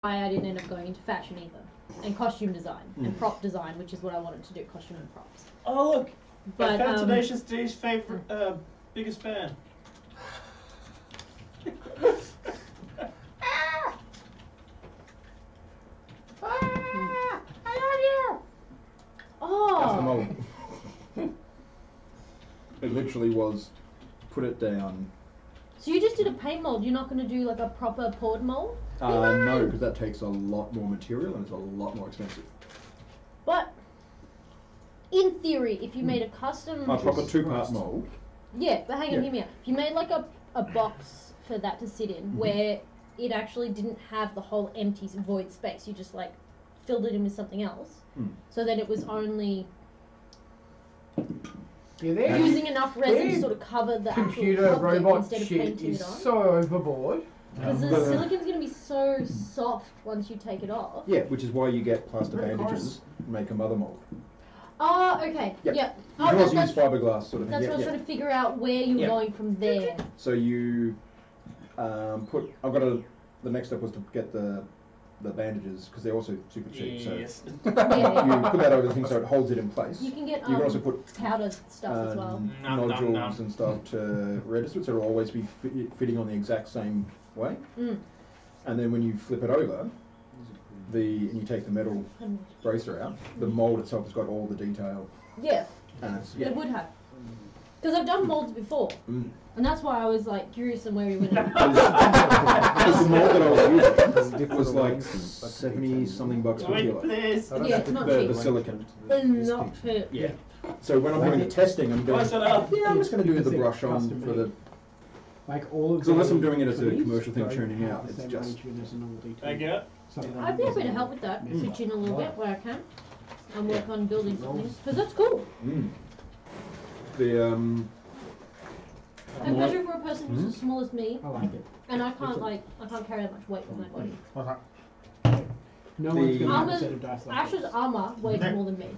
I didn't end up going into fashion either. And costume design and prop design, which is what I wanted to do, costume and props. Oh look, But, I found Tenacious D's favorite, biggest fan. I love you. Oh. That's the mold. It literally was put it down. So you just did a paint mold. You're not going to do like a proper poured mold? No, because that takes a lot more material and it's a lot more expensive. But in theory, if you made a custom, A proper 2-part mold. yeah. But hang on, hear me out. If you made like a box for that to sit in, where it actually didn't have the whole empty void space, you just like filled it in with something else. So then it was only using enough resin to sort of cover the computer actual object robot instead of shit painting is it on. so overboard. Because the silicon's going to be so soft once you take it off. Yeah, which is why you get plaster bandages and make a mother mold. Oh, okay. Yep. Yeah. You Oh, can also that's use fiberglass sort of thing. what I was trying to figure out, where you were going from there. So you the next step was to get the bandages, because they're also super cheap. Yes. So you put that over the thing so it holds it in place. You can get You can also put powder stuff as well. nodules and stuff to register, so it'll always be fitting on the exact same way. And then when you flip it over, and you take the metal bracer out, the mold itself has got all the detail. Yeah. And it's, It would have. Because I've done molds before. And that's why I was like curious on where we went. Because the mold that I was using, it was like 70-something bucks per kilo. Yeah, it's not The cheap. silicon. It's not cheap. Yeah. So when I'm doing the testing, I'm going, Close it up. I'm just going to do the brush on for the. Like all of Because unless I'm doing it as a commercial thing, tuning out, it's just. Thank you. I'd be happy to help with that. Pitch in a little bit where I can. And work on building something. Because that's cool. Especially for a person who's as small as me. I like it. And I can't carry that much weight with my body. No one's going to have a set of dice like Ash's this. armor weighs more than me.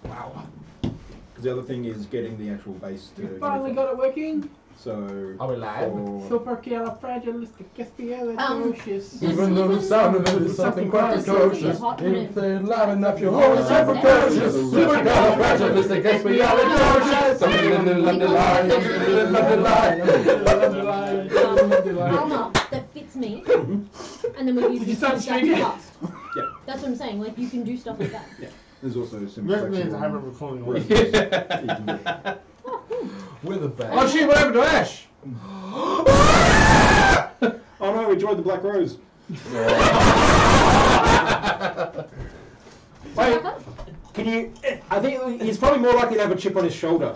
Wow. Because the other thing is getting the actual base to. You finally got it working. So. Are we live? Supercalifragilisticexpialidocious. Even though the sound of it is something quite It's supposed to be atrocious, hot if minute. they're loud enough, you'll always have precocious. Supercalifragilisticexpialidocious. Something in the underline, something in the underline. Armor that fits me. And then we use you start that shaking? fast. Yeah. That's what I'm saying. Like, you can do stuff like that. Yeah. There's also some. That means I haven't recording all this. With a bang. Oh shit, what happened to Ash? Oh no, we joined the Black Rose. Wait, can you? I think he's probably more likely to have a chip on his shoulder.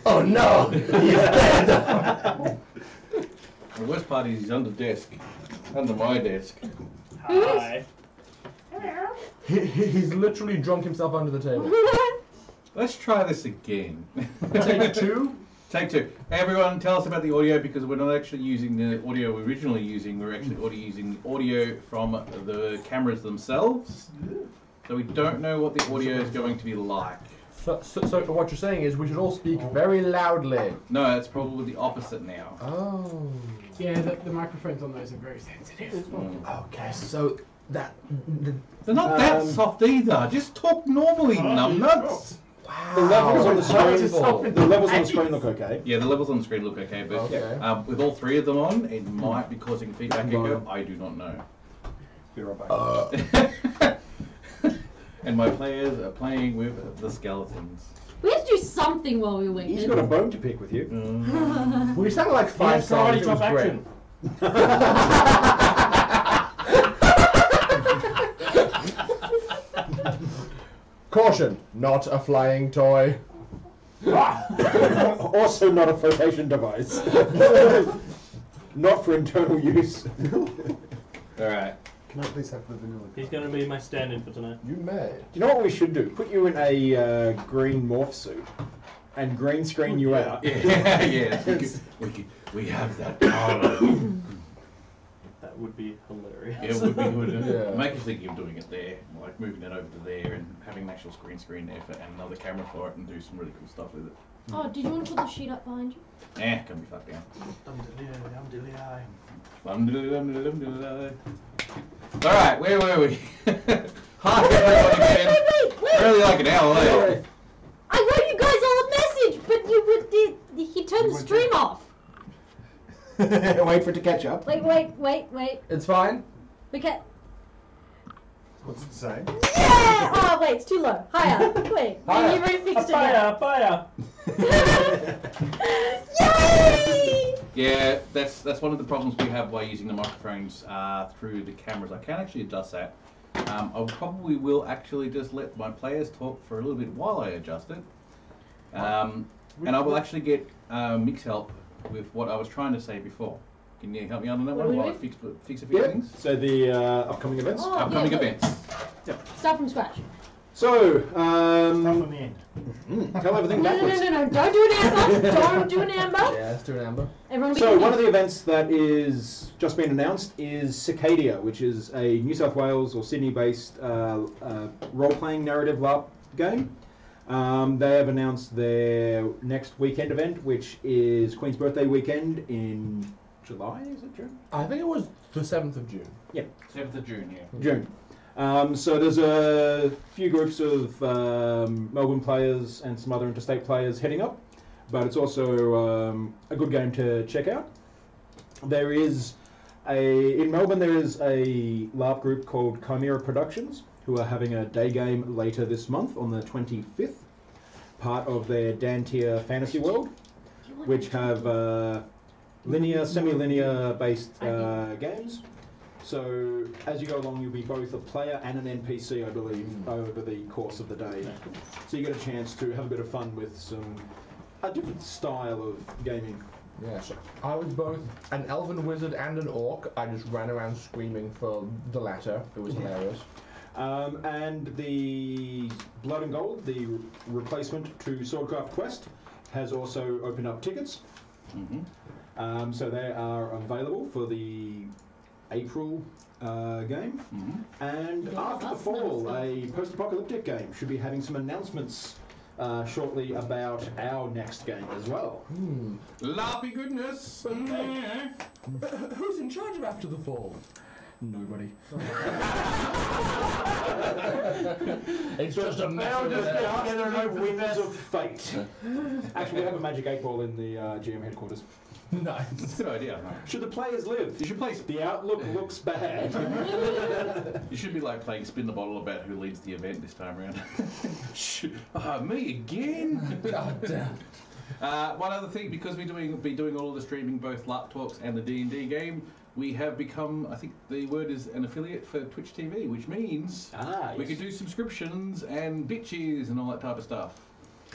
Oh no! The worst part is he's under desk. Under my desk. Hi. He's literally drunk himself under the table. Let's try this again. Take two. Take two. Everyone, tell us about the audio, because we're not actually using the audio we're originally using. We're actually using the audio from the cameras themselves. So we don't know what the audio is going to be like. So what you're saying is we should all speak very loudly. No, it's probably the opposite now. Oh. Yeah, the microphones on those are very sensitive. Okay, so that. They're not that soft either. Just talk normally, numbnuts. The levels on the screen. Wow. The levels on the screen look okay. Yeah, the levels on the screen look okay, but Okay. with all three of them on, it might be causing feedback echo. I do not know. Be right back. And my players are playing with the skeletons. We had to do something while we were waiting. He's got a bone to pick with you. We sounded like 5 songs. It was great. Caution, not a flying toy. Also not a flotation device. Not for internal use. Alright. Can I please have the vanilla? He's going to be my stand-in for tonight. You may. Do you know what we should do? Put you in a green morph suit and green screen you out. Yeah. We have that power. That would be hilarious. It would be good. Yeah. Make us think of doing it there, like moving it over to there and having an actual screen there and another camera for it, and do some really cool stuff with it. Oh, did you want to put the sheet up behind you? Can be fucked down. Wait, Alright, where were we? Hi everyone again. Wait! Really like an hour later. I wrote you guys all a message, but he turned the stream off. Wait for it to catch up. Wait. It's fine. Okay. What's it say? Yeah! Oh, wait, it's too low. Higher. Wait, Higher. you already fixed it now. Fire! Yay! Yeah, that's one of the problems we have by using the microphones through the cameras. I can actually adjust that. I probably will actually just let my players talk for a little bit while I adjust it. And I will actually get mix help with what I was trying to say before. Can you help me out on that What one do we while I do? fix a few things? So the upcoming events. Oh, Upcoming yeah, events. Start from scratch. So, Start from the end. tell everything No, backwards. no. Don't do an amber. Don't do an amber. Yeah, let's do an amber. Everyone be So one of confused. the events that is just been announced is Cicadia, which is a New South Wales or Sydney-based role-playing narrative LARP game. They have announced their next weekend event, which is Queen's Birthday weekend in July. Is it June? I think it was the 7th of June. 7th of June, yeah. June. So there's a few groups of Melbourne players and some other interstate players heading up, but it's also a good game to check out. There is in Melbourne there is a LARP group called Chimera Productions who are having a day game later this month on the 25th, part of their Dantier Fantasy World, which have linear, semi-linear based games. So as you go along, you'll be both a player and an NPC, I believe, over the course of the day. So you get a chance to have a bit of fun with a different style of gaming. Yeah, so I was both an elven wizard and an orc. I just ran around screaming for the latter. It was hilarious. And the Blood and Gold, the replacement to Swordcraft Quest, has also opened up tickets. Mm-hmm. So they are available for the April game. Mm-hmm. And Yeah, after the that's fall, nice. a post-apocalyptic game should be having some announcements shortly about our next game as well. Larpy goodness! Who's in charge of After the Fall? Nobody. It's just a mess. There are no winds of fate. Actually, we have a magic 8 ball in the GM headquarters. Nice. Good idea. Should the players live? You should play. The outlook looks bad. You should be like playing spin the bottle about who leads the event this time around. Me again? God damn. One other thing, because we're doing all of the streaming, both LARP talks and the D&D game, we have become, I think the word is an affiliate for Twitch TV, which means we could do subscriptions and bitches and all that type of stuff.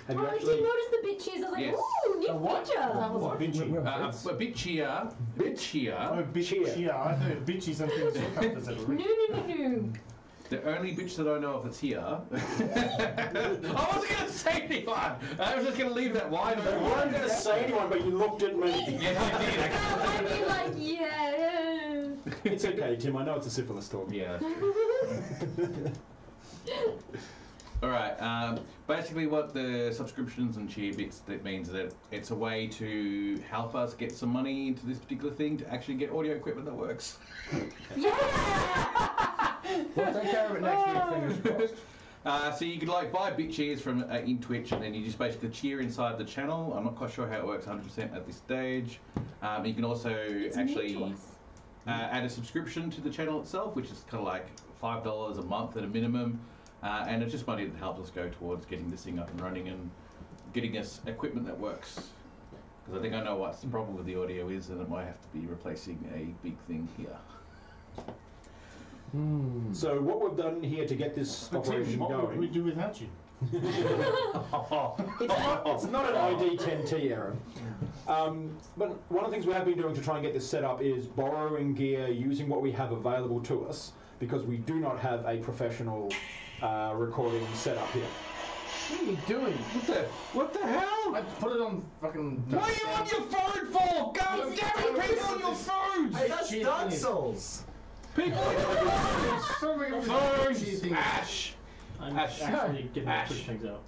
Have Oh, you I actually? did notice the bitches. I was like, Yes. ooh, neat picture. What's bitchy? A bitchier. Oh, bitchy. I heard bitchies and things look up as a No. The only bitch that I know of that's here. I wasn't going to say anyone. I was just going to leave that wide You open. weren't going to say anyone, but you looked at me. Yes, you did. I'd be like, yeah. It's okay, Tim. I know it's a syphilis talk. Yeah. All right. Basically, what the subscriptions and cheer bits that means that it's a way to help us get some money into this particular thing to actually get audio equipment that works. We'll take care of it next week, fingers crossed. So you could like buy bit cheers from in Twitch, and then you just basically cheer inside the channel. I'm not quite sure how it works 100% at this stage. You can also actually add a subscription to the channel itself, which is kind of like $5 a month at a minimum. And it's just money that helps us go towards getting this thing up and running and getting us equipment that works. Because I think I know what the problem with the audio is, and it might have to be replacing a big thing here. So what we've done here to get this But operation Tim, what would we going, do without you? it's not an ID10T error. But one of the things we have been doing to try and get this set up is borrowing gear, using what we have available to us, because we do not have a professional recording set up here. What are you doing? What the hell? I put it on fucking. What are you on your phone for? God damn it, people on your phones! Hey, that's Dark Souls! People on your phones! Phones! Ash! I'm Ash. actually getting Ash. to push things out.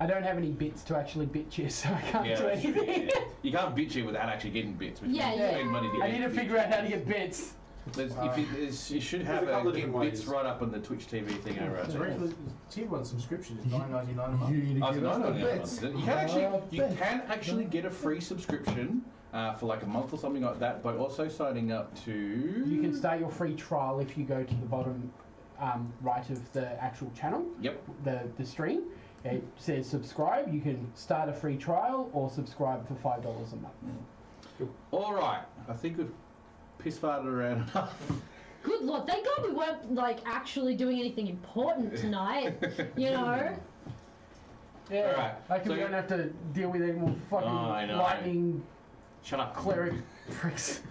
I don't have any bits to actually bitch you, so I can't do that's true, anything. yeah. You can't bitch you without actually getting bits. Which Yeah, means yeah. you spend money to I get need to bits. figure out how to get bits. You should have There's a couple of get different bits ways. right up on the Twitch TV thing over The regular tier 1 subscription is $9.99 a month. You need to I give was us the not bits. you can actually get a free subscription for like a month or something like that by also signing up to. You can start your free trial if you go to the bottom right of the actual channel. Yep. The stream. It says subscribe. You can start a free trial or subscribe for $5 a month. All right. I think we've piss farted around enough. Good lord, thank God we weren't like actually doing anything important tonight. You know. Yeah. Alright, Like so- we don't have to deal with any more fucking Oh, I know. lightning Shut up, cleric pricks.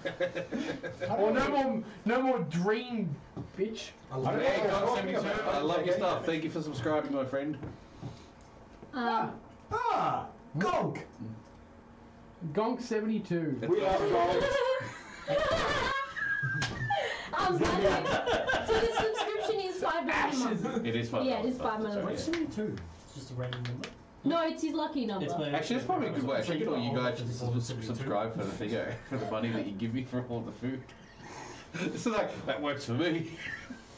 Or no more dream, bitch. Hey, God, 72. I love your stuff. Thank you for subscribing, my friend. Gonk! Gonk 72. We are gold. So the subscription is $5 a month. It is fun. Yeah, it is $5 a month. 72. It's just a random number. No, it's his lucky number. It's my Actually, it's probably a good way. I should get all you guys to subscribe for the thing, for the money that you give me for all the food. So that works for me.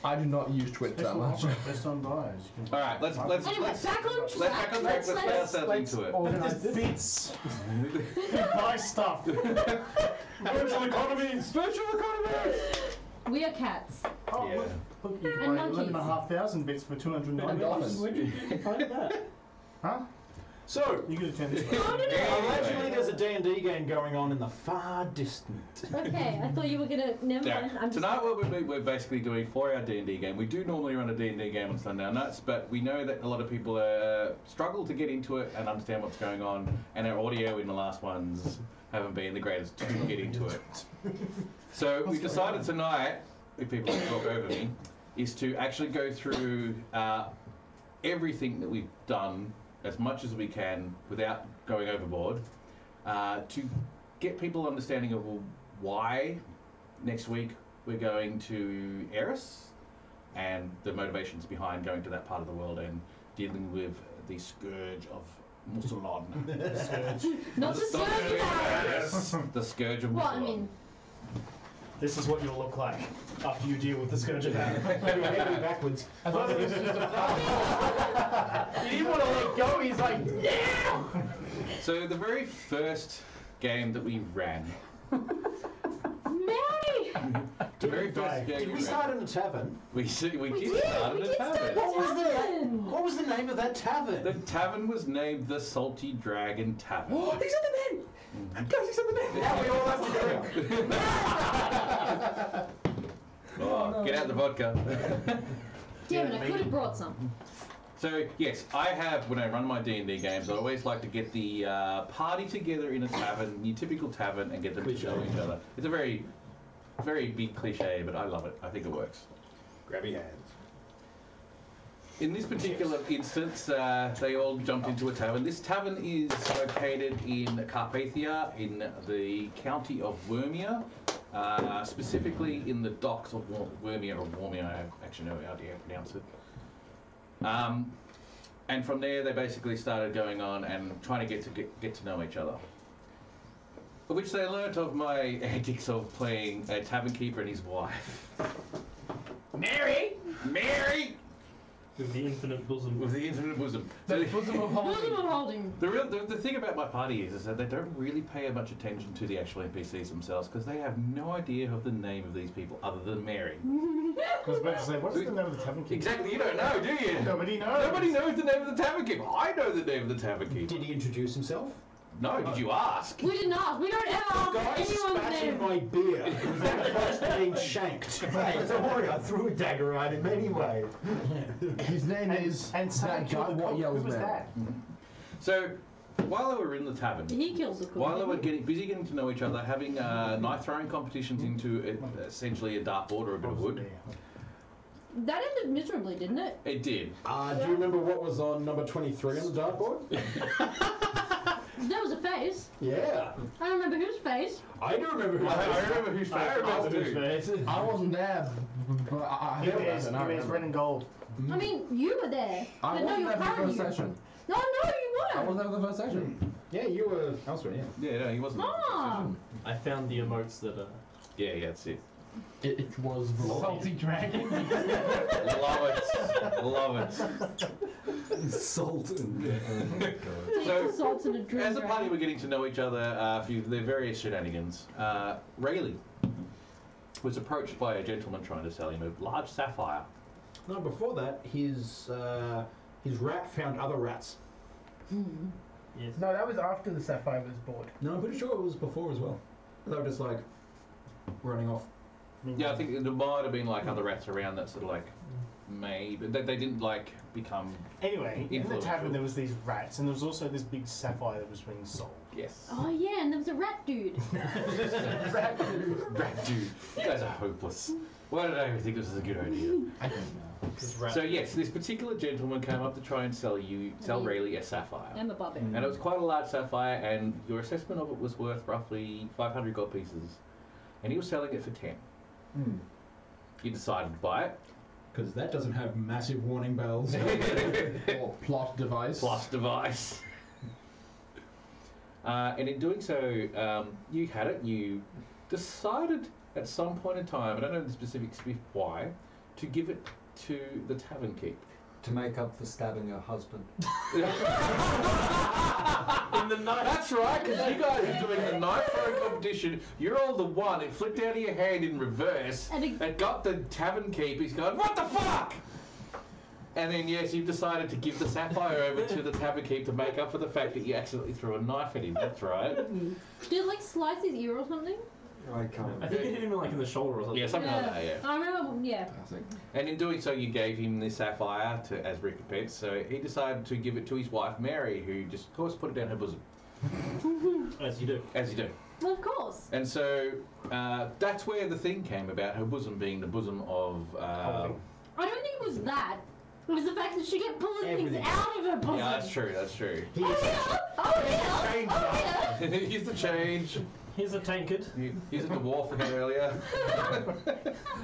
I do not use Twitch that much. Best on buyers. All right, let's Anyway, back on track. let's play ourselves into it. Organise this. Bits. Buy stuff. Virtual economies! Virtual economy! We are cats. Oh, Yeah. look, you can And buy monkeys. 11,500 bits for 290. And dolphins. Where'd you find that? Huh? So, You could have turned this way. allegedly there's a D&D game going on in the far distant. Okay, I thought you were gonna. Never mind. Yeah. I'm just. Tonight we're basically doing 4-hour D&D game. We do normally run a D&D game on Sunday nights, but we know that a lot of people struggle to get into it and understand what's going on, and our audio in the last ones haven't been the greatest to get into it. So we decided tonight, if people can talk over me, is to actually go through everything that we've done as much as we can without going overboard, to get people understanding of why next week we're going to Eris and the motivations behind going to that part of the world and dealing with the scourge of Mousillon. Not the surgeon. The scourge of Well, Mousillon. I mean, This is what you'll look like after you deal with the scourge of that. Maybe backwards. I thought it was just a He didn't want to let go. He's like, yeah! So the very first game that we ran, Mary! the very first game Did we ran, start in a tavern? we did start We in a did start tavern. Tavern. What was the name of that tavern? The tavern was named the Salty Dragon Tavern. He said the name! Guys, he said the name! Now we all have to drink. Oh, get out the vodka. Damn it, I could have brought some. So yes, I have, when I run my D&D games, I always like to get the party together in a tavern, your typical tavern, and get them to know each other. It's a very, very big cliche, but I love it. I think it works. Grab your hands. In this particular instance, they all jumped into a tavern. This tavern is located in Carpathia, in the county of Wormia, specifically in the docks of Wormia, or Wormia, I actually know how to pronounce it. And from there, they basically started going on and trying to get to know each other. Which they learnt of my antics of playing a tavern keeper and his wife. Mary! Mary! With the infinite bosom. With the infinite bosom. The bosom of Bosom holding. of holding. The thing about my party is that they don't really pay much attention to the actual NPCs themselves because they have no idea of the name of these people other than Mary. I was about to say, what's the name of the tavern keeper? Exactly, you don't know, do you? Nobody knows. Nobody knows the name of the tavern keeper. I know the name of the tavern keeper. Did he introduce himself? No, did you ask? We didn't ask. We don't ever ask Guy anyone's spat in name. my beer. Was that close to being shanked? Hey, don't worry, I threw a dagger at him anyway. His name is And that someone guy. killed the What cook. yells Who was Mary? that? So, while they were in the tavern, He kills the cook. while they were busy getting to know each other, having knife throwing competitions into essentially a dartboard or a bit of wood, That ended miserably, didn't it? it did. Do you remember what was on number 23 on the dartboard? There was a face. Yeah. I don't remember whose face. I do remember who I remember whose face it was too. I wasn't there, but I He heard wears that. red and gold. I mean, you were there. I but no, wasn't you're there for the currently. first session. No, you I wasn't at the first session. Yeah, you were elsewhere, yeah. Yeah, no, he wasn't. Ah. I found the emotes that are. Yeah, that's it. It was Salty dragon. Love it. Love it. Salt and. Oh my god. So, Salts and a dream as a party, dragon. we're getting to know each other through their various shenanigans. Rayleigh was approached by a gentleman trying to sell him a large sapphire. No, before that, his rat found other rats. Yes. No, that was after the sapphire was bought. No, I'm pretty sure it was before as well. They were just like running off. Yeah, I think there might have been like other rats around that sort of like maybe they didn't like become. Anyway, in the Influential. tavern there was these rats, and there was also this big sapphire that was being sold. Yes. Oh yeah, and there was a rat dude. Rat dude. You guys are hopeless. Why did I ever think this was a good idea? I don't know. So yes, this particular gentleman came up to try and sell Rayleigh a sapphire. I'm a barbarian. And it was quite a large sapphire, and your assessment of it was worth roughly 500 gold pieces. And he was selling it for 10. You decided to buy it. Because that doesn't have massive warning bells. Or plot device. Plus device. And in doing so, you had it. You decided at some point in time, I don't know the specifics why, to give it to the tavern keep. To make up for stabbing her husband. In the knife. That's right, because you guys are doing the knife throwing competition. You're all the one. It flicked out of your hand in reverse. And It got the tavern keep. He's going, what the fuck? And then, yes, you've decided to give the sapphire over to the tavern keep to make up for the fact that you accidentally threw a knife at him. That's right. Did it like slice his ear or something? I can't. I think it hit him like in the shoulder or something. Yeah, something like that, yeah. I remember, yeah. Classic. And in doing so, you gave him the sapphire as recompense. So he decided to give it to his wife, Mary, who just, of course, put it down her bosom. As you do. As you do. Well, of course. And so that's where the thing came about, her bosom being the bosom of... I don't think it was that. It was the fact that she kept pulling Everything. things out of her bosom. yeah, that's true, that's true. Oh yeah! Oh yeah! Oh yeah! Here's the change. Here's a tankard. Here's a dwarf we had earlier.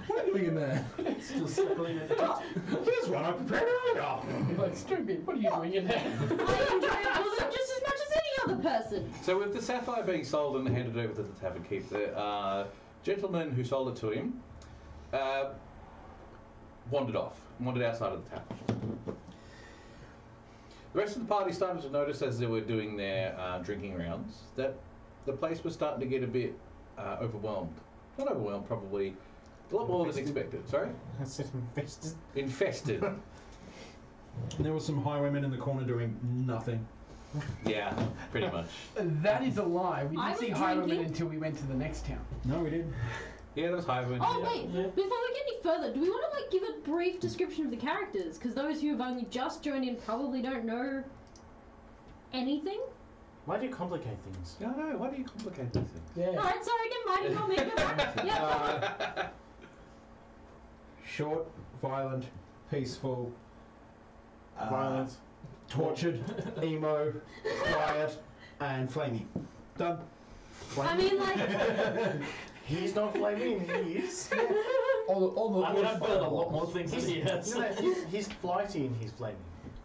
What are you doing in there? Still circling it. Here's one I prepared earlier. Like, stupid, what are you doing in there? I enjoy her bosom just as much as any other person. So with the sapphire being sold and handed over to the tavern keep, the gentleman who sold it to him wandered outside of the tavern. The rest of the party started to notice as they were doing their drinking rounds that the place was starting to get a bit overwhelmed. Not overwhelmed, probably a lot more than expected. Sorry? I said infested. Infested. And there were some highwaymen in the corner doing nothing. Yeah, pretty much. That is a lie. We I didn't see was highwaymen drinking. until we went to the next town. No, we didn't. Yeah, there was highwaymen. Oh wait, Yeah. before we get any further, do we want to like give a brief description of the characters? Because those who have only just joined in probably don't know anything. Why do you complicate things? No, why do you complicate these things? Yeah. Alright, sorry, never mind, not me, never mind. Yeah. Short, violent, peaceful, Violence. tortured, emo, quiet, and flaming. Done. I mean, like, He's not flaming, he is. All the I mean, I've built a lot more things than he has. No, he's flighty and he's flaming.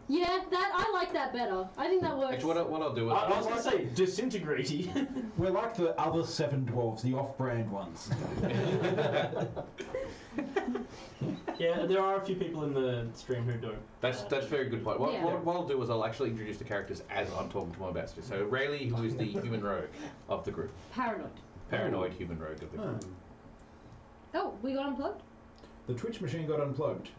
yeah, I like that better. I think that works. Actually, what I'll do is... I was going to say disintegrating. We're like the other 7 dwarves, the off-brand ones. Yeah, there are a few people in the stream who don't. That's a very good point. What, Yeah. what I'll do is I'll actually introduce the characters as I'm talking to them about stuff. So Rayleigh, who is the human rogue of the group. Paranoid. Paranoid human rogue of the group. Oh, we got unplugged? The Twitch machine got unplugged.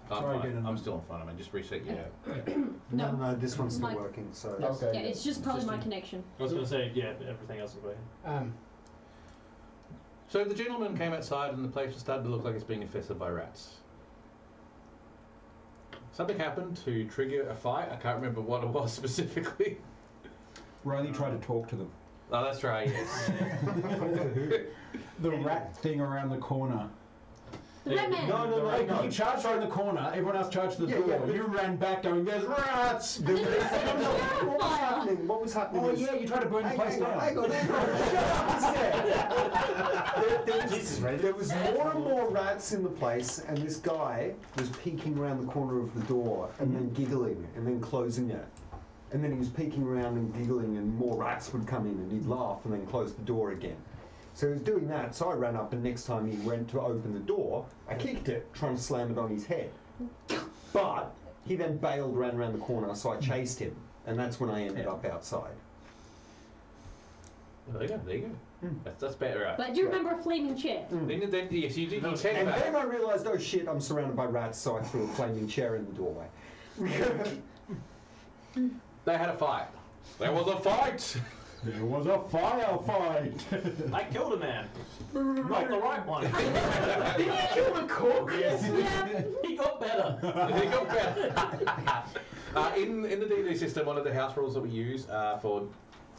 I'm Try fine. again and- I'm still on fine. I mean, just reset you out. No, this one's still My- working, so. Okay. Yeah, it's just probably my Interesting. connection. I was going to say, yeah, everything else is working. So the gentleman came outside and the place was starting to look like it's being infested by rats. Something happened to trigger a fight. I can't remember what it was specifically. Riley tried to talk to them. Oh, that's right, yes. The rat thing around the corner. The red man! Like, he charged around the corner, everyone else charged the door. yeah. You ran back going, there's rats! And then we set What was fire! happening? What was happening? Oh was- yeah, you tried to burn the place down. Hang on. There was more and more rats in the place, and this guy was peeking around the corner of the door and then giggling and then closing it. And then he was peeking around and giggling, and more rats would come in, and he'd laugh and then close the door again. So he was doing that, so I ran up, and next time he went to open the door, I kicked it, trying to slam it on his head. But he then bailed, ran around the corner, so I chased him, and that's when I ended up outside. There you go. There you go. That's better. Right? But do you remember a flaming chair? Then yes, you did. You said And that. then I realised, oh shit, I'm surrounded by rats, so I threw a flaming chair in the doorway. They had a fight. There was a fight. There was a firefight. I killed a man. Not the right one. Did you kill the cook? Yes. Yeah. He got better. He got better. In the D&D system, one of the house rules that we use for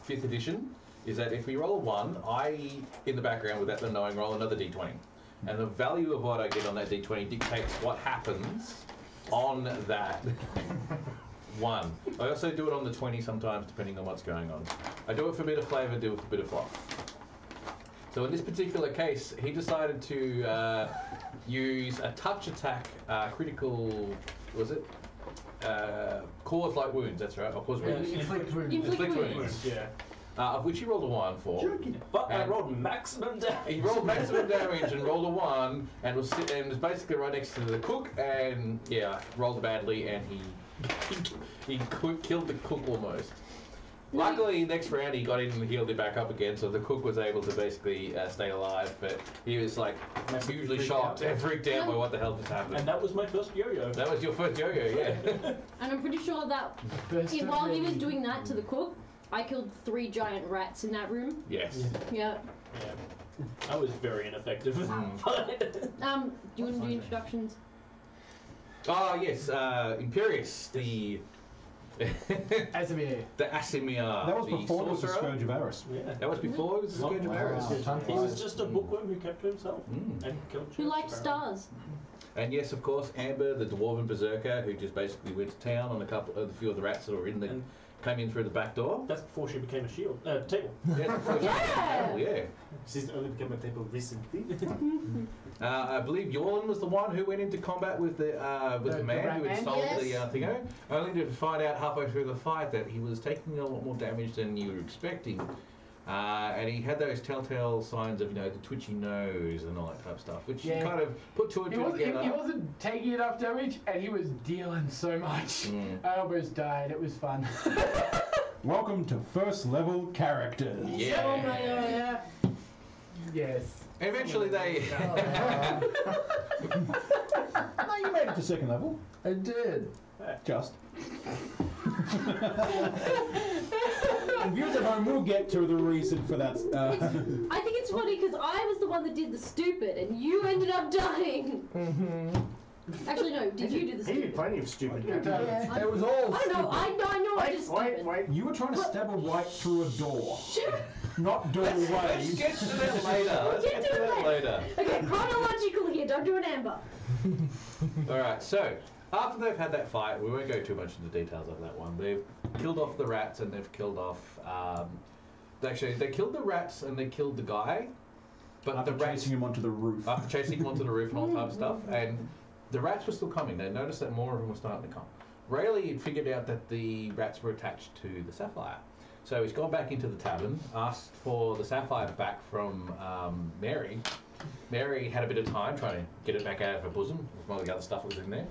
5th edition is that if we roll a 1, I, in the background, without them knowing, roll another D20. And the value of what I get on that D20 dictates what happens on that 1. I also do it on the 20 sometimes, depending on what's going on. I do it for a bit of flavour, do it for a bit of fluff. So in this particular case, he decided to use a touch attack, critical, was it? Cause like wounds, that's right. Or cause wounds. Inflict wounds. Inflict wounds. Yeah. Of which he rolled a 1 for. But I And- rolled maximum damage. He rolled maximum damage and rolled a 1 and was basically right next to the cook and yeah, rolled badly and he killed the cook almost. Luckily, next round he got in and healed it back up again, so the cook was able to basically stay alive. But he was like hugely shocked and freaked out by what the hell just happened. And that was my first yo-yo. That was your first yo-yo, yeah. And I'm pretty sure that while he was doing that to the cook, I killed 3 giant rats in that room. Yes. Yeah. Yeah. I was very ineffective. Do you want to do introductions? Oh yes, Imperius, the Asimir. the Asimir. That was the before there was the sorcerer. Scourge of Eris. Yeah. That was before it was the Scourge of Eris. Wow. He was just a bookworm who kept to himself Mm. and killed Who likes apparently. stars? And yes, of course, Amber, the dwarven berserker, who just basically went to town on a few of the rats that were in the And- came in through the back door. That's before she became a shield. Table. Yeah, before she- Yeah! yeah. She's only become a table recently. I believe Yorlin was the one who went into combat with the The man rat who had man? stolen Yes. the thingo, only to find out halfway through the fight that he was taking a lot more damage than you were expecting. And he had those telltale signs of, the twitchy nose and all that type of stuff, which Yeah. you kind of put two and He two together. wasn't taking enough damage, and he was dealing so much. Mm. I almost died. It was fun. Welcome to first level characters. Yeah. Oh my god. Yes. Eventually they... No, you made it to second level. I did. Just. And viewers at home will get to the reason for that. I think it's funny because I was the one that did the stupid and you ended up dying. Actually, no. Did you do the He did stupid? plenty of stupid. Yeah. It was all. I know. I know. I did stupid. Wait. You were trying to stab a right through a door, not Let's doorways. get to that later. Let's Get get to to it that later. Okay, chronological here. Don't do an amber. Alright, so after they've had that fight, we won't go too much into details of that one. They've killed off the rats and they've killed off. They killed the rats and they killed the guy, but After the rats chasing him onto the roof. after chasing him onto the roof and all type of stuff, and the rats were still coming. They noticed that more of them were starting to come. Rayleigh had figured out that the rats were attached to the sapphire. So he's gone back into the tavern, asked for the sapphire back from Mary. Mary had a bit of time trying to get it back out of her bosom, with all the other stuff that was in there.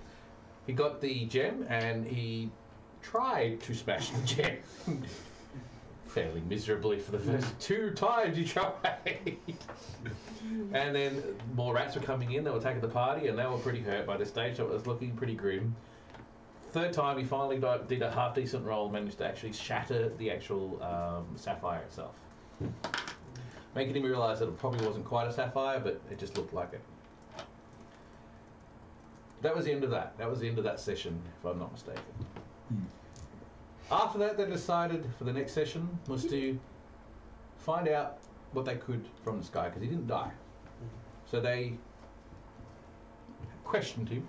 He got the gem and he tried to smash the gem. Fairly miserably for the first 2 times he tried. And then more rats were coming in, they were attacking the party, and they were pretty hurt by this stage, so it was looking pretty grim. 3rd time he finally did a half decent roll, managed to actually shatter the actual sapphire itself. Making him realise that it probably wasn't quite a sapphire, but it just looked like it. That was the end of that. That was the end of that session, if I'm not mistaken. After that, they decided for the next session was to find out what they could from this guy, because he didn't die. So they questioned him.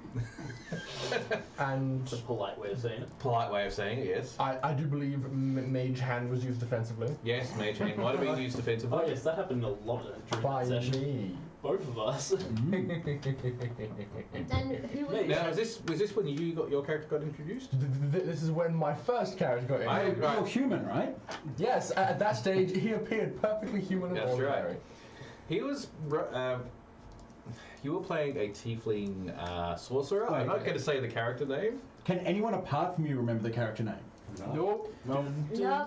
And It's a polite way of saying it. Polite way of saying it, yes. I do believe Mage Hand was used defensively. Yes, Mage Hand might have been used defensively. Oh yes, that happened a lot during By that session. me. Both of us. And who was Now, was this when you got your character got introduced? This is when my first character got in. You're human, right? Yes, at that stage he appeared perfectly human and That's ordinary. right. He was. You were playing a tiefling sorcerer. I'm not going to say the character name. Can anyone apart from you remember the character name? Nope. No. Yeah.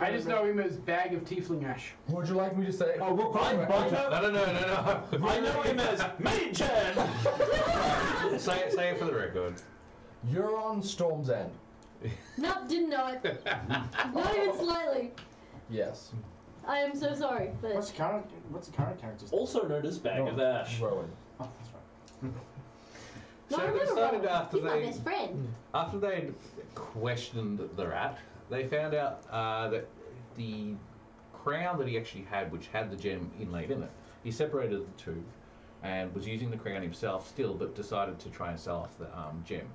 I just know him as Bag of Tiefling Ash. Would you like me to say? Oh, we'll call him Butter. No. I know him as Mage Hand. Say it for the record. You're on Storm's End. Nope, didn't know it. Not even slightly. Yes. I am so sorry, but What's the current character's name? Also known as Bag of Ash. Rowan. Oh, that's right. no, I So they remember decided Rowan. after He's my they best friend. after they'd questioned the rat, they found out that the crown that he actually had, which had the gem inlaid in it, he separated the two and was using the crown himself still, but decided to try and sell off the gem.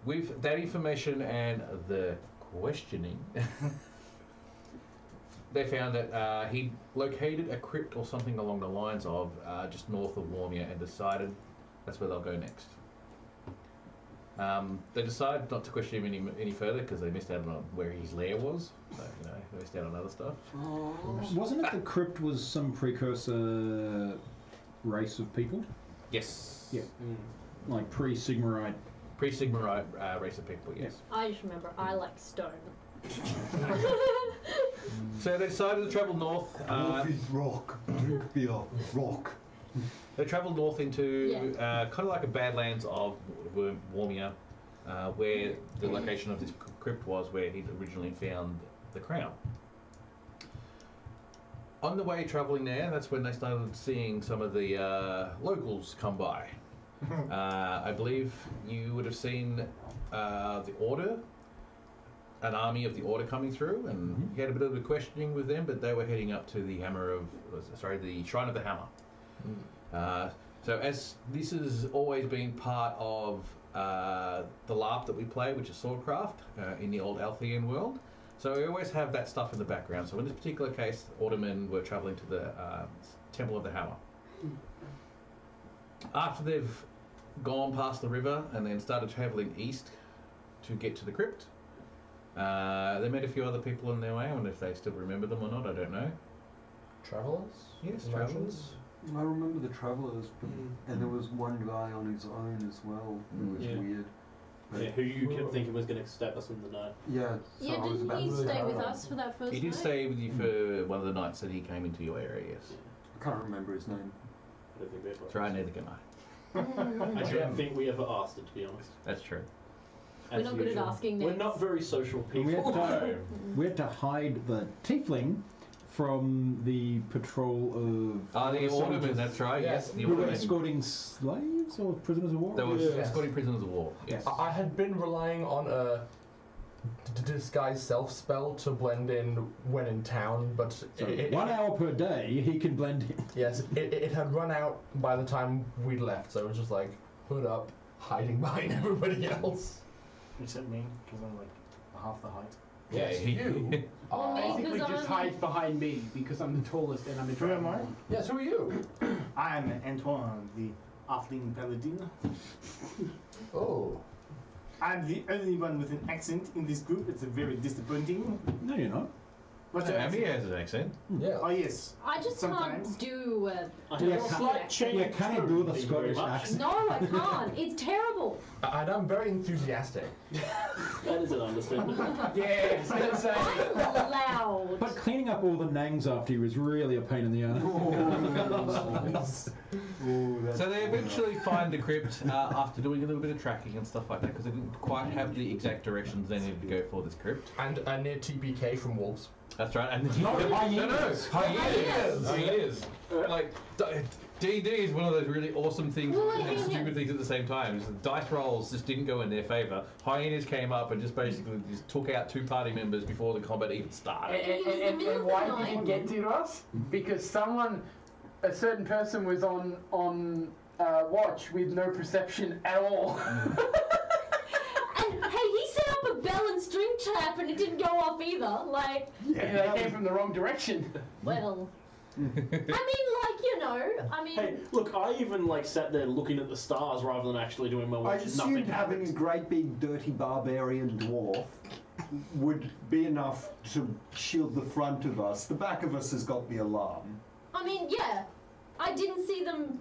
With that information and the questioning, they found that he'd located a crypt or something along the lines of just north of Warmia and decided that's where they'll go next. They decided not to question him any further because they missed out on where his lair was. So, they missed out on other stuff. Wasn't it the crypt was some precursor race of people? Yes. Yeah. Like pre-Sigmarite. Pre-Sigmarite race of people, yes. I just remember I like stone. So they decided to travel north. rock. Drink beer. Rock. They travelled north into kind of like a badlands of Warmia, where the location of this crypt was, where he'd originally found the crown. On the way travelling there, that's when they started seeing some of the locals come by. I believe you would have seen the Order, an army of the Order coming through, and you had a bit of a questioning with them, but they were heading up to the the Shrine of the Hammer. So as this has always been part of the LARP that we play, which is Swordcraft, in the old Althean world, so we always have that stuff in the background. So in this particular case, Ordermen were travelling to the Temple of the Hammer. After they've gone past the river and then started travelling east to get to the crypt, they met a few other people on their way. I wonder if they still remember them or not, I don't know. Travellers? Yes, travellers. I remember the travellers, and there was one guy on his own as well who was weird. Yeah, who you kept thinking was going to stab us in the night. Yeah, so Yeah, I was didn't about he to stay say, with us for that first He did night? stay with you for one of the nights that he came into your area, yes. I can't remember his name. I don't think we ever. That's right, neither can I. I don't think we ever asked it, to be honest. That's true. We're not good at asking We're names. not very social We people. we had to hide the tiefling from the patrol of... The Ordermen, that's right, yes. The We were Ordermen. escorting slaves or prisoners of war? They were Yes. escorting prisoners of war, yes. I had been relying on a disguise self spell to blend in when in town, but So 1 hour per day, he can blend in. yes, it had run out by the time we'd left, so it was just like hood up, hiding behind everybody else. Except me, because I'm like half the height. Yeah, Yes, he- you. Well, me, Basically, 'cause just I'm- hide behind me because I'm the tallest and I'm in Who am I? Yes, who are you? I'm Antoine, the Halfling Paladin. Oh. I'm the only one with an accent in this group. It's very disappointing. No, you're not. What's your Amy accent? has an accent. Yeah. Oh yes. I just Sometimes. can't do I Yeah, have a slight can't- change. Yeah, can I do the Thank you very Scottish much. accent? No, I can't. It's terrible. And I'm very enthusiastic. That is an understatement. Yeah, I was gonna say. I'm loud. But cleaning up all the nangs after you is really a pain in the ass. So they eventually find the crypt after doing a little bit of tracking and stuff like that, because they didn't quite have the exact directions they needed to go for this crypt. And near TPK from wolves. That's right. And No, hyenas. Hyenas. Hyenas. Like D&D is one of those really awesome things Well, and yeah. stupid things at the same time. It's the dice rolls just didn't go in their favour. Hyenas came up and just basically just took out 2 party members before the combat even started. And why did it get to us? Because a certain person was on watch with no perception at all. And hey, he set up a bell and string trap and it didn't go off either. Like, Yeah, they came from the wrong direction. well, I mean, Hey, look, I even like sat there looking at the stars rather than actually doing my I work. assumed Nothing having a happened. great big dirty barbarian dwarf would be enough to shield the front of us. The back of us has got the alarm. I mean, yeah, I didn't see them.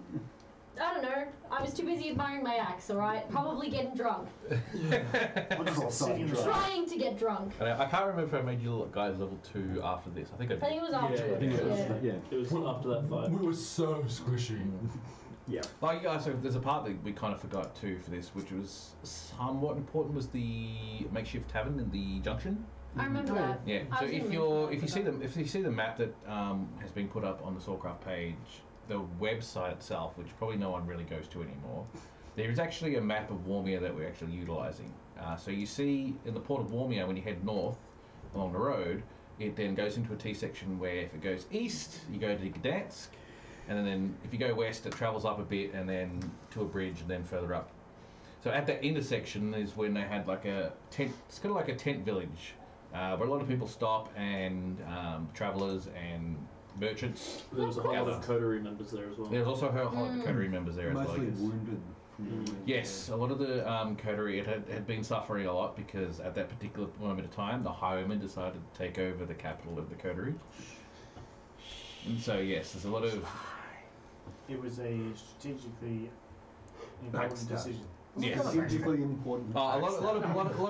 I don't know. I was too busy admiring my axe. All right, probably getting drunk, Sitting drunk. trying to get drunk. And I can't remember if I made you guys level 2 after this. I think I I did. think it was Yeah, afterwards. I think it was. Yeah. Yeah. It was after that fight. We were so squishy. Like, so there's a part that we kind of forgot too for this, which was somewhat important, was the makeshift tavern in the junction. I remember that. Yeah. I So was gonna if you see mention that, if you see the map that has been put up on the Soulcraft page, the website itself, which probably no one really goes to anymore, there is actually a map of Warmia that we're actually utilising. So you see in the port of Warmia, when you head north along the road, it then goes into a T section where if it goes east, you go to Gdansk, and then if you go west, it travels up a bit and then to a bridge and then further up. So at that intersection is when they had like a tent. It's kind of like a tent village, where a lot of people stop and travellers and merchants. There was a whole lot of coterie members there as well. There's also a whole lot of coterie members there as well. Mostly I guess. wounded. Yes, a lot of the coterie had been suffering a lot because at that particular moment of time, the highwaymen decided to take over the capital of the coterie. And so yes, there's a lot of It was a strategically important Backstab. decision. yes. Strategically important. A lot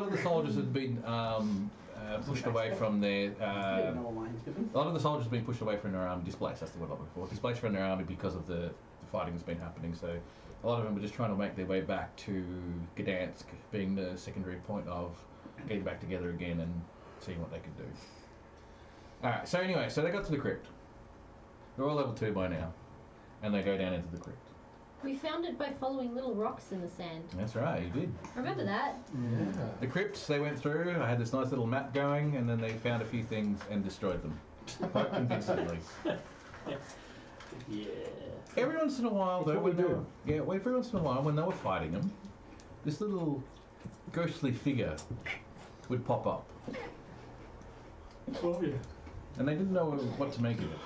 of the soldiers had been pushed away from their. A lot of the soldiers have been pushed away from their army, displaced. That's the word I'm looking for. Displaced from their army because of the fighting that's been happening. So a lot of them were just trying to make their way back to Gdansk, being the secondary point of getting back together again and seeing what they could do. All right. So anyway, so they got to the crypt. They're all level 2 by now, and they go down into the crypt. we found it by following little rocks in the sand. That's right, you did. Remember that? The crypts they went through, I had this nice little map going, and then they found a few things and destroyed them. Quite convincingly. Yeah. Every once in a while, It's though, what we when they do. were, every once in a while, when they were fighting them, this little ghostly figure would pop up, Oh yeah. and they didn't know what to make of it.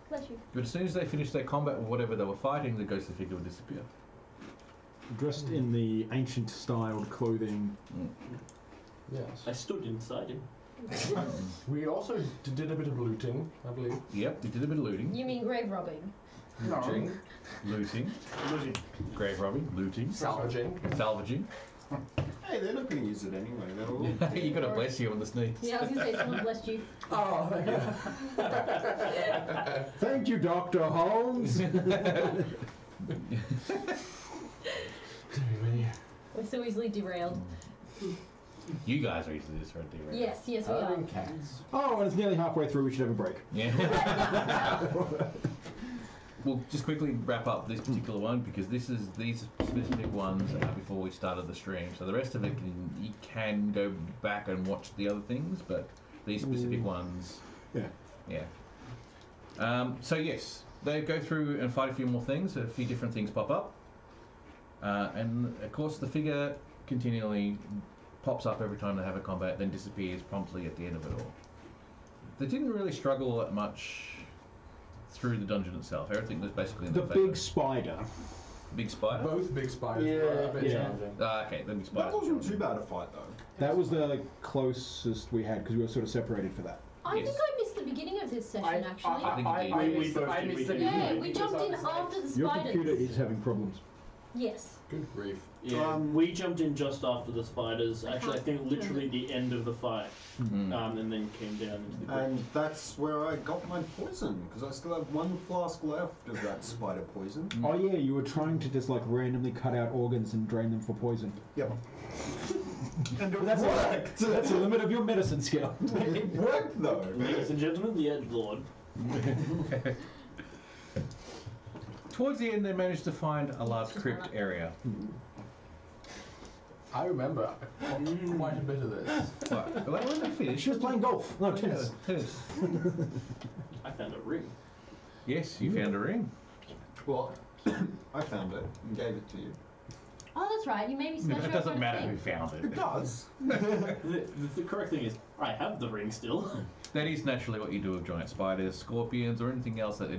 Bless you. But as soon as they finished their combat with whatever they were fighting, the ghostly figure would disappear. Dressed in the ancient styled clothing. Yes. I stood inside him. We also did a bit of looting, I believe. Yep, they did a bit of looting. You mean grave robbing? Looting. Looting. Grave robbing. Looting. Salvaging. Salvaging. Hey, they're not going to use it anyway. They're all. You got to bless you on the sneeze. Yeah, I was gonna say someone blessed you. Oh, thank you. Thank you, Dr. Holmes. We're so easily derailed. You guys are easily just right there. Yes, yes, we are. Cats. Oh, and it's nearly halfway through. We should have a break. Yeah. We'll just quickly wrap up this particular one because these specific ones before we started the stream. So the rest of it you can go back and watch the other things, but these specific ones. Yeah. So yes, they go through and fight a few more things. A few different things pop up, and of course the figure continually pops up every time they have a combat, then disappears promptly at the end of it all. They didn't really struggle that much through the dungeon itself. Everything was basically in The their big favour. spider. Big spider? Both big spiders Yeah, were a bit yeah. challenging. Okay, the big spider. That wasn't too bad a fight though. That was the closest we had because we were sort of separated for that. I Yes. think I missed the beginning of this session, actually. I think you did. I We missed both I did, missed we the did. Yeah, beginning we because jumped I in was like- after the Your spiders. computer is having problems. Yes. Good grief. Yeah, we jumped in just after the spiders. Actually, I think can't literally the end of the fight, Mm. and then came down into the group. And that's where I got my poison, because I still have one flask left of that spider poison. Oh yeah, you were trying to just like randomly cut out organs and drain them for poison. Yep. And it That's worked! That's the limit of your medicine skill. It worked though. Ladies and gentlemen, the Edgelord. Towards the end, they managed to find a large crypt area. I remember quite a bit of this. Right. Well, when they finished, She was playing golf. No, tennis. Tennis. I found a ring. Yes, you found a ring. Well, I found it and gave it to you. Oh, that's right. You made me smash It doesn't matter who found it. It does. The correct thing is, I have the ring still. That is naturally what you do with giant spiders, scorpions, or anything else that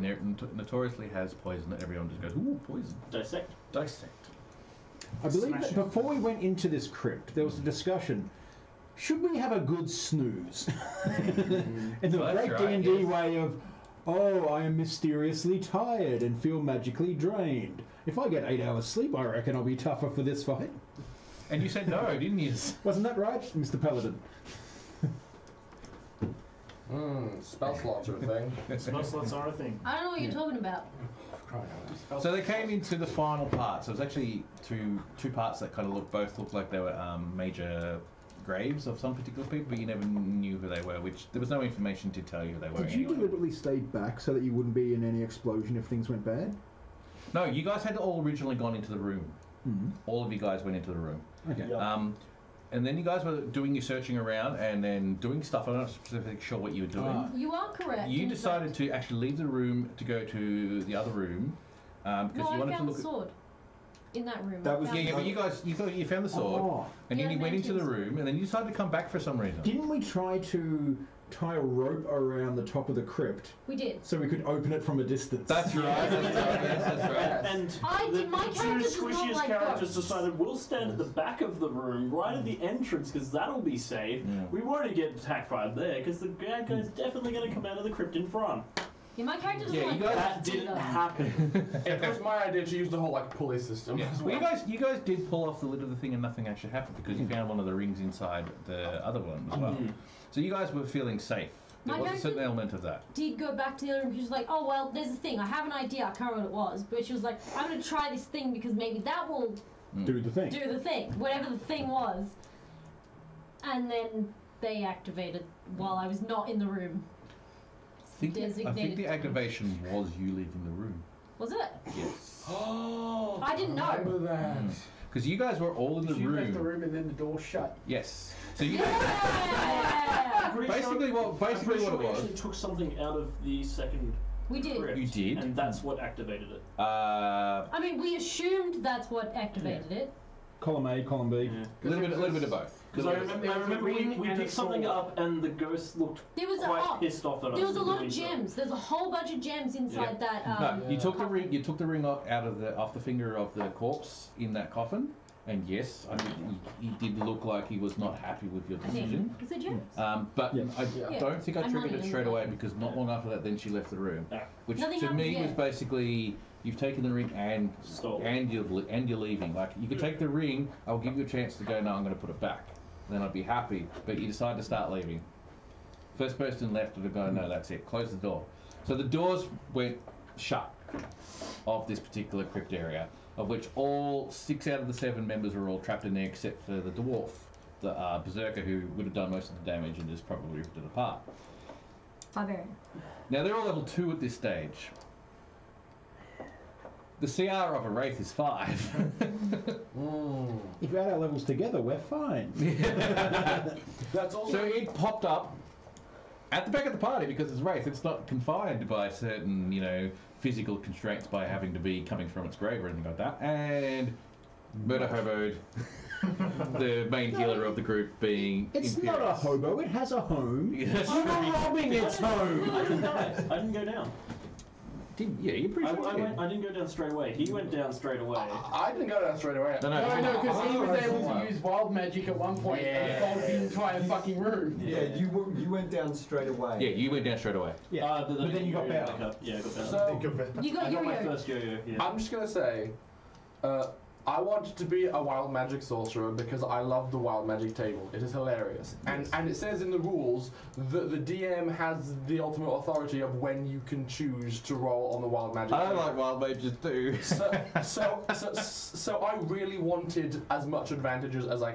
notoriously has poison that everyone just goes, ooh, poison. Dissect. Dissect. I believe that before we went into this crypt, there was a discussion. Should we have a good snooze? In the Well, that's great right, D&D yes. way of, oh, I am mysteriously tired and feel magically drained. If I get 8 hours sleep, I reckon I'll be tougher for this fight. And you said no, didn't you? Wasn't that right, Mr. Paladin? Spell slots are a thing. Spell slots are a thing. I don't know what you're talking about. So they came into the final part. So it was actually two parts that kind of both looked like they were major graves of some particular people, but you never knew who they were, which there was no information to tell you who they were. Did you anyway. deliberately stay back so that you wouldn't be in any explosion if things went bad? No, you guys had all originally gone into the room. Mm-hmm. All of you guys went into the room. Okay. Yeah. And then you guys were doing your searching around and then doing stuff. I'm not specifically sure what you were doing. You are correct. You in decided fact. to actually leave the room to go to the other room because No, you I wanted to found look the sword in that room. That I was- found Yeah, the but you guys, you thought you found the sword, Oh. and then Yeah, you went into the mansions. room, and then you decided to come back for some reason. Didn't we try to tie a rope around the top of the crypt We did. so we could open it from a distance? That's right. That's right. And My the two character does not squishiest like characters ghosts. decided we'll stand at the back of the room, right at the entrance, because that'll be safe. Yeah. We won't get attacked by there, because the bad guy's definitely going to come out of the crypt in front. Yeah, my character doesn't Yeah, like you guys- That ghosts didn't either. happen. It was my idea to use the whole like pulley system. Yeah. as Well, well. you guys did pull off the lid of the thing, and nothing actually happened because you found one of the rings inside the other one as well. Mhm. So you guys were feeling safe. There My was a certain character- element of that. Did go back to the other room. She was like, "Oh well, there's a thing. I have an idea. I can't remember what it was, but she was like, I'm gonna try this thing because maybe that will Do the thing. do the thing, whatever the thing was." And then they activated while I was not in the room. I think Designated the time. activation was you leaving the room. Was it? Yes. Oh, I didn't know. remember that. Because you guys were all in the You left the room. room and then the door shut. Yes. So you Yeah! basically what I'm pretty sure it we was. actually took something out of the second We did. crypt, You did? and that's what activated it. I mean, we assumed that's what activated it. Column A, column B. a little bit of both. Because I remember, there was a we ring and a picked something sword. up, and the ghost looked There was quite pissed off at us. there was a for lot doing of so. gems. There's a whole bunch of gems inside that. No, you took the coffin. ring. You took the ring off the finger of the corpse in that coffin, and yes, I think he did look like he was not happy with your I think. decision. Is it gems? But Yes. I Yeah. don't think I I'm triggered not it in straight that. away because not long after that, then she left the room, Yeah. which Nothing to me happened was yet. basically you've taken the ring and Stole. you're leaving. Like you could take the ring, I'll give you a chance to go. No, I'm going to put it back. Then I'd be happy. But you decide to start leaving. First person left to go. No, that's it. Close the door. So the doors went shut of this particular crypt area, of which all 6 out of the 7 members are all trapped in there, except for the dwarf, the berserker, who would have done most of the damage and just probably ripped it apart. Barbarian. Now they're all level 2 at this stage. The CR of a wraith is 5. If we add our levels together, we're fine. That's also. So it popped up at the back of the party because it's wraith. It's not confined by certain, physical constraints by having to be coming from its grave or anything like that. And Murder Hoboed, the main healer of the group, being It's not a Imperious. hobo, it has a home. Yeah, that's You were true. robbing its home. I didn't die. I didn't go down. Yeah, you're pretty sure you did. I didn't go down straight away. He went down straight away. I didn't go down straight away. No, No, because he was Oh, able wow. to use wild magic at one point and fold the entire fucking room. Yeah, you went down straight away. Yeah, you went down straight away. Yeah. But then you got yo-yo better. back up. Yeah, I got better. So, You got I got my yo-yo. first yo-yo. Yeah. I'm just gonna say, I wanted to be a wild magic sorcerer because I love the wild magic table. It is hilarious, and it says in the rules that the DM has the ultimate authority of when you can choose to roll on the wild magic. I table. like wild mages too. So I really wanted as much advantages as I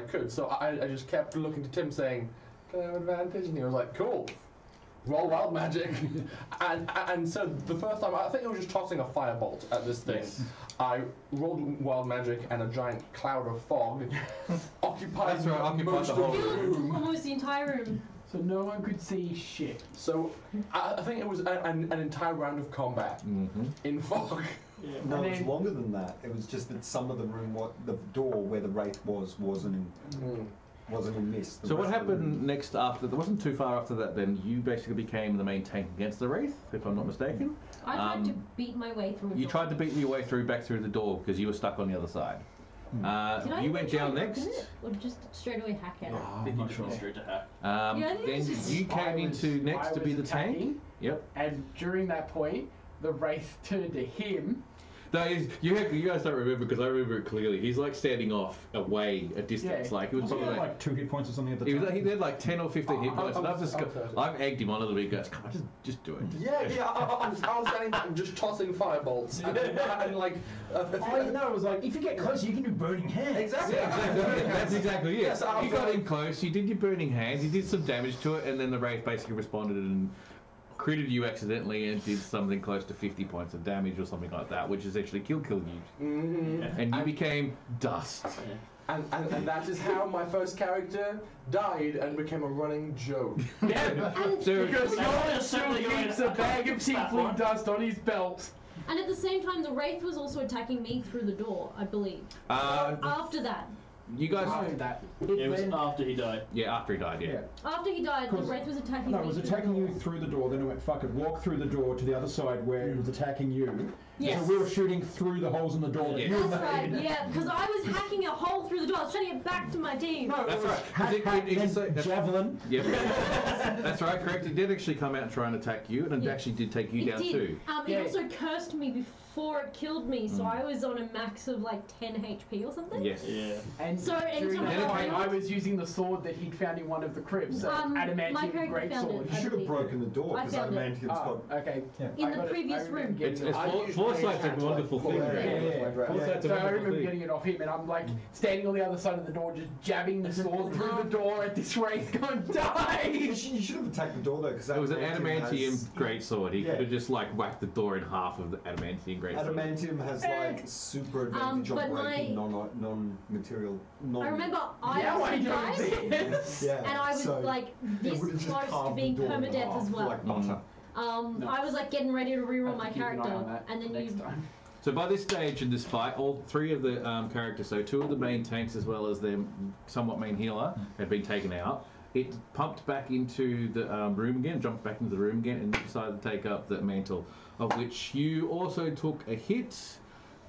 could. So I just kept looking to Tim saying, "Can I have advantage?" And he was like, "Cool." Roll wild magic, and so the first time I think it was just tossing a firebolt at this thing. Yes. I rolled wild magic, and a giant cloud of fog occupied That's right, occupied most the of whole the Filled room. almost the entire room. So no one could see shit. So I think it was an entire round of combat Mm-hmm. in fog. Yeah. No, And it was then- longer than that. It was just that some of the room, the door where the wraith wasn't in mist. The So what rest of the happened room- next after? There wasn't too far after that. Then you basically became the main tank against the wraith, if I'm not mistaken. I tried to beat my way through. You tried to beat your way back through the door because you were stuck on the other side. Did I You went down try next. open it, or just straight away hack at it? I think you just went straight to hack. Yeah, I think Then it's just- you came into next to be the tank. attacking, Yep. and during that point, the wraith turned to him. No, you guys don't remember because I remember it clearly. He's like standing off away a distance. Yeah. Like he was Wasn't probably he like 2 hit points or something at the he time? was he had like 10 or 15 hit points. And okay. I've egged him on a little bit. He goes, come on, just do it. Yeah, I was standing back and just tossing firebolts. and like, Oh, no, it was like, if you get closer, you can do burning hands. exactly. That's exactly it. Yes, I You was got like- in close, you did your burning hands, you did some damage to it, and then the wraith basically responded and critted you accidentally and did something close to 50 points of damage or something like that, which essentially killed you. And you became dust. And that is how my first character died and became a running joke. Yeah, So, because So Nolan just still simply going keeps a bag of that tiefling one. dust on his belt. And at the same time, the wraith was also attacking me through the door, I believe. After that, you guys, that. It was after he died. yeah, after he died, yeah. after he died, the 'Cause- wraith was attacking No, me. it was through attacking the you door. through the door, then it went, fuck it, walk through the door to the other side where it was attacking you. Yes. So we were shooting through the holes in the door that Yeah. you That's right, made. yeah, because I was hacking a hole through the door. I was trying to get back to my team. No, That's it was right. hack, It- hack, it- it's then like- javelin. Yep. That's right, correct. It did actually come out and try and attack you, and it Yeah. actually did take you It down did. too. Yeah. It also cursed me before it killed me, so I was on a max of like 10 HP or something. Yes. Yeah. And So anytime during I that failed- time, I was using the sword that he'd found in one of the crypts, my adamantium character great found sword. it. You should have broken the door I because found it. adamantium's Oh, got. okay. In I the got it. previous I remember room. getting It's it. Foresight's a wonderful thing. Foresight's a So I wonderful remember thing. getting it off him, and I'm like standing on the other side of the door, just jabbing the sword through the door at this wraith, going, die! You should have attacked the door though because It was an adamantium has, greatsword. He Yeah. could have just like whacked the door in half of the adamantium greatsword. Adamantium has like super advantage but on breaking my- non-material. I remember I Now I also know died, this. Yeah. and I was so like it this would've just close to carved the being door in permadeath half as well. Like butter. I was like getting ready to reroll Have my to keep an eye character, on that and then next you. time. So by this stage in this fight, all three of the characters, so two of the main tanks as well as their somewhat main healer, had been taken out. It pumped back into the room again, jumped back into the room again, and decided to take up the mantle, of which you also took a hit,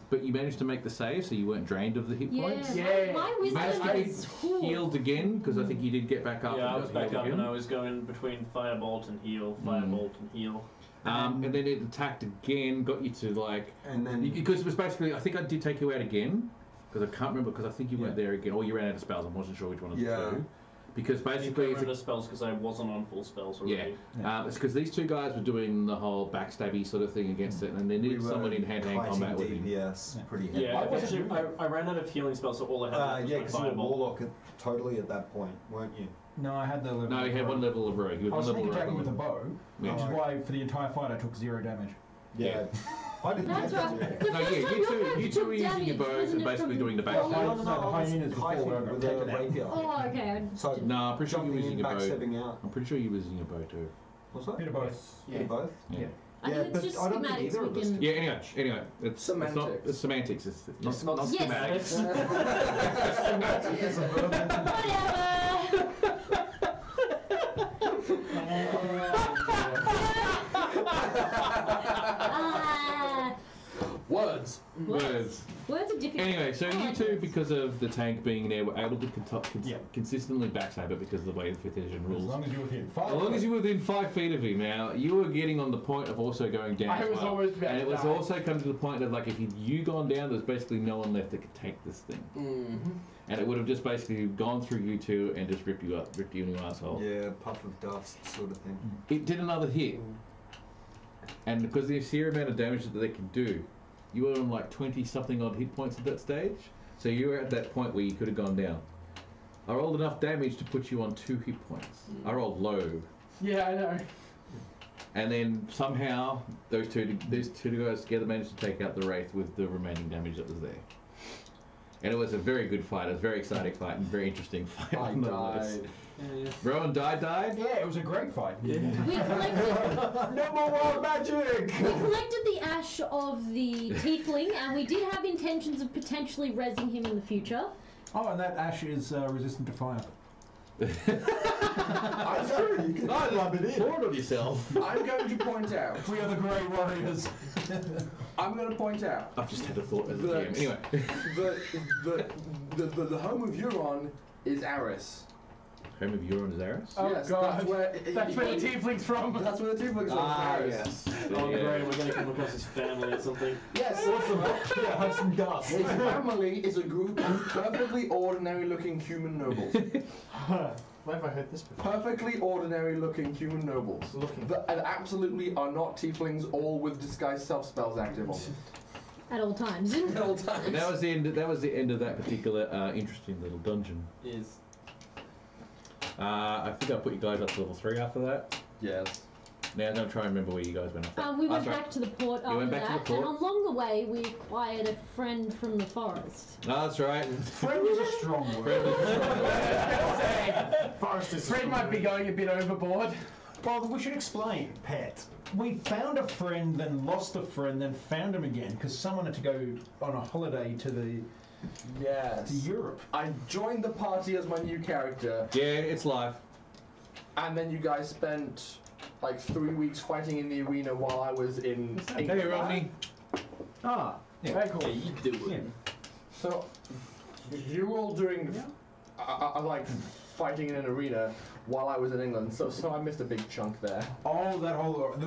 but you managed to make the save, so you weren't drained of the hit Yeah, points. Yeah. my You managed wisdom to is get healed again, because I think you did get back up. Yeah, I and was got back healed up again. and I was going between firebolt and heal, firebolt and heal. And then it attacked again, got you to like, And then because it was basically, I think I did take you out again, because I can't remember, because I think you went there again, or you ran out of spells. I wasn't sure which one of the two. Because basically, I it's ran out of spells because I wasn't on full spells already. it's because these two guys were doing the whole backstabby sort of thing against it, and they needed someone in hand-to-hand combat with him. DPS pretty heavy. Yeah, I ran out of healing spells, so all I had left was Yeah, my because you were firebolt. warlock totally at that point, weren't you? No, I had the level. No, he had one level of rogue. He I was was one sneak level attacking with a rogue. bow, Yeah. which is why for the entire fight I took 0 damage. Yeah. I didn't That's think right. that. The No, first yeah, time you your two character were using your took bows damage, and basically wasn't doing the it? backstab. No, No, the I was hyenas before kiting where I got with a taken out. rapier. Oh, okay. So No, I'm pretty sure you were jumping using in, a bow. backstabbing out. I'm pretty sure you were using a bow too. What's that? Bit of both. Yeah. Both? Yeah. I Yeah, think it's but just I don't think schematics either we of us can. Yeah. Anyway, it's Semantics. Not, it's semantics. It's not Yes. schematics. It's a verbal. Ah, Words. Words. words are difficult. Anyway, so I you like two, words. because of the tank being there, were able to Yeah. consistently backstab it because of the way the 5th edition As rules. long as you're within 5. As long as you were within 5 feet of him, now you were getting on the point of also going down. I as was well. almost about and it to was die. also coming to the point of like if you gone down, there's basically no one left that could take this thing, and it would have just basically gone through you two and just ripped you in your asshole. Yeah, puff of dust sort of thing. It did another hit, and because the sheer amount of damage that they can do, you were on like 20 something odd hit points at that stage. So you were at that point where you could have gone down. I rolled enough damage to put you on 2 hit points. I rolled low. Yeah, I know. And then somehow these two guys together managed to take out the wraith with the remaining damage that was there. And it was a very good fight. It was a very exciting fight and very interesting fight. I nonetheless. died. Rowan died? Yeah, it was a great fight. We collected, No more wild magic! we collected the ash of the tiefling, and we did have intentions of potentially rezzing him in the future. Oh, and that ash is resistant to fire. I'm sure you can rub it in. Pour it on yourself. I'm going to point out. We are the Grey Warriors. I'm going to point out. I've just had a thought as a The- DM. Anyway. The home of Euron is Aris. Home of Euron is Aris? Oh, Yes, God. that's where the tiefling's from. That's where the tieflings are. Aris. Oh, Yeah. great, we're going to come across his family or something. Yes. Yeah, have some dust. His family is a group of perfectly ordinary-looking human nobles. Where have I heard this before? Perfectly ordinary-looking human nobles. And absolutely are not tieflings, all with disguised self-spells active on them. At all times. At all times. That was the end. That was the end of that particular interesting little dungeon. Is I think I put you guys up to level 3 after that. Yes. Now I'm gonna try and remember where you guys went after. We went That's right. back to the port You after went back to that, the port? and along the way we acquired a friend from the forest. Oh, that's right. Friend is a strong word. Forest is Fred might be going a bit overboard. Well, we should explain, Pat. We found a friend, then lost a friend, then found him again because someone had to go on a holiday to Yes. Europe. I joined the party as my new character, Yeah, it's live. and then you guys spent like 3 weeks fighting in the arena while I was in England. Hey, Rodney. Ah, yeah. Very cool. you do it. Yeah. So you were all doing like fighting in an arena while I was in England, so I missed a big chunk there. Oh, the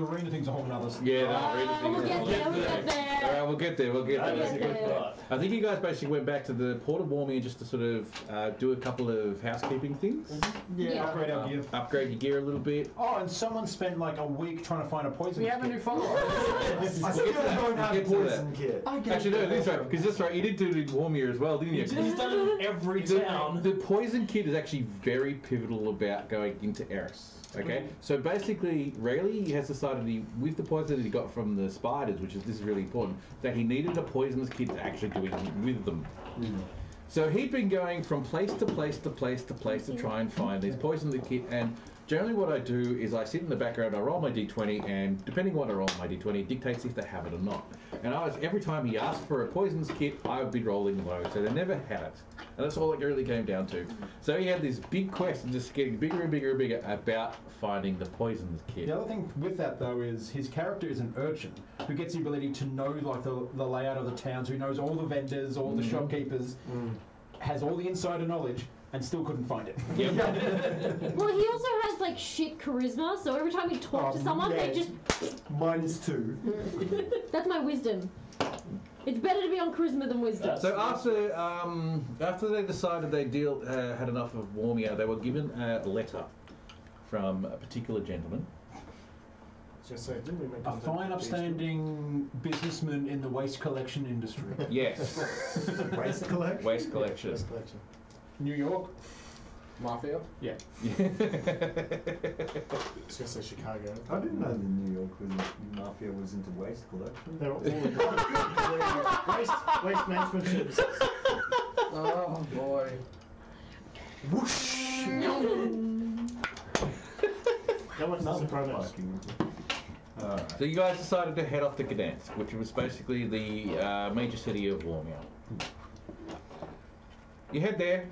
arena thing's a whole nother. Yeah, no, really We'll think get there, we'll get there. Alright, we'll get there. We'll get That there. is a good part. I think you guys basically went back to the Port of Warming just to sort of do a couple of housekeeping things. Yeah. Upgrade our gear. Upgrade your gear a little bit. Oh, and someone spent like a week trying to find a poison. We have a new follower. I still don't have Get to that. poison kit. Actually, no, that's right. Because that's right. You did do it in Warmier as well, didn't you? He's done it in every town. The poison kit is actually very pivotal about going into Eris. Okay, so basically, Rayleigh has decided with the poison that he got from the spiders, this is really important, that he needed a poisonous kit to actually do it with them. So he'd been going from place to place to place to place to try and find these poisonous kit, and generally what I do is I sit in the background, I roll my d20, and depending on what I roll on my d20, it dictates if they have it or not. And every time he asked for a poisonous kit, I would be rolling low, so they never had it. And that's all it really came down to. So he had this big quest, and just getting bigger and bigger and bigger about finding the poisonous kit. The other thing with that though is his character is an urchin who gets the ability to know like the layout of the towns, who knows all the vendors, all the shopkeepers, has all the insider knowledge, and still couldn't find it. Yep. Well, he also has like shit charisma, so every time we talk to someone, they just. Minus 2. That's my wisdom. It's better to be on charisma than wisdom. So after they decided they had enough of Warmia, they were given a letter from a particular gentleman. Just say, didn't we make A contact fine, with these upstanding businessman in the waste collection industry. Yes. Waste collection? Waste collection. Waste collection. New York. Mafia? Yeah. I was going to say Chicago. I didn't know the New York mafia was into waste collection. They were all in waste management services. Oh boy. How much does it promise? So you guys decided to head off to Gdansk, which was basically the major city of Warmia. You head there,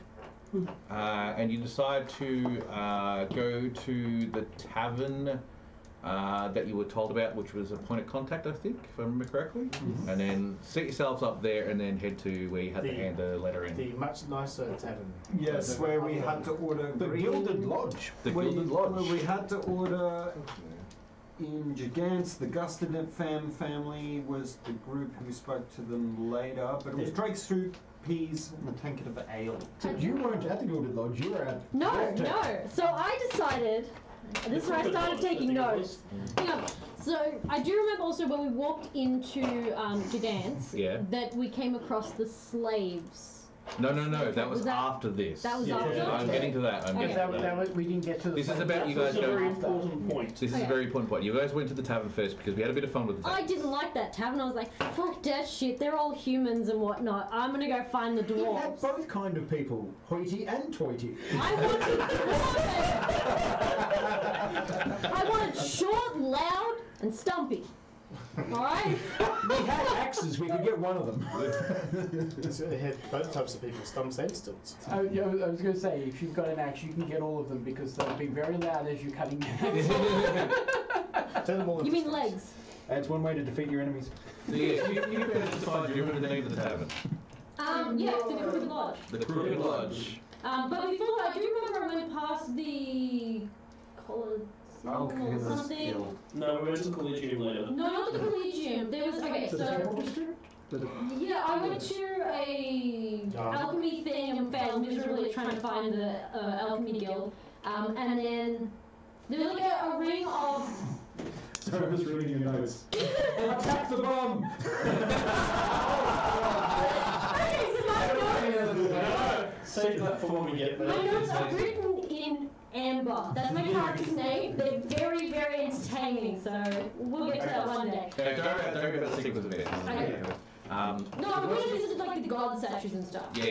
and you decide to go to the tavern that you were told about, which was a point of contact, I think, if I remember correctly. And then set yourselves up there, and then head to where you had to hand the letter in. The much nicer tavern. Yes, where we had to order The Gilded Lodge. The Gilded Lodge. Where we had to order in Gigants. The Gustanet family was the group who spoke to them later, but it was Drake soup, peas, and a tankard of ale. You weren't at the Gilded Lodge, you were at... No. So I decided, and this is where I started taking notes. Hang on. So I do remember also when we walked into Gdansk Yeah. that we came across the slaves No, that was after this. That was Yeah, after. yeah, I'm getting to that. I'm Okay. getting to that. We didn't get to the. This is fight. about you That's guys a very going. important point. This is a Okay. very important point. You guys went to the tavern first because we had a bit of fun with the tavern. I didn't like that tavern. I was like, fuck that shit. They're all humans and whatnot. I'm gonna go find the You had dwarves. both kind of people, hoity and toity. I wanted short, loud, and stumpy. Alright? We had axes, we could get one of them. So they had both types of people, stumps and stilts. I was going to say, if you've got an axe, you can get all of them because they'll be very loud as you're cutting down. Turn them all You into mean stumps. legs? That's one way to defeat your enemies. So yeah, you better decide. Do you remember the name of the tavern? Yeah, the Crooked Lodge. The Crooked Lodge. But before that, I do remember I went past the Coliseum or something. No, we went to the Collegium later. No, not the Collegium. There was, okay, so... Yeah, I went to a alchemy thing and failed miserably trying to find the alchemy guild. And then there was like a ring of... Sorry, I was reading your notes. Attack the bomb! Okay, so my notes... Save that for when we get there. My notes are written in amber. That's my character's name. They're very, very entertaining, so we'll get to that one day. Don't go about the sequence of events. Okay. No, I'm going to visit like the god statues and stuff. Yeah.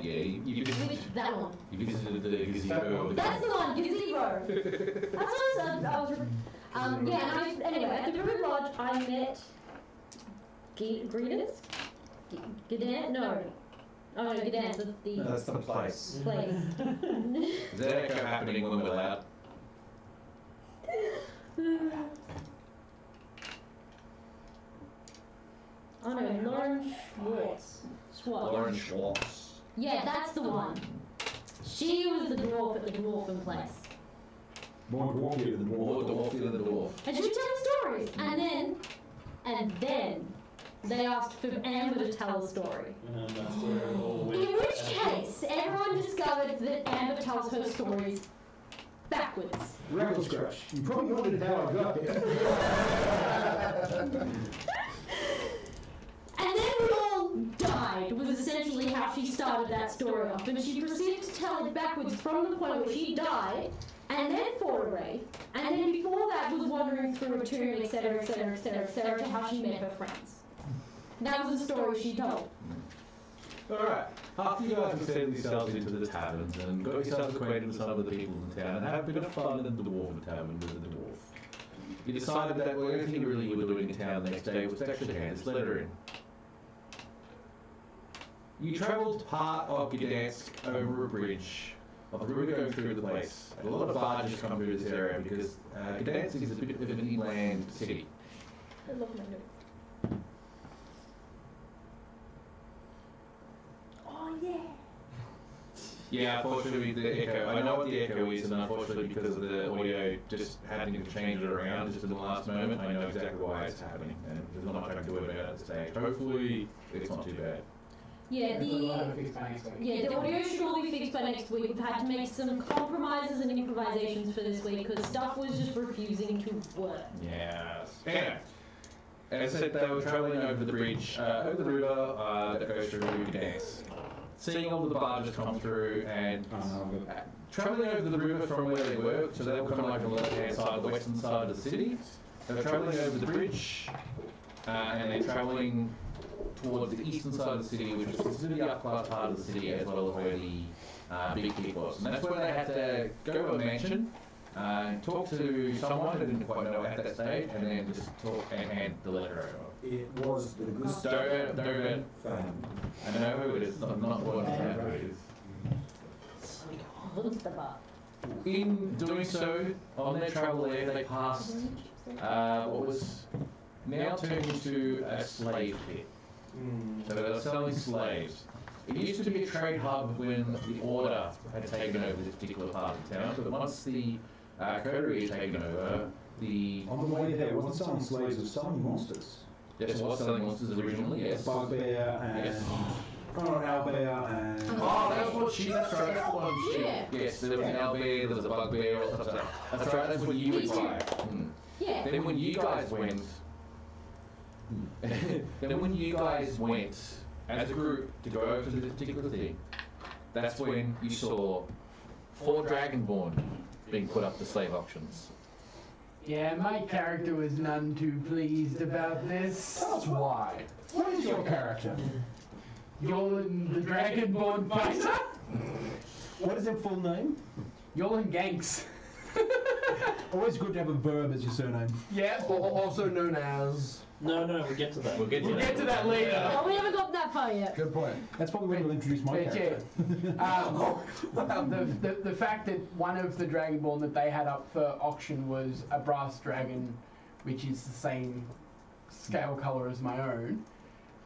You visited. Which, that one. You visited the gazebo. That's the one, gazebo. That's what I was anyway, at the Crooked Lodge, I met Greedus? Gadan? No. Oh no, Gadan, That's the place. place. Is that echo happening when we're loud? Oh no, Lauren Schwartz. Lauren Schwartz. Yeah, that's the one. She was the dwarf at the dwarven place. More dwarfier than More dwarf. dwarfier than dwarf. And she was telling stories. And then they asked for Amber to tell a story. And that's where it all went. In which case, everyone discovered that Amber tells her stories backwards. Rattle scratch. You probably wondered how I got there. And then we all died, was essentially how she started that story off. And she proceeded to tell it backwards from the point where she died, and then fought a wraith, and then before that was wandering through a tomb, etc., to how she met her friends. That was the story she told. Alright, after you guys have settled yourselves into the taverns and got yourselves acquainted with some of the people in town and had a bit of fun in the dwarven tavern with the dwarf, you decided that the only thing really you were doing in town the next day was to actually hand this letter in. You travelled part of Gdansk over a bridge of the river going through the place. And a lot of barges come through this area because Gdansk is a bit of an inland city. I love my notes. Oh yeah. Yeah, unfortunately the echo, I know what the echo is, and unfortunately because of the audio just having to change it around just in the last moment, I know exactly why it's happening, and there's not much I can do about it at this stage. Hopefully it's not too bad. Yeah, the audio should all be fixed by next week. We've had to make some compromises and improvisations for this week because stuff was just refusing to work. Yes. Anyway, as I said, they were travelling over the bridge, over the river that goes through Gdansk. Seeing all the barges come through and travelling over the river from where they were, so they were kind of like on the left-hand side, the western side of the city. They were travelling over the bridge, and they're travelling towards the eastern side of the city, which was considered the upper part of the city, as well as where the big keep was. And that's where they had to go to a mansion, talk to someone they didn't quite know at that stage, and then just talk and hand the letter over. It was the Don't family. I know who it is, not what who it is. In doing so, on their travel there, they passed what was now turned into a slave pit. So they were selling slaves. It used to be a trade hub when the Order had taken over this particular part of town, but once the coterie had taken over, the... On the way there, wasn't selling slaves, it was selling monsters. Yes, it was selling monsters originally, yes. Bugbear and... Yes. Owlbear and... Oh, that's what she... That's right, that's the one she... Yeah. Yes, there was an owlbear, there was a bugbear, all sorts of stuff. That's right, that's what you would buy. Yeah. Then when you guys went... as a group to go over to this particular thing, that's when you saw 4 Dragonborn being put up to slave auctions. Yeah, my character was none too pleased about this. Tell us why. What is your character? Yolan the Dragonborn Fighter? What is your full name? Yolan Ganks. Always good to have a verb as your surname. Yeah. Also known as. No, we'll get to that. We'll get to We'll get to that later. Oh, we haven't got that far yet. Good point. That's probably when we'll introduce my character. The fact that one of the Dragonborn that they had up for auction was a brass dragon, which is the same scale colour as my own,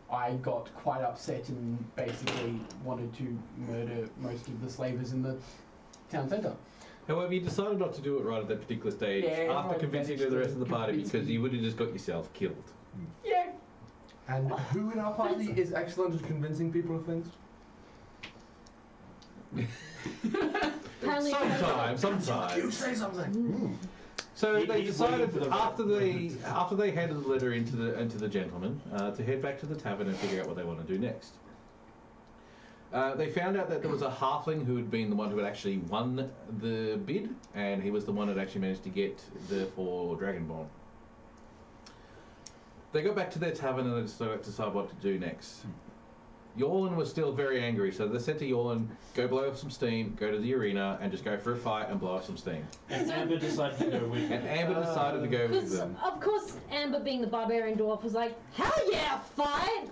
I got quite upset and basically wanted to murder most of the slavers in the town centre. However, you decided not to do it right at that particular stage after convincing the rest of the party because you would have just got yourself killed. Yeah. And who in our party is excellent at convincing people of things? Apparently, Sometimes. You say something. So they He's decided waiting for the after they handed the letter into the gentleman to head back to the tavern and figure out what they want to do next. They found out that there was a halfling who had been the one who had actually won the bid, and he was the one that actually managed to get the 4 Dragonborn. They go back to their tavern and they decide what to do next. Yolan was still very angry, so they said to Yolan, go blow off some steam, go to the arena, and just go for a fight and blow off some steam. And Amber decided to go with And Amber decided to go with Because, them. of course, Amber being the barbarian dwarf was like, hell yeah, fight!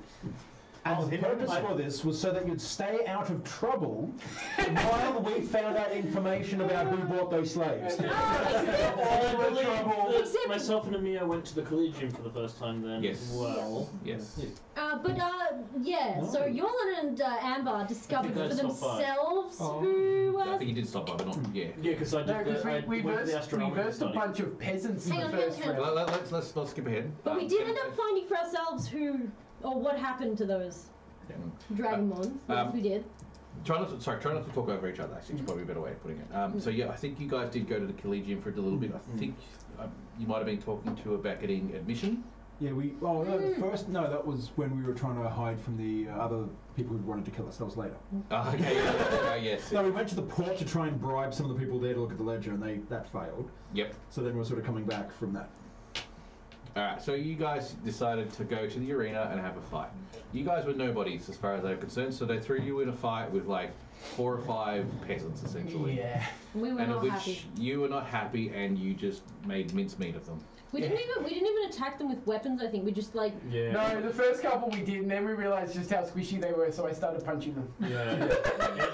And the purpose for this was so that you'd stay out of trouble while we found out information about who bought those slaves. I believe that Except- myself and Amir went to the Collegium for the first time then Yes. as well. Yes. So Yolan and Amber discovered You for guys stopped by. themselves who I think he did stop by, but not. Yeah. Yeah, because I did No, because we went to the versed astronomical a study. bunch of peasants in Hang the on, first hang on. round. Let's not skip ahead. but we did end up finding for ourselves who, or what happened to those Dragonborns. Yes, we did. Try not to talk over each other. Actually, it's probably a better way of putting it. So yeah, I think you guys did go to the Collegium for a little bit. I think you might have been talking to about getting admission. Yeah, that was when we were trying to hide from the other people who wanted to kill us. That was later. Okay. Yes. No, we went to the port to try and bribe some of the people there to look at the ledger, and that failed. Yep. So then we're sort of coming back from that. Alright, so you guys decided to go to the arena and have a fight. You guys were nobodies as far as they're concerned, so they threw you in a fight with like 4 or 5 peasants essentially. Yeah. We were And of not which happy. you were not happy and you just made mincemeat of them. We didn't even attack them with weapons. I think we just like. Yeah. No, the first couple we did, and then we realised just how squishy they were, so I started punching them. Yeah.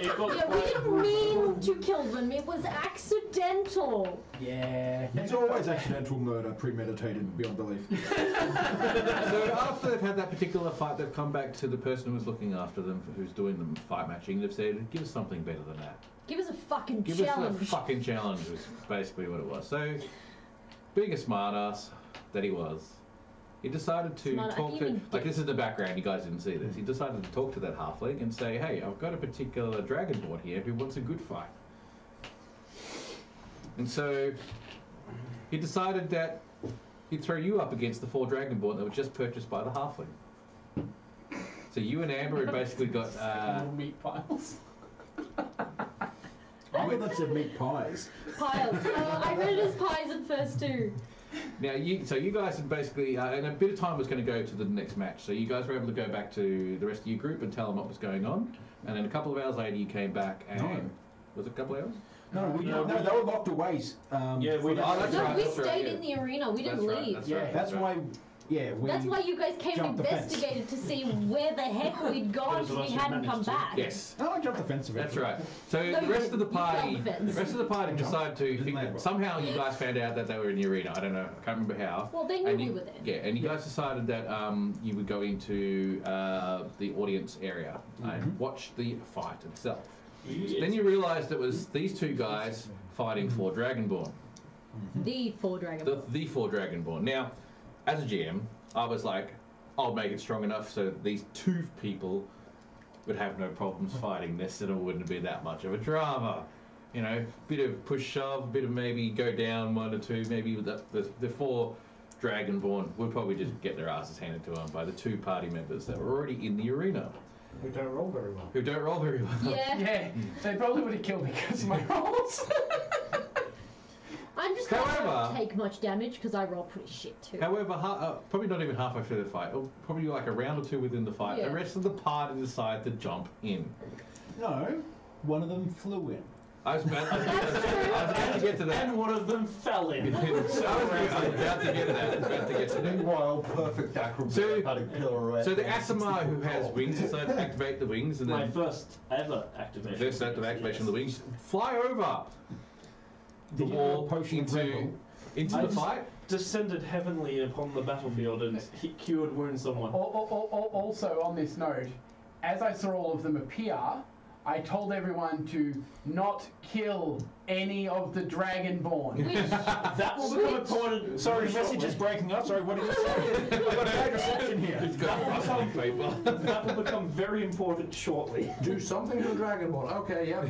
It got Yeah, we didn't mean to kill them. It was accidental. Yeah. It's always accidental murder, premeditated beyond belief. So after they've had that particular fight, they've come back to the person who's looking after them, who's doing the fight matching. They've said, give us something better than that. Give us a fucking Give challenge. us a fucking challenge was basically what it was. So, being a smartass that he was, he decided to Smart- I talk can to... even Like, this is the background, you guys didn't see this. He decided to talk to that halfling and say, hey, I've got a particular dragonborn here who wants a good fight. And so, he decided that he'd throw you up against the 4 dragonborn that were just purchased by the halfling. So you and Amber had basically got... Little meat piles. I thought that said meat pies. Piles. I read it as pies at first too. Now, you guys had basically, and a bit of time was going to go to the next match, so you guys were able to go back to the rest of your group and tell them what was going on, and then a couple of hours later you came back and... No. Was it a couple of hours? No, they were locked away. Yeah, we did. Oh, that's No, right, we that's right, stayed yeah. in the arena. We didn't That's right, leave. that's Yeah, right, That's right. why, we... That's why you guys came and jumped the fence. investigated to see where the heck we'd gone Those of because us we who hadn't come managed to. back. Yes. No, I jumped the fence That's eventually. right. So No, the you rest of the didn't. You party, fell the fence. the rest of the party decided to Didn't land well. somehow you guys found out that they were in the arena. I don't know. I can't remember how. Well, they knew And we you- were there. Yeah, and you guys decided that you would go into the audience area and watch the fight itself. Then you realised it was these 2 guys fighting 4 Dragonborn. The 4 dragon. The 4 Dragonborn. Now, as a GM, I was like, I'll make it strong enough so these 2 people would have no problems fighting this, and it wouldn't be that much of a drama. You know, bit of push shove, bit of maybe go down 1 or 2, maybe with the 4 Dragonborn would probably just get their asses handed to them by the 2 party members that were already in the arena. Who don't roll very well. Who don't roll very well. Yeah. Yeah, they probably would have killed me because of my rolls. I'm just not However- going to take much damage because I roll pretty shit too. However, probably not even halfway through the fight, or probably like a round or 2 within the fight, Yeah. the rest of the party decide to jump in. No, one of them flew in. I was about to get to that. And one of them fell in. I was about to get to that. Meanwhile, perfect acrobatic pirouette. So the Asimar who has wings decided to activate the wings, and My then first ever activation. first active activation of the wings, fly over the Did you wall roll potion of Red into I the just- fight. Descended heavenly upon the battlefield and cured wound someone. Also, on this note, as I saw all of them appear, I told everyone to not kill any of the Dragonborn. That will become important. Sorry, very message is shortly. breaking up. Sorry, what did you say? I've got a bad reception here. It's got rusty paper. That will become very important shortly. Do something to a Dragonborn. Okay, yeah.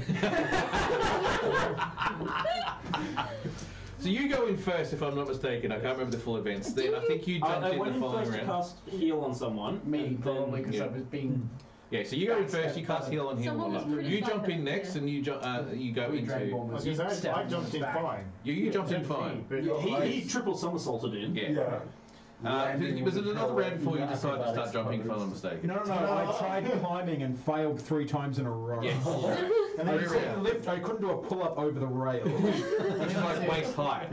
So you go in first, if I'm not mistaken. I can't remember the full events. Then I think you jumped I in went the in following first to round. cast heal on someone. Me, and probably, then- because yeah. I was being... Yeah, so you go in first. You cast heal on him. Someone was pretty You jump fucking- in next, yeah. and you go into. I was gonna say, I jumped in fine. You jumped in fine. But He triple somersaulted in. Yeah. Was it another round before you decided to start jumping, if I'm not mistaken? No, I tried climbing and failed 3 times in a row. Yes. And then you said lift, I couldn't do a pull-up over the rail. Which is like waist high.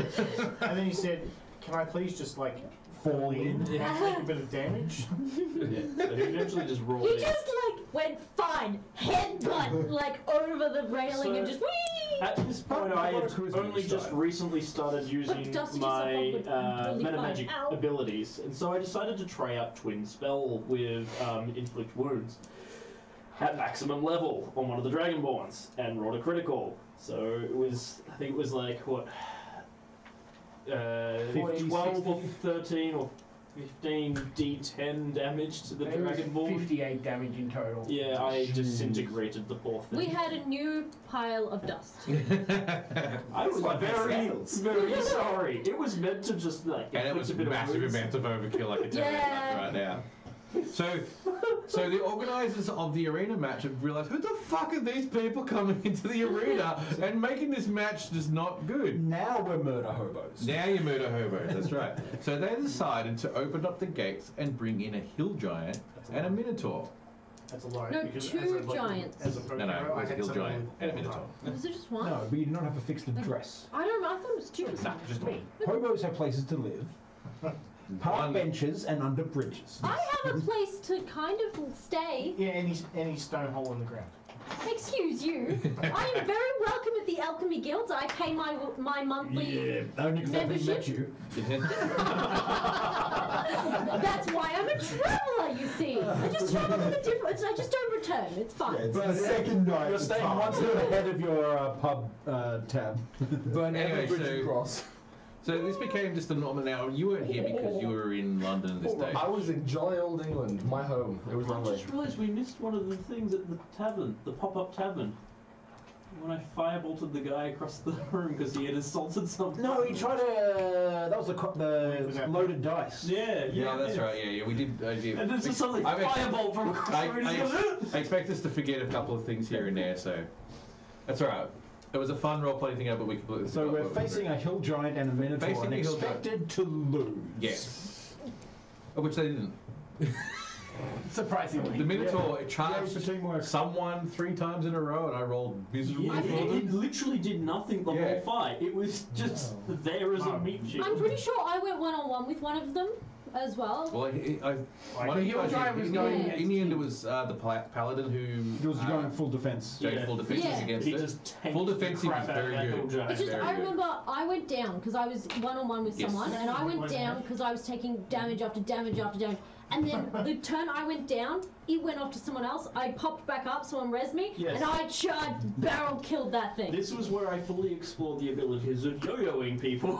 And then he said, "Can I please just like Fall in. and take a bit of damage?" Yeah. So he eventually just rolled He in. just went fine, headbutt over the railing So- and just whee! At this point, I had only just recently started using dusted my yourself up with really metamagic fine. Ow. abilities, and so I decided to try out Twin Spell with Inflict Wounds at maximum level on one of the Dragonborns, and rolled a critical. So it was, I think it was like, what, 50, 12 or 60? 13 or 15 d10 damage to the There was Dragonborn. 58 damage in total. Yeah, I disintegrated the poor thing. We had a new pile of dust. I was like very, cells. very sorry. It was meant to just like And it inflict was a bit massive of wounds. amounts of overkill, I can tell you Yeah. right now. So the organisers of the arena match have realised, who the fuck are these people coming into the arena and making this match just not good? Now we're murder hobos. Now you murder hobos, that's right. So they decided to open up the gates and bring in a hill giant and a minotaur. That's a lie. No, because two as a, like, giants. As a pro No, hero, it I was a had hill someone giant with and a all minotaur. Was it just one? No, but you do not have a fixed address. I don't know. I thought it was two. Nah, just one. Hobos have places to live. Park One- benches and under bridges. I have a place to kind of stay. Yeah, any stone hole in the ground. Excuse you. I am very welcome at the Alchemy Guild. I pay my monthly. Only because I've Membership? met you. That's why I'm a traveller. You see, I just travel to the different. I just don't return. It's fine. Yeah, it's the second night. You're staying one step ahead of your pub tab. Burn Anyway, every bridge so- across. So this became just a normal. Now you weren't here because you were in London this day. I was in jolly old England, my home. It was I lovely. just realised we missed one of the things at the tavern, the pop-up tavern. When I firebolted the guy across the room because he had assaulted something. No, he tried to. That was the loaded dice. Yeah, Yeah, that's right. Yeah, we did. And then just suddenly I've actually- firebolt from across the room. and he's going, I expect us to forget a couple of things here and there, so that's all right. It was a fun role-playing thing, but we completely So forgot we're what we were facing doing. a hill giant and a minotaur Facing and a hill giant. expected to lose. Yes. Which they didn't. Surprisingly. The Minotaur Yay charged for teamwork. someone 3 times in a row, and I rolled miserably Yeah, for it them. literally did nothing the Yeah. whole fight. It was just there as a meat shield. I'm pretty sure I went one-on-one with one of them as well. Well, one the of you hill guys, giant was in, going in, in the end, it was the paladin who He was going full defense. showed Yeah. full defenses Yeah. against He it. just tanked Full the defensive crap is out of very that good. little giant. It's just very I good. remember I went down because I was one-on-one with Yes. someone, and I went down because I was taking damage after damage after damage. And then the turn I went down, it went off to someone else. I popped back up, someone rezzed me, Yes. and I charged, barrel killed that thing. This was where I fully explored the abilities of yo-yoing people.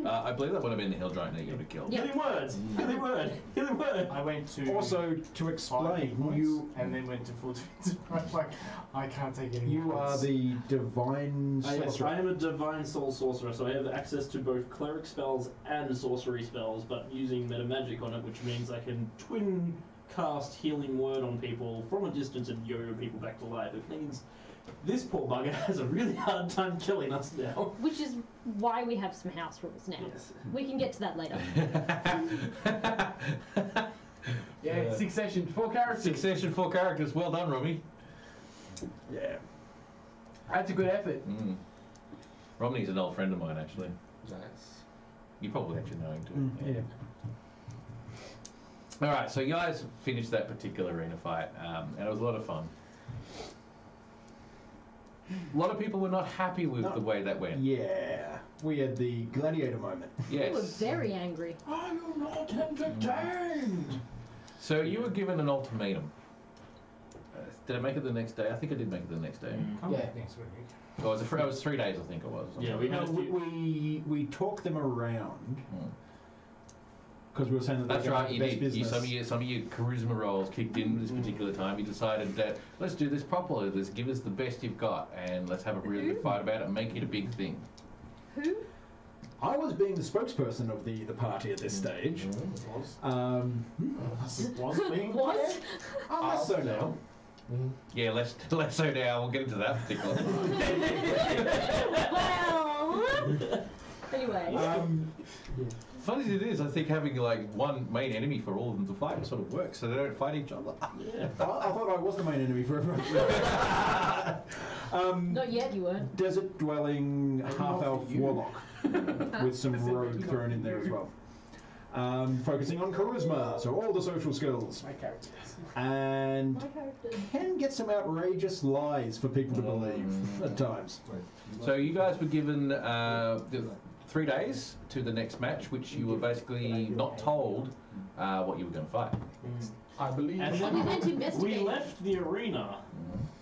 I believe that would have been the hill giant that you would have killed. Yeah. Healing words. Healing word. Healing word. I went to Also, to 5 explain, points you and then went to full. I was like, I can't take any. you are points. the divine Yes, sorcerer. I am a divine soul sorcerer, so I have access to both cleric spells and sorcery spells, but using meta magic on it, which means I can twin cast healing word on people from a distance and yo-yo people back to life. It means this poor bugger has a really hard time killing us now. Which is why we have some house rules now. Yes. We can get to that later. Yeah, succession, 4 characters. Succession 4 characters. Well done, Romy. Yeah. That's a good effort. Mm. Romney's an old friend of mine, actually. Nice. You probably actually know him too. Yeah. All right, so you guys finished that particular arena fight, and it was a lot of fun. A lot of people were not happy with the way that went. Yeah. We had the gladiator moment. Yes. We were very angry. Are you not entertained? So you were given an ultimatum. Did I make it the next day? I think I did make it the next day. Come Yeah. back next week. Oh, it was 3 days, I think it was. Yeah, we No, had a few. we talked them around Mm. because we were saying that That's they right, you best did. business. Some of your charisma rolls kicked in this particular time. You decided that let's do this properly. Let's give us the best you've got, and let's have a really good fight about it and make it a big thing. Who? I was being the spokesperson of the party at this stage. Was being What? Less so now. Yeah, less so now. We'll get into that particular. Well. Anyway. Funny as it is, I think having like one main enemy for all of them to fight sort of works, so they don't fight each other. Yeah. I thought I was the main enemy for everyone. Not yet, you weren't. Desert dwelling half elf warlock with some rogue thrown in there as well. Focusing on charisma, so all the social skills, My characters. and My character. can get some outrageous lies for people to believe at times. So you guys were given 3 days to the next match, which you were basically not told what you were going to fight. I believe. And We went to we investigate. left the arena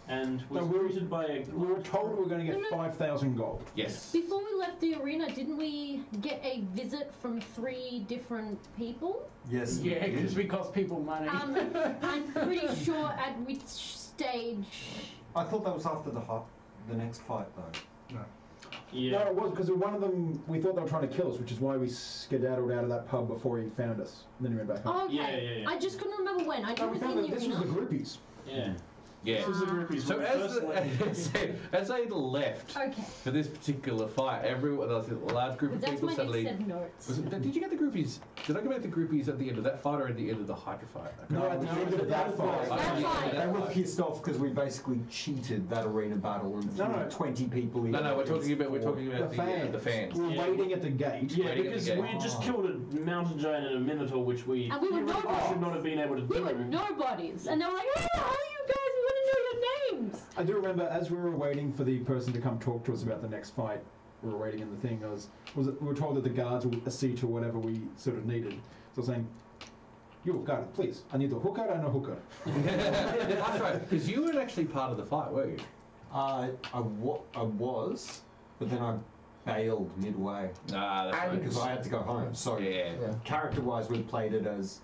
and was No, we were- greeted by a. We were told we were going to get 5,000 gold. Yes. Before we left the arena, didn't we get a visit from 3 different people? Yes. Yeah, because we cost people money. I'm pretty sure at which stage. I thought that was after the next fight, though. Yeah. No, it was because one of them, we thought they were trying to kill us, which is why we skedaddled out of that pub before he found us. And then he went back home. Oh, okay. Yeah. I just couldn't remember when. I No, knew we it was found in that the this was arena. the groupies. Yeah. Yeah. This was the groupies. So when we as first left. as they left Okay. for this particular fight, everyone, there was a large group of That's people my suddenly. next set of notes. Did you get the groupies? Did I get the groupies at the end of that fight or at the end of the Hydra fight? I No, at the end of that fight. That fight. They were pissed off because we basically cheated that arena battle and threw No. 20 people in. No, we're talking about the fans. We were Yeah. waiting at the gate. Yeah, Waiting at because the we gate. had just killed a mountain giant and a minotaur, which we And we were theoretically nobodies. should not have been able to We do. were nobodies. And they were like, oh, how are you guys? We want to know your names. I do remember as we were waiting for the person to come talk to us about the next fight, we were waiting in the thing. We were told that the guards would accede to whatever we sort of needed. So I was saying, you guard, please, I need a hooker and a hooker. That's right, because you were actually part of the fight, weren't you? I was, but then I bailed midway Ah, that's right. because I had to go home. So Yeah. character-wise, we played it as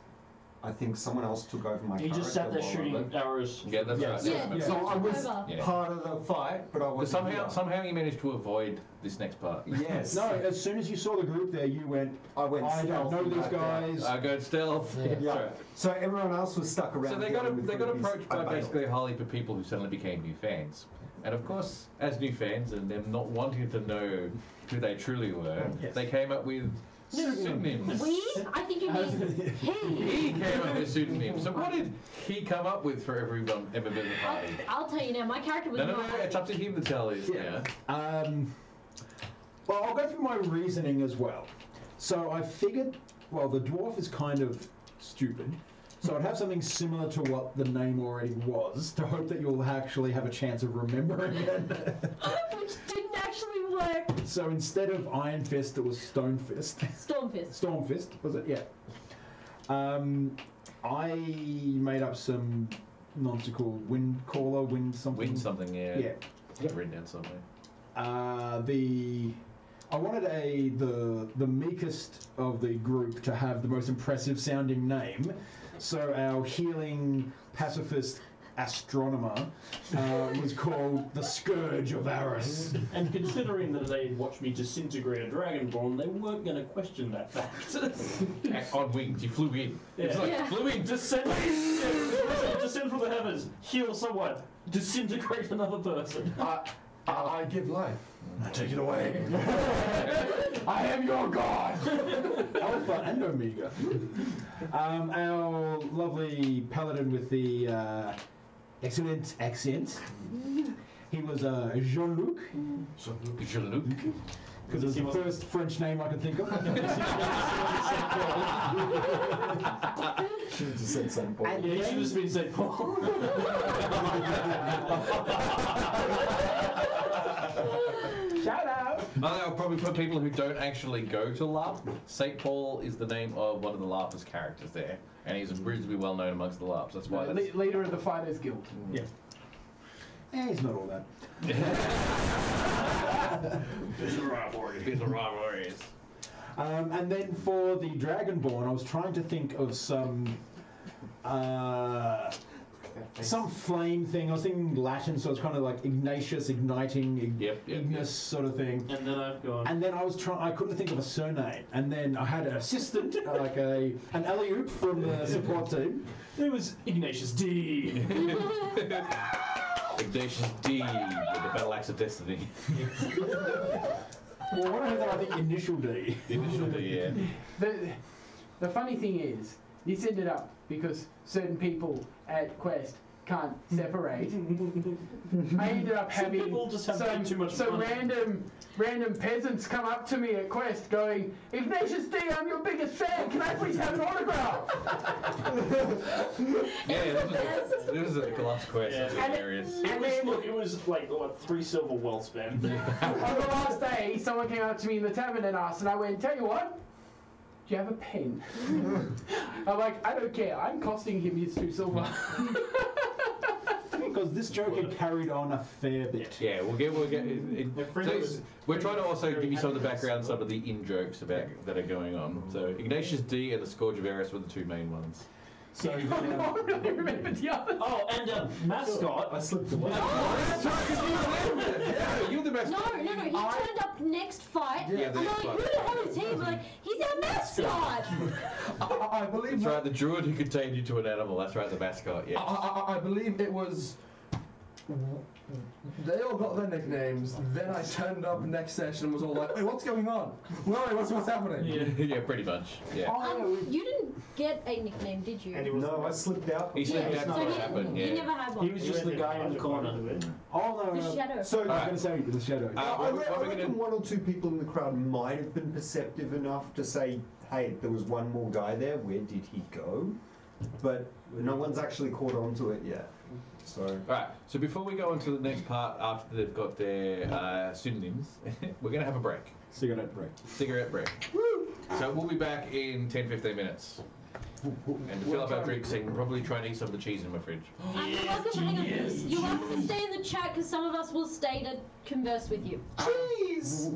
I think someone else took over my He character. just sat there while I shooting left. arrows. Yeah, that's Yes. right. Yeah, That's So right. I was over. Yeah. part of the fight, but I But wasn't. somehow you managed to avoid this next part. Yes. No, as soon as you saw the group there, you went, I went. I don't know stealthy these back there. guys. I go stealth. Yeah. That's right. So everyone else was stuck around. So they got dealing with groupies. approached I by bailed. basically a whole heap of people who suddenly became new fans. And of course, as new fans and them not wanting to know who they truly were, Yes. they came up with pseudonyms. We? I think you mean he. He came up with pseudonyms. So what did he come up with for everyone ever been a party? I'll tell you now, my character was No, not it's up to him to tell us. Yeah. Well, I'll go through my reasoning as well. So I figured, well, the dwarf is kind of stupid, so I'd have something similar to what the name already was, to hope that you'll actually have a chance of remembering it. which didn't actually work. So instead of Iron Fist, it was Stone Fist. Stormfist. Storm Fist, was it? Yeah. I made up some nonsensical wind caller, wind something. Win something, yeah. Yeah. I've written down something. I wanted the meekest of the group to have the most impressive sounding name. So our healing pacifist astronomer was called the Scourge of Varus. And considering that they watched me disintegrate a dragonborn, they weren't going to question that fact. On wings, you flew in. Yeah. It's like, flew in. Descend from the heavens, heal someone, disintegrate another person. I give life. Take it away. I am your god! Alpha and Omega. Our lovely paladin with the excellent accent. He was Jean-Luc. Jean-Luc. Because it was the first French name I could think of. Should have just said St. Paul. Yeah, you should have just been St. Paul. Shout out! I'll probably put people who don't actually go to LARP. St. Paul is the name of one of the LARPers' characters there, and he's reasonably well known amongst the LARPs. That's why. That's... Leader of the Fighters Guild. Yeah. He's not all that. There's a rivalries. And then for the Dragonborn, I was trying to think of some flame thing. I was thinking Latin, so it's kind of like Ignatius, igniting, Ignis sort of thing. And then I've gone. And then I couldn't think of a surname. And then I had an assistant, like an alley-oop from the support team. It was Ignatius D. Ignatius D with the Battle Axe of Destiny. Well, what I had, I think Initial D. Initial D, yeah. The funny thing is, this ended up because certain people at Quest can't separate. I ended up having people just have too much some fun. random peasants come up to me at Quest going, Ignatius D, I'm your biggest fan, can I please have an autograph? Yeah, this is at the last quest. Yeah. That's hilarious. It was like, what, 3 silver well spent. On the last day, someone came up to me in the tavern and asked, and I went, tell you what, do you have a pen? I'm like, I don't care, I'm costing him his 2 silver. Because this joke had carried on a fair bit. Yeah, we're trying to also give you some of the background, some of the in-jokes about that are going on. So Ignatius D and the Scourge of Varus were the 2 main ones. So I don't really remember the others. Oh, and mascot. I slipped away. Yeah, you're the best. No, he turned up next fight. Yeah, I'm the like, next who fight. the hell is he? I'm like, he's our mascot. I believe That's right, the druid who could turn you to an animal. That's right, the mascot. Yeah. I believe it was. They all got their nicknames. Then I turned up next session and was all like, "Wait, what's going on? Wait, what's happening?" Yeah, pretty much. Yeah. You didn't get a nickname, did you? No, I slipped out. He slipped out so before it he happened. he Yeah. never had one. He was just the guy in the corner. Oh no, The shadow. So I was going to say the shadow. I what we're reckon gonna- 1 or 2 people in the crowd might have been perceptive enough to say, hey, there was one more guy there, where did he go? But no one's actually caught on to it yet. So Alright, so before we go on to the next part, after they've got their pseudonyms, we're going to have a break. Cigarette break. Cigarette break. So we'll be back in 10-15 minutes. And to fill up our drinks and probably try and eat some of the cheese in my fridge. You're welcome, hang on. You're welcome to stay in the chat because some of us will stay to converse with you. Cheese!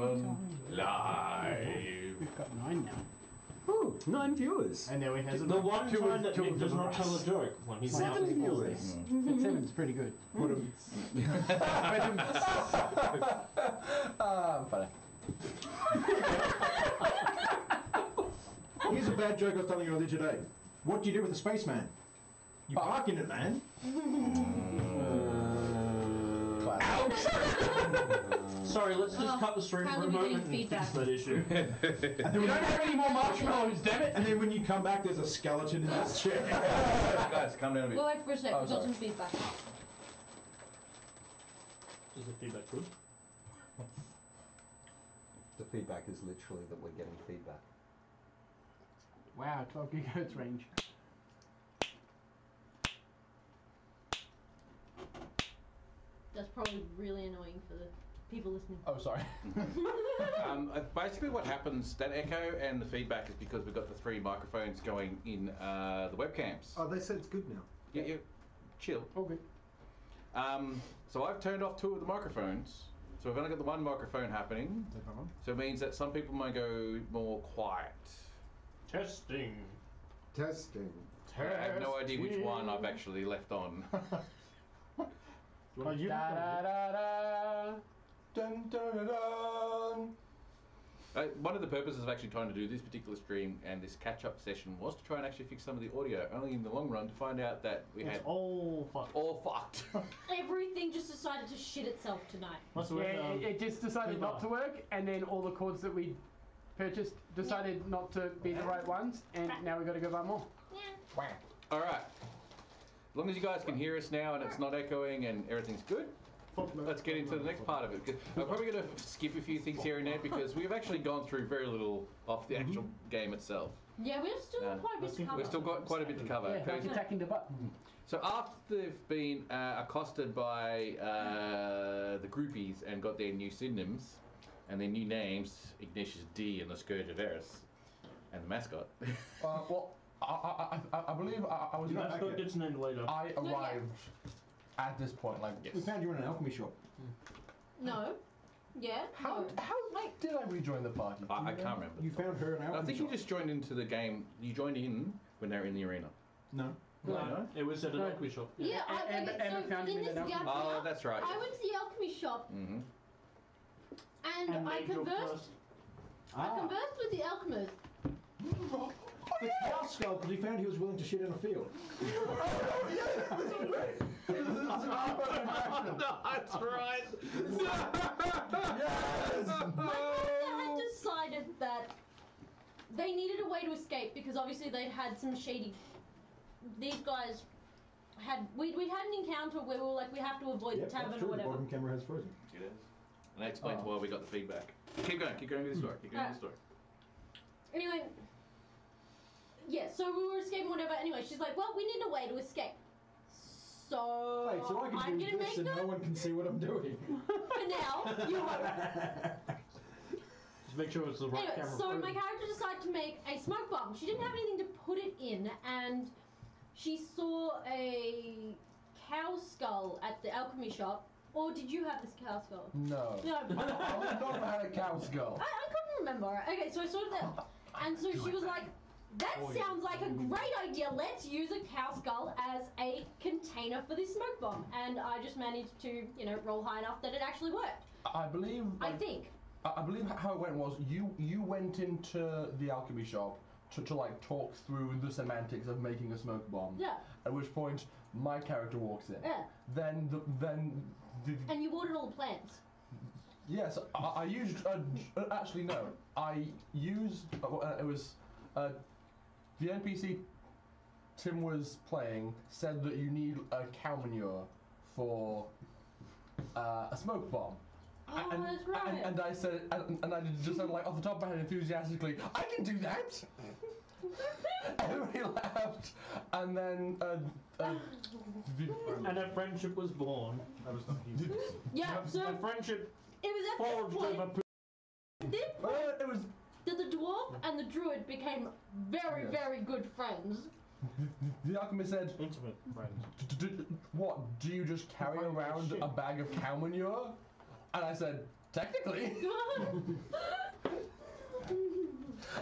Live. We've got 9 now. Ooh, 9 viewers. And now he has The one time that Nick does not tell a joke when he's 7 out. viewers. 7's pretty good. I'm funny. Here's a bad joke I was telling you earlier today. What do you do with a spaceman? You park in it, man. Sorry, let's just cut the stream for Apparently a we're moment getting and fix feedback. that issue. And then We when don't have any more marshmallows, damn it! and then when you come back, there's a skeleton in this chair. Guys, come down a bit. Well, wait for a sec. Oh, We got sorry. some feedback. Is the feedback good? The feedback is literally that we're getting feedback. Wow, 12 gigahertz range. That's probably really annoying for the people listening. Oh, sorry. Basically what happens, that echo and the feedback is because we've got the 3 microphones going in the webcams. Oh, they said it's good now. Yeah, chill. All good. So I've turned off 2 of the microphones. So we've only got the 1 microphone happening. So it means that some people might go more quiet. Testing. Testing. I have no idea which one I've actually left on. Are you Da da da da. Dun, dun, dun, dun. One of the purposes of actually trying to do this particular stream and this catch-up session was to try and actually fix some of the audio, only in the long run to find out that we It's had all fucked. all fucked. Everything just decided to shit itself tonight. That's Yeah, when, it just decided not to work, and then all the cords that we purchased decided not to be the right ones, and now we've got to go buy more. Yeah. Alright. As long as you guys can hear us now and it's not echoing and everything's good, let's get into the next part of it. 'Cause I'm probably going to skip a few things here and there because we've actually gone through very little of the actual game itself. Yeah, we've still got quite a bit to cover. We've still got quite a bit to cover. Yeah, like attacking the butt. So after they've been accosted by the groupies and got their new synonyms and their new names, Ignatius D and the Scourge of Eris, and the mascot. Well, I believe I was. the mascot gets named later. I arrived at this point, like. We found you in an alchemy shop. No. Yeah. How no. did I rejoin the party? I can't remember. You found her in an alchemy I think shop. you just joined into the game. You joined in when they were in the arena. No. No, it was at an alchemy shop. Yeah, Emma found so him in in this an gap alchemy here, Oh, that's right. I went to the alchemy shop Mm-hmm. and I made your conversed. first- I conversed with the alchemist. The cow skull, because he found he was willing to shit in a field. That's right. My character had decided that they needed a way to escape because obviously they'd had some shady. These guys had we'd had an encounter where we were like we have to avoid Yep, the tavern that's or true. The whatever. bottom camera has frozen. It is. And that explains why we got the feedback. Keep going with the story. Keep going with the story. Anyway, yeah, so we were escaping whatever. Anyway, she's like, well, we need a way to escape. So, Wait, so I I'm can do gonna this make and no them one can see what I'm doing. for now. You won't. Just make sure it's the right Anyway, camera. so frame. my character decided to make a smoke bomb. She didn't have anything to put it in, and she saw a cow skull at the alchemy shop. Or did you have this cow skull? No. No. I would not have had a cow skull. I couldn't remember. Okay, so I saw that. And so she was like, that sounds like a great idea. Let's use a cow skull as a container for this smoke bomb. And I just managed to, roll high enough that it actually worked. I believe. I think. I believe how it went was you went into the alchemy shop to like talk through the semantics of making a smoke bomb. Yeah. At which point my character walks in. Yeah. Then And you ordered all the plans. yes, I used actually no, I used it was the NPC Tim was playing said that you need a cow manure for a smoke bomm. Oh, that's right. And I said, and I just said like off the top of my head enthusiastically, I can do that. Everybody laughed, and then And a friendship was born. That was not you. Yeah, so A friendship it was at forged that over. point it was that the dwarf and the druid became very, Yes. very good friends. the alchemist said, Intimate friends. What, do you just carry around a bag of cow manure? And I said, Technically.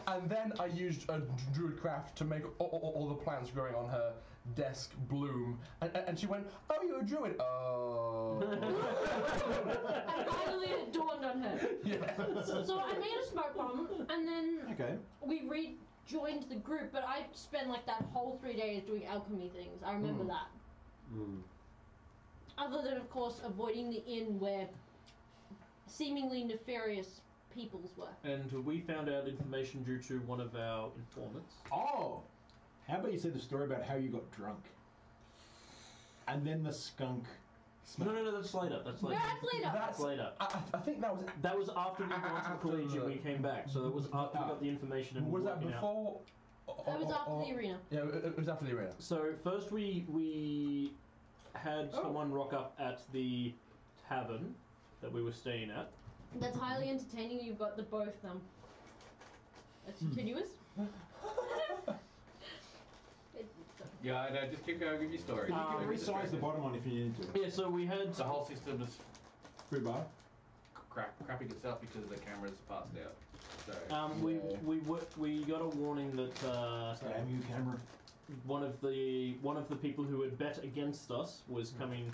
And then I used a druidcraft to make all the plants growing on her desk bloom. And she went, "Oh, you're a druid." Oh. And finally it dawned on her. Yeah. So I made a smoke bomb, and then we rejoined the group, but I spent like that whole 3 days doing alchemy things. I remember that. Other than, of course, avoiding the inn where seemingly nefarious peoples were. And we found out information due to one of our informants. Oh! How about you say the story about how you got drunk? And then the skunk smell. No, that's later. That's later. No, that's later. That's later. I think that was... That was after we went to the Collegium we came back. So that was after we got the information and Was we that were before... That was after the arena. Yeah, it was after the arena. So first we had someone rock up at the tavern that we were staying at. That's highly entertaining. You've got the both of them. That's continuous. Yeah, I know. Just keep going with your story. You can resize the bottom one if you need to. Yeah, so we had The whole system is Rhubarb. crapping itself because the camera's passed out. So we got a warning that Damn you, camera. one of the people who had bet against us was coming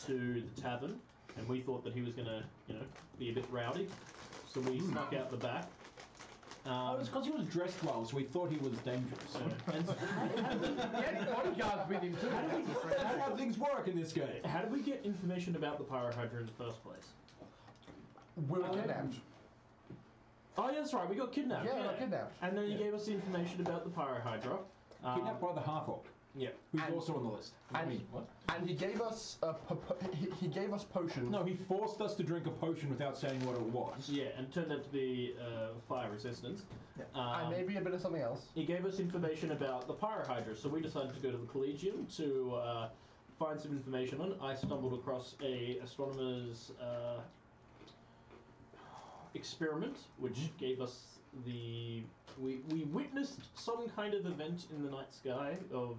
to the tavern, and we thought that he was gonna, be a bit rowdy, so we snuck out the back. Oh, it's because he was dressed well, so we thought he was dangerous. And He had bodyguards with him too. That's how things work in this game. how did we get information about the Pyrohydra in the first place? We were kidnapped. Oh, yeah, that's right. We got kidnapped. Yeah, we got kidnapped. And then he gave us the information about the Pyrohydra. Kidnapped by the half-orc, Yeah. who's And- also on the list. And, what? and he gave us he gave us potions. No, he forced us to drink a potion without saying what it was. Yeah, and it turned out to be fire resistant. And maybe a bit of something else. He gave us information about the Pyrohydra, so we decided to go to the Collegium to find some information on it. I stumbled across a astronomer's experiment, which gave us we witnessed some kind of event in the night sky of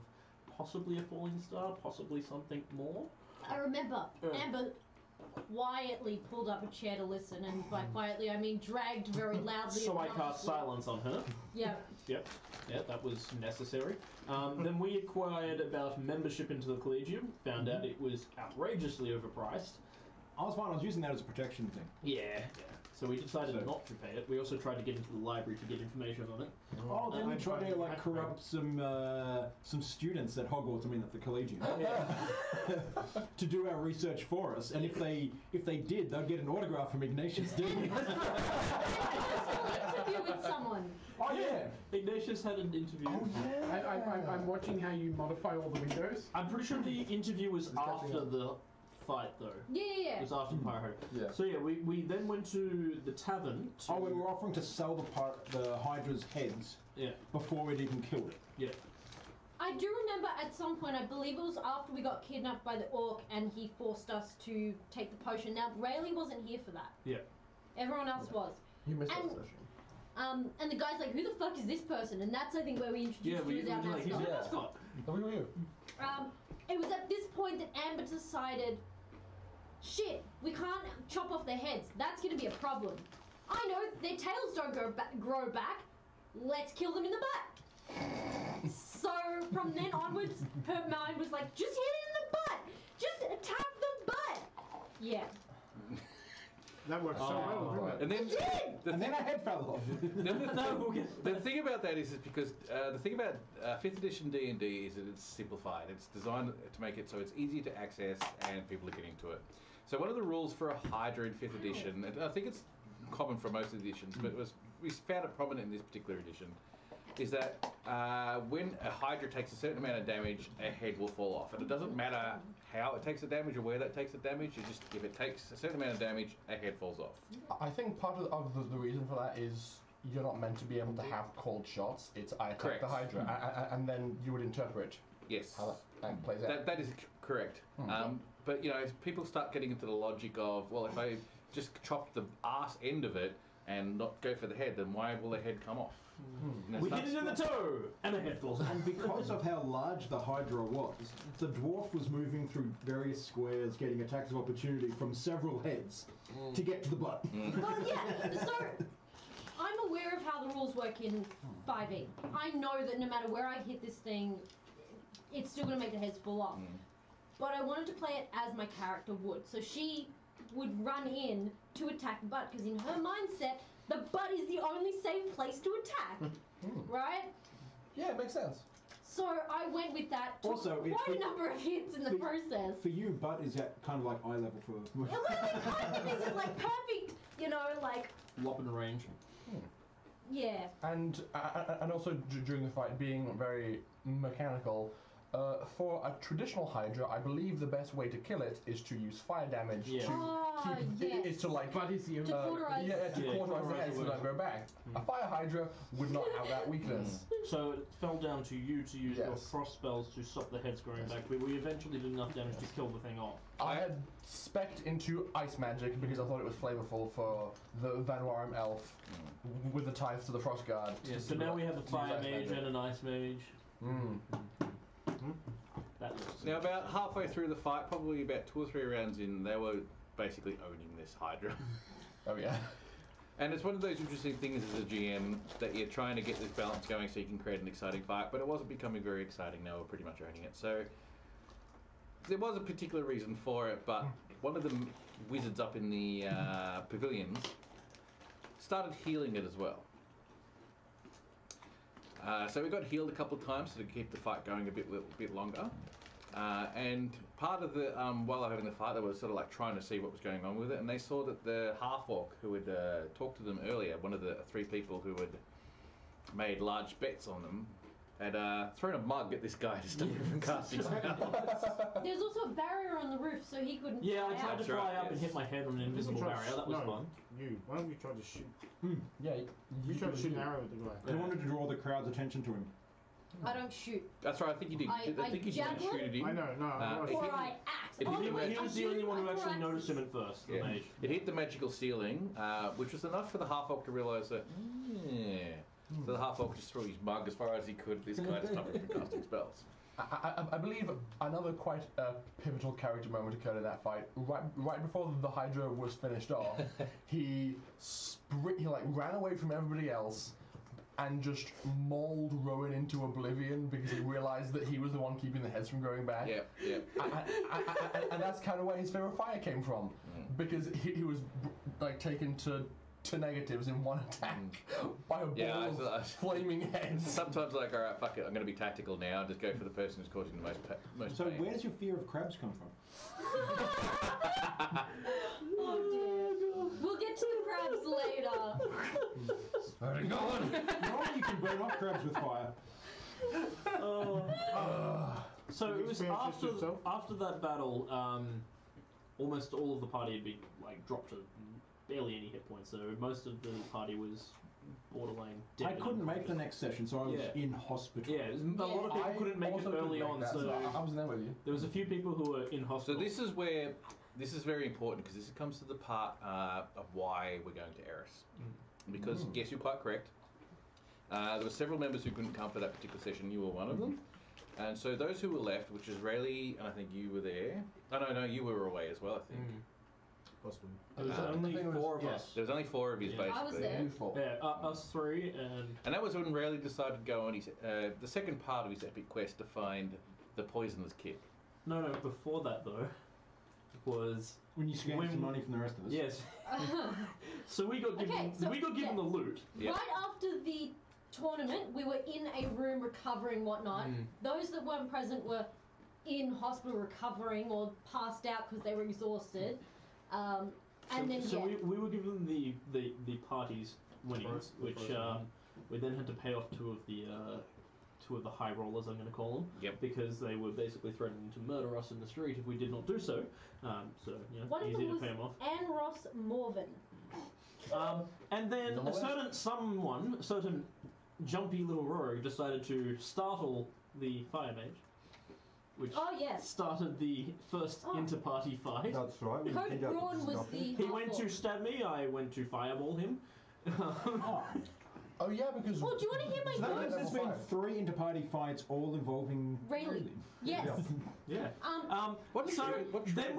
possibly a falling star, possibly something more. I remember Amber quietly pulled up a chair to listen, and by quietly I mean dragged very loudly. So I cast silence on her. Yeah. Yep. Yeah, that was necessary. Then we acquired about membership into the Collegium, found out it was outrageously overpriced. I was fine, I was using that as a protection thing. Yeah. So we decided not to pay it. We also tried to get into the library to get information on it. Oh, then we tried to I corrupt some students at Hogwarts, at the Collegium, to do our research for us. And if they did, they'd get an autograph from Ignatius, didn't they? Interview with someone. Oh yeah, Ignatius had an interview. Oh yeah. I'm watching how you modify all the windows. I'm pretty sure the interview was after the fight, though. Yeah. It was after the Pyro. Yeah. So yeah, we then went to the tavern. we were offering to sell the Hydra's heads before we'd even killed it. Yeah. I do remember at some point, I believe it was after we got kidnapped by the orc and he forced us to take the potion. Now, Rayleigh wasn't here for that. Yeah. Everyone else was. You missed that And- session. And the guy's like, who the fuck is this person? And that's, I think, where we introduced you as our like, he's mascot. a mascot. Oh, who are you? It was at this point that Amber decided, shit, we can't chop off their heads. That's going to be a problem. I know, their tails don't grow back. Let's kill them in the butt. So from then onwards, her mind was like, just hit it in the butt. Just attack the butt. Yeah. That worked so well, didn't it? And then And then our head fell off. the thing about that is because the thing about 5th edition D&D is that it's simplified. It's designed to make it so it's easy to access and people are getting to it. So one of the rules for a Hydra in 5th edition, and I think it's common for most editions, but we found it prominent in this particular edition, is that when a Hydra takes a certain amount of damage, a head will fall off. And it doesn't matter how it takes the damage or where that takes the damage, if it takes a certain amount of damage, a head falls off. I think part of the reason for that is you're not meant to be able to have cold shots. It's I attack Correct. the Hydra, and then you would interpret Yes. how that plays out. That is correct. But if people start getting into the logic of, well, if I just chop the arse end of it, and not go for the head, then why will the head come off? And We it hit it in the toe, and the head falls off. And because of how large the Hydra was, the dwarf was moving through various squares, getting attacks of opportunity from several heads to get to the butt. Well, yeah. So I'm aware of how the rules work in 5e. I know that no matter where I hit this thing, it's still going to make the heads fall off. But I wanted to play it as my character would. So she would run in to attack the butt, because in her mindset, the butt is the only safe place to attack. Right? Yeah, it makes sense. So I went with that. Took Also, quite a number of hits in the process. For you, butt is at kind of like eye level for... Well, it kind of is like perfect, you know, like... Lopping range. Yeah. And also during the fight, being very mechanical. For a traditional Hydra, I believe the best way to kill it is to use fire damage to yes. is to like But is the To cauterize. to cauterize the head so not go back. A fire Hydra would not have that weakness. So it fell down to you to use your Yes. frost spells to stop the heads growing back, but we eventually did enough damage to kill the thing off. I had spec'd into ice magic because I thought it was flavorful for the Van Warm elf with the ties to the frost guard. Yeah, so now we have a fire mage and an ice mage. That looks Now, about halfway through the fight, probably about 2 or 3 rounds in, they were basically owning this Hydra. Oh yeah. And it's one of those interesting things as a GM that you're trying to get this balance going so you can create an exciting fight, but it wasn't becoming very exciting. They were pretty much owning it. So there was a particular reason for it, but one of the wizards up in the pavilions started healing it as well. So we got healed a couple of times to keep the fight going a bit longer. And part of the while they were having the fight, they were sort of like trying to see what was going on with it, and they saw that the half-orc who had talked to them earlier, one of the 3 people who had made large bets on them, had thrown a mug at this guy to stop him from casting spells. There's also a barrier on the roof, so he couldn't Yeah, I fly tried out. to fly up and hit my head on an invisible barrier. That was fun. You. Why don't you try to shoot? Yeah, You tried to shoot an arrow at the guy. He wanted to draw the crowd's attention to him. I don't shoot. That's right, I think you did. I think you did javelin? shoot at him. I know, no. If Or you- I axe. if Oh, you no, do wait, He I was the do only one who before actually axes. noticed him at first, the Yeah. mage. It hit the magical ceiling, which was enough for the half-orc to realise that, So the half-orc just threw his mug as far as he could, this guy to stop him from casting spells. I believe another quite pivotal character moment occurred in that fight. Right before the Hydra was finished off, he ran away from everybody else and just mauled Rowan into oblivion because he realised that he was the one keeping the heads from growing back. Yeah. And that's kind of where his favorite fire came from, because he was like taken to negatives in one attack by a ball of flaming heads. Sometimes like, alright, fuck it, I'm going to be tactical now, just go for the person who's causing the most So pain. where does your fear of crabs come from? Oh dear. We'll get to the crabs later. Where's it going? Normally you can burn off crabs with fire. So it was Experience this yourself? after that battle, almost all of the party had been dropped to barely any hit points. So most of the party was borderline dead. I couldn't make the next session, so I was in hospital. Yeah, a lot of people couldn't make it also early couldn't on, make that, so I was there with you. there was a few people who were in So hospital. this is very important, because this comes to the part of why we're going to Eris. Because, yes, you're quite correct. There were several members who couldn't come for that particular session. You were one of them. And so those who were left, which is Rayleigh, and I think you were there. Oh, no, you were away as well, I think. Possibly. There was I only think it was- 4 of yes. us. There was only 4 of you, Yeah. basically. I was there. Useful. Yeah, us 3 and... And that was when Rayleigh decided to go on his, the second part of his epic quest to find the poisonous kid. No, before that though, was... When you scam some money from the rest of us. Yes. So we got given, the loot. Yep. Right after the tournament, we were in a room recovering whatnot. Those that weren't present were in hospital recovering or passed out because they were exhausted. So we were given the party's winnings, which we then had to pay off two of the high rollers, I'm going to call them. Yep. Because they were basically threatening to murder us in the street if we did not do so. So one of easy them to was pay them off. Anne Ross Morven. And then a certain jumpy little rogue decided to startle the fire mage, which Oh yes. started the first inter-party fight. That's right. we Code did have to Braun was stop the him. He went to stab me, I went to fireball him, Oh yeah, because Oh, do you want to hear my So that ghost? means there's been 3 inter-party fights, all involving Rayleigh. Yes. Yeah. What Then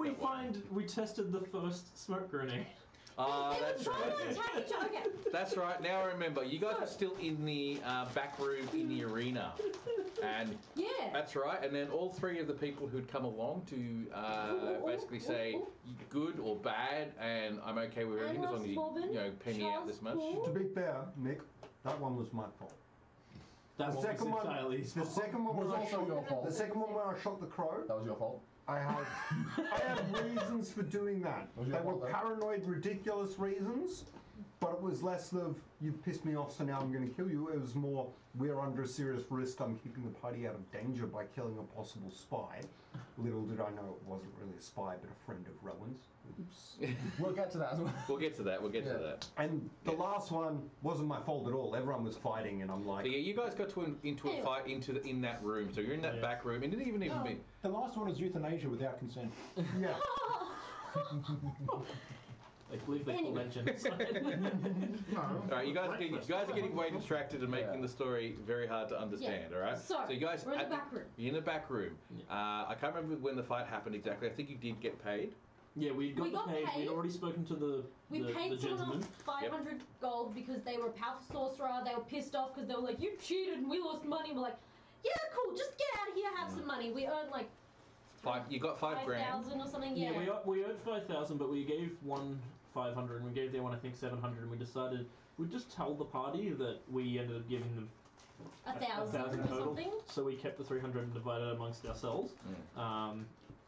we tested the first smoke grenade. They were That's trying to right. attack each other. Okay. That's right. Now I remember. You guys were still in the back room in the arena, and Yeah. that's right. And then all 3 of the people who'd come along to basically say good or bad, and I'm okay with everything as long as you pay me out this much. To be fair, Nick, that one was my fault. That The one second was one- entirely his The fault. second one Was when I also shot your fault. The second one when I shot the crow, that was your fault. I had reasons for doing that. Was They your were fault, though? paranoid, ridiculous reasons, but it was less of you've pissed me off, so now I'm going to kill you. It was more we're under a serious risk. I'm keeping the party out of danger by killing a possible spy. Little did I know it wasn't really a spy, but a friend of Rowan's. Oops. We'll get to that as well. We'll get to that. We'll get to Yeah. that. And the last one wasn't my fault at all. Everyone was fighting, and I'm like, So yeah, you guys got into a fight in that room. So you're in that back room. It didn't even be. The last one was euthanasia without consent. yeah. I believe they call that genocide. All right, you guys are getting way distracted and making the story very hard to understand. Yeah. All right. So, you guys we're in the back room. You're in the back room. I can't remember when the fight happened exactly. I think you did get paid. Yeah, we got paid. We'd already spoken to the paid someone gentleman. off 500 gold because they were a powerful sorcerer. They were pissed off because they were like, you cheated and we lost money. We're like, yeah, cool, just get out of here, have some money. We earned like You got 5 grand. 5,000 or something. Yeah, Yeah. we owed 5,000, but we gave one 500 and we gave the other one I think 700, and we decided we'd just tell the party that we ended up giving them 1,000 or total. something. So we kept the 300 and divided it amongst ourselves,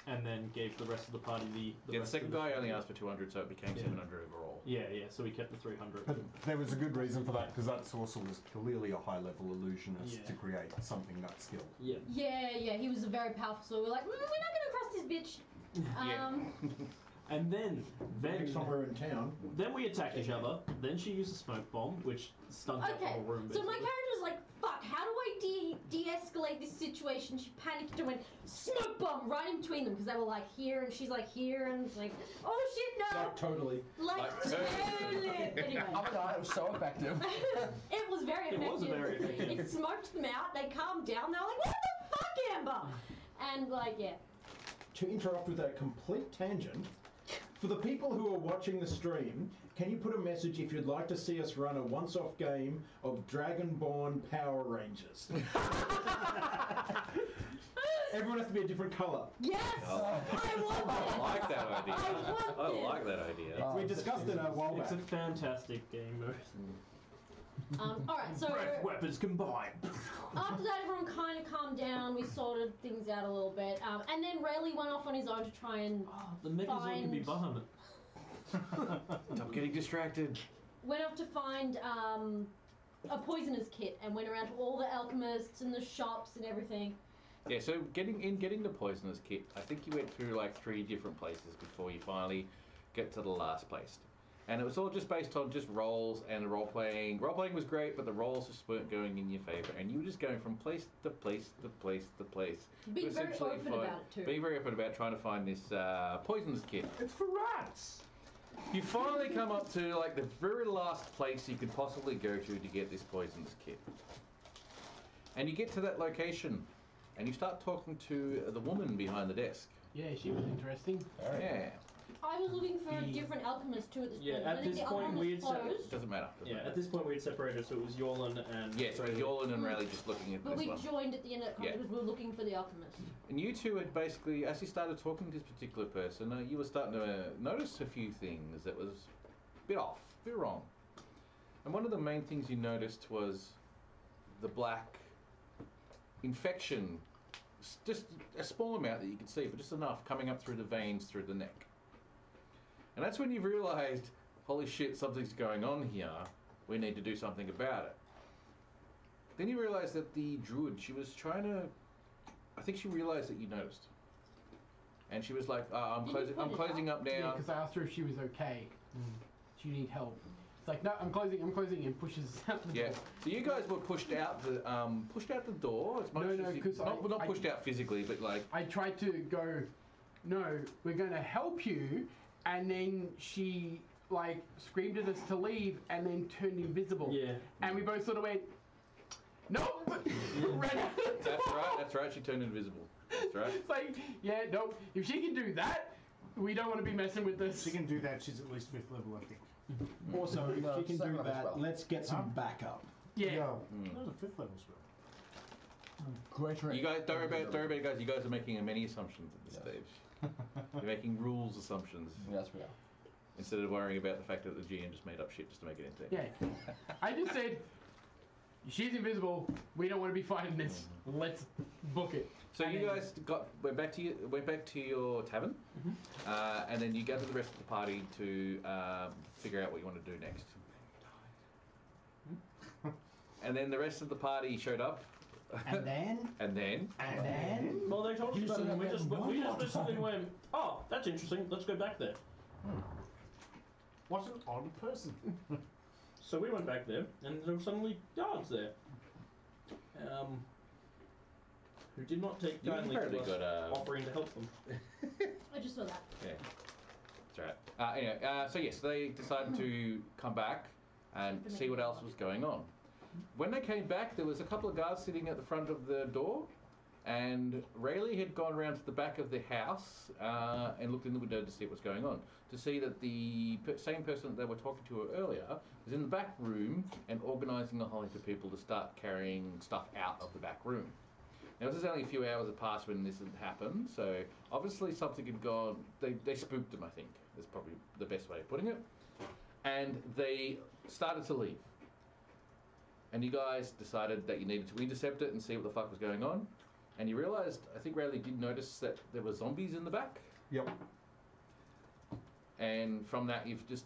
and then gave the rest of the party the The rest second of the guy only asked for 200, so it became 700 overall. Yeah, so we kept the 300. But there was a good reason for that, because that sorcerer was clearly a high-level illusionist to create something that skilled. Yeah. Yeah, he was a very powerful, so we're like, we're not going to cross this bitch. And then somewhere in town. Then we attacked each other. Then she used a smoke bomb, which stunk up the Okay, whole room. so my basically. character was like, fuck, how do I de-escalate this situation? She panicked and went, smoke bomb, right in between them, because they were like here, and she's like here, and it's like, oh shit, no! Totally. Like, totally! Anyway. Oh my god, it was so effective. It was very effective. It was very effective. It smoked them out, they calmed down, they were like, what the fuck, Amber? And like, yeah. To interrupt with a complete tangent, for the people who are watching the stream, can you put a message if you'd like to see us run a once-off game of Dragonborn Power Rangers? Everyone has to be a different colour. Yes! I want I it! like that idea. I want that idea. We discussed it a while It's back. a fantastic game mode. Alright, so Breath weapons combined. after that, everyone kind of calmed down. We sorted things out a little bit. And then Rayleigh went off on his own to try and The Megazord can be Bahamut. Stop getting distracted. went off to find a poisoner's kit and went around to all the alchemists and the shops and everything. Yeah, so getting the poisoner's kit, I think you went through like 3 different places before you finally get to the last place. And it was all just based on just rolls and role playing. Role playing was great, but the rolls just weren't going in your favour, and you were just going from place to place to place to place. Being to very essentially open about it too. Being very open about trying to find this poisonous kit. It's for rats. You finally come up to like the very last place you could possibly go to get this poisonous kit. And you get to that location, and you start talking to the woman behind the desk. Yeah, she was interesting. Yeah. I was looking for a different alchemist too at this Yeah, point. at I think this the point other one we was had closed. Doesn't matter. At this point we had separated, so it was Yolan and... Yeah, so Yolan and Rayleigh just looking at But this we one. joined at the end of that conversation Yeah. because we were looking for the alchemist. And you two had basically, as you started talking to this particular person, you were starting to notice a few things that was a bit off, a bit wrong. And one of the main things you noticed was the black infection, just a small amount that you could see, but just enough coming up through the veins, through the neck. And that's when you realised, holy shit, something's going on here. We need to do something about it. Then you realised that the druid, she was trying to... I think she realised that you noticed. And she was like, I'm closing up Yeah, now. because I asked her if she was okay. Do you need help? It's like, no, I'm closing, and pushes out the Yeah. door. So you guys were pushed out the door as much No, as you... 'cause Not I- pushed out physically, but like... I tried to go, no, we're going to help you, and then she like screamed at us to leave and then turned invisible. Yeah. And we both sort of went, nope. Ran out the door. That's right. She turned invisible. That's right. It's like, yeah, nope. If she can do that, we don't want to be messing with this. She can do that. She's at least 5th level, I think. Also, if No, you can second do level that, spell. let's get some backup. Yeah. That was a 5th level spell. Great You guys don't worry about it, guys. You guys are making many assumptions at this stage. You're making rules assumptions Yes, we are. instead of worrying about the fact that the GM just made up shit just to make it interesting. Yeah. I just said, she's invisible. We don't want to be fighting this. Let's book it. So you guys went back to your tavern, and then you gathered the rest of the party to figure out what you want to do next. And then the rest of the party showed up. And then? And then? Well, they told us You about it, said and we we just had one listened and went, oh, that's interesting, let's go back there. What an odd person. So we went back there, and there were suddenly guards there. Who did not take You kindly apparently to us got, offering to help them. I just saw that. Yeah. That's right. Anyway, so yes, they decided to come back and see what else was going on. When they came back, there was a couple of guards sitting at the front of the door, and Rayleigh had gone around to the back of the house and looked in the window to see what was going on, to see that the same person that they were talking to earlier was in the back room and organising a whole heap of people to start carrying stuff out of the back room. Now, this is only a few hours had passed when this had happened, so obviously something had gone. They spooked them, I think, is probably the best way of putting it. And they started to leave. And you guys decided that you needed to intercept it and see what the fuck was going on. And you realised, I think Rayleigh did notice that there were zombies in the back. Yep. And from that, you've just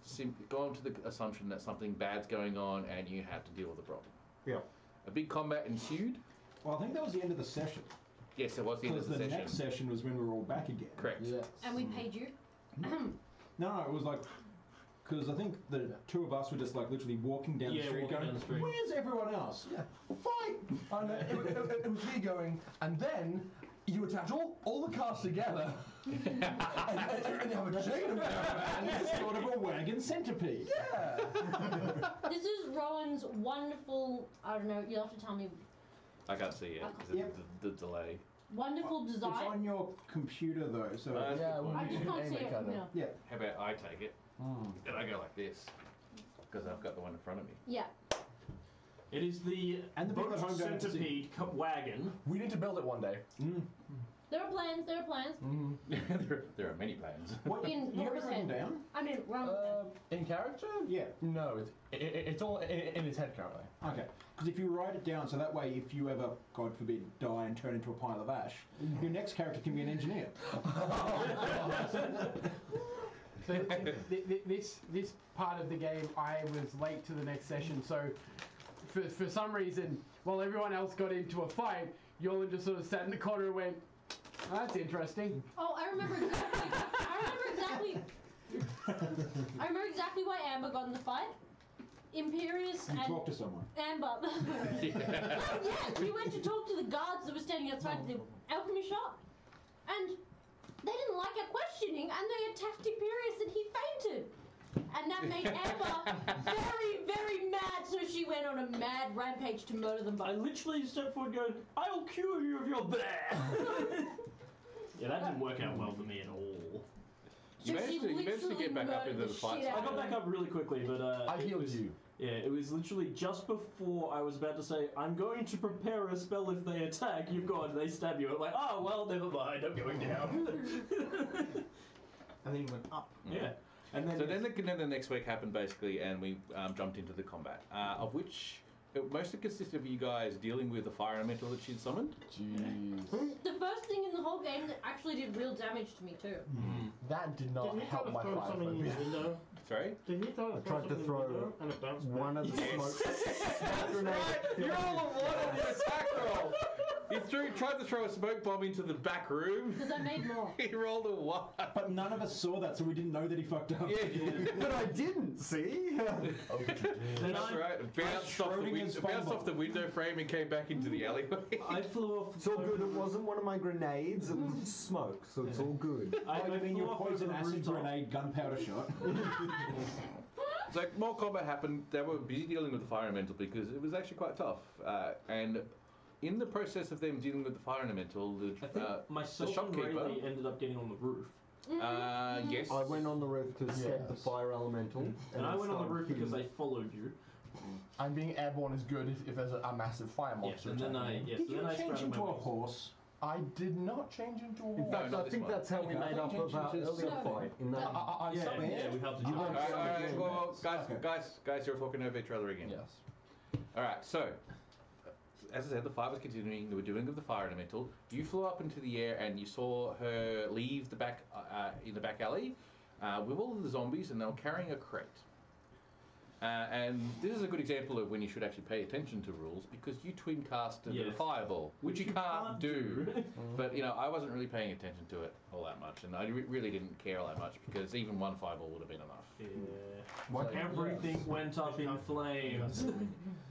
gone to the assumption that something bad's going on and you have to deal with the problem. Yep. A big combat ensued. Well, I think that was the end of the session. Yes, it was the end of Because the the session. next session was when we were all back again. Correct. Yes. And we paid you. No, it was like... Because I think the two of us were just like literally walking down the street walking going, down the street. where's everyone else? Yeah. Fight! And it was me going, and then you attach all the cars together and you have a chain of And it's sort of a wagon centipede. Yeah. This is Rowan's wonderful, I don't know, you'll have to tell me, I can't see it because Yep. of the delay. wonderful It's design. on your computer though, so... Yeah, I just can't see it from here. yeah. How about I take it? And I go like this because I've got the one in front of me. Yeah. It is the And the people at home don't have to see. centipede wagon. We need to build it one day. There are plans, there are plans. there are many plans. What, In you ever Laura's written head. down? I mean, Rowan's In character? Yeah. No, it's all in his head currently. Okay. Because if you write it down, so that way if you ever, God forbid, die and turn into a pile of ash, your next character can be an engineer. So this part of the game, I was late to the next session, so for some reason, while everyone else got into a fight, Yolan just sort of sat in the corner and went, oh, that's interesting. Oh, I remember exactly why Amber got in the fight. Imperious You and talk to someone. Amber. Yes, we went to talk to the guards that were standing outside the alchemy shop, and they didn't like our questioning, and they attacked Imperious, and he fainted. And that made Amber very, very mad, so she went on a mad rampage to murder them I both. literally stepped forward going, I'll cure you of your blah. Yeah, that didn't work out well for me at all. You managed to get back up into the fight. I got back up really quickly, but I healed you. Yeah, it was literally just before I was about to say, I'm going to prepare a spell if they attack. You've gone, they stab you. I'm like, oh, well, never mind, I'm going down. And then you went up. Yeah. And then, So then the next week happened basically, and we jumped into the combat, of which it mostly consisted of you guys dealing with the fire elemental that she'd summoned. Jeez. The first thing in the whole game that actually did real damage to me too. That did not Didn't he try help to my throw something in the firefight. window? Sorry? Didn't he try to I throw tried to something in the throw window and it bounced back? One of the smoke grenades. You rolled a 1 on your attack roll! He tried to throw a smoke bomb into the back room. Because I made more. He rolled a 1. But none of us saw that, so we didn't know that he fucked up. Yeah. But I didn't, see? then That's right. It bounced off the window frame and came back into the alleyway. I flew off. It's all good. It wasn't one of my grenades. It was smoke, so it's all good. I mean, flew your off poison over the acid rooftop. grenade gunpowder shot. So more combat happened. They were busy dealing with the fire elemental because it was actually quite tough. And in the process of them dealing with the fire elemental, I think the myself and shopkeeper. Rayleigh ended up getting on the roof. Yes. I went on the roof to set the fire elemental. And I went on the started roof because I hitting- followed you. And being airborne is good if there's a massive fire Yes, monster. and then attacking you. Did you then I change strapped into my a wings. horse? I did not change into a In horse. fact, not I this think one. that's how we Okay, I made thought up you of our changed to earlier No. fight. In that, Yeah. Yeah, we helped each You other. went- Guys, you're talking over each other again. Yes. All right, so as I said, the fight was continuing. They were doing with the fire elemental. You flew up into the air and you saw her leave the back in the back alley with all of the zombies, and they were carrying a crate. And this is a good example of when you should actually pay attention to rules, because you twin casted a Yes. fireball, which you can't do. do. But I wasn't really paying attention to it all that much, and I really didn't care all that much because even one fireball would have been enough. Yeah. Everything went up in flames.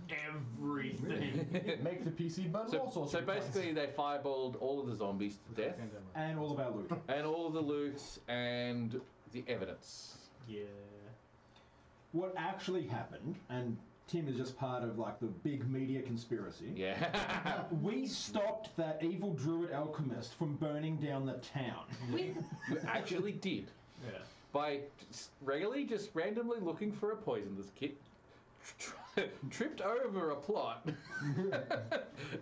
Everything. Make the PC burn all sorts So of basically, they fireballed all of the zombies to death, And all of our loot. and all of the loot and the evidence. Yeah. What actually happened, and Tim is just part of like the big media conspiracy. Yeah. We stopped that evil druid alchemist from burning down the town. With You actually did. Yeah. By regularly just randomly looking for a poisonous kit, tripped over a plot,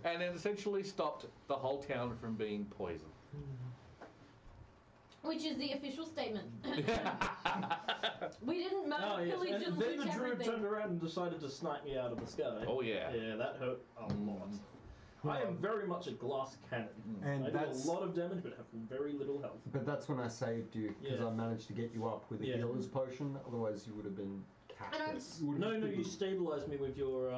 and then essentially stopped the whole town from being poisoned. which is the official statement. We didn't Oh, yes. miraculously And just then the lose druid everything. turned around and decided to snipe me out of the sky. Oh yeah. Yeah, that hurt a lot. I am very much a glass cannon. And I that's- do a lot of damage but have very little health. But that's when I saved you, because Yeah. I managed to get you up with a Yeah. healer's potion, otherwise you would have been cactus. No, you stabilised me with your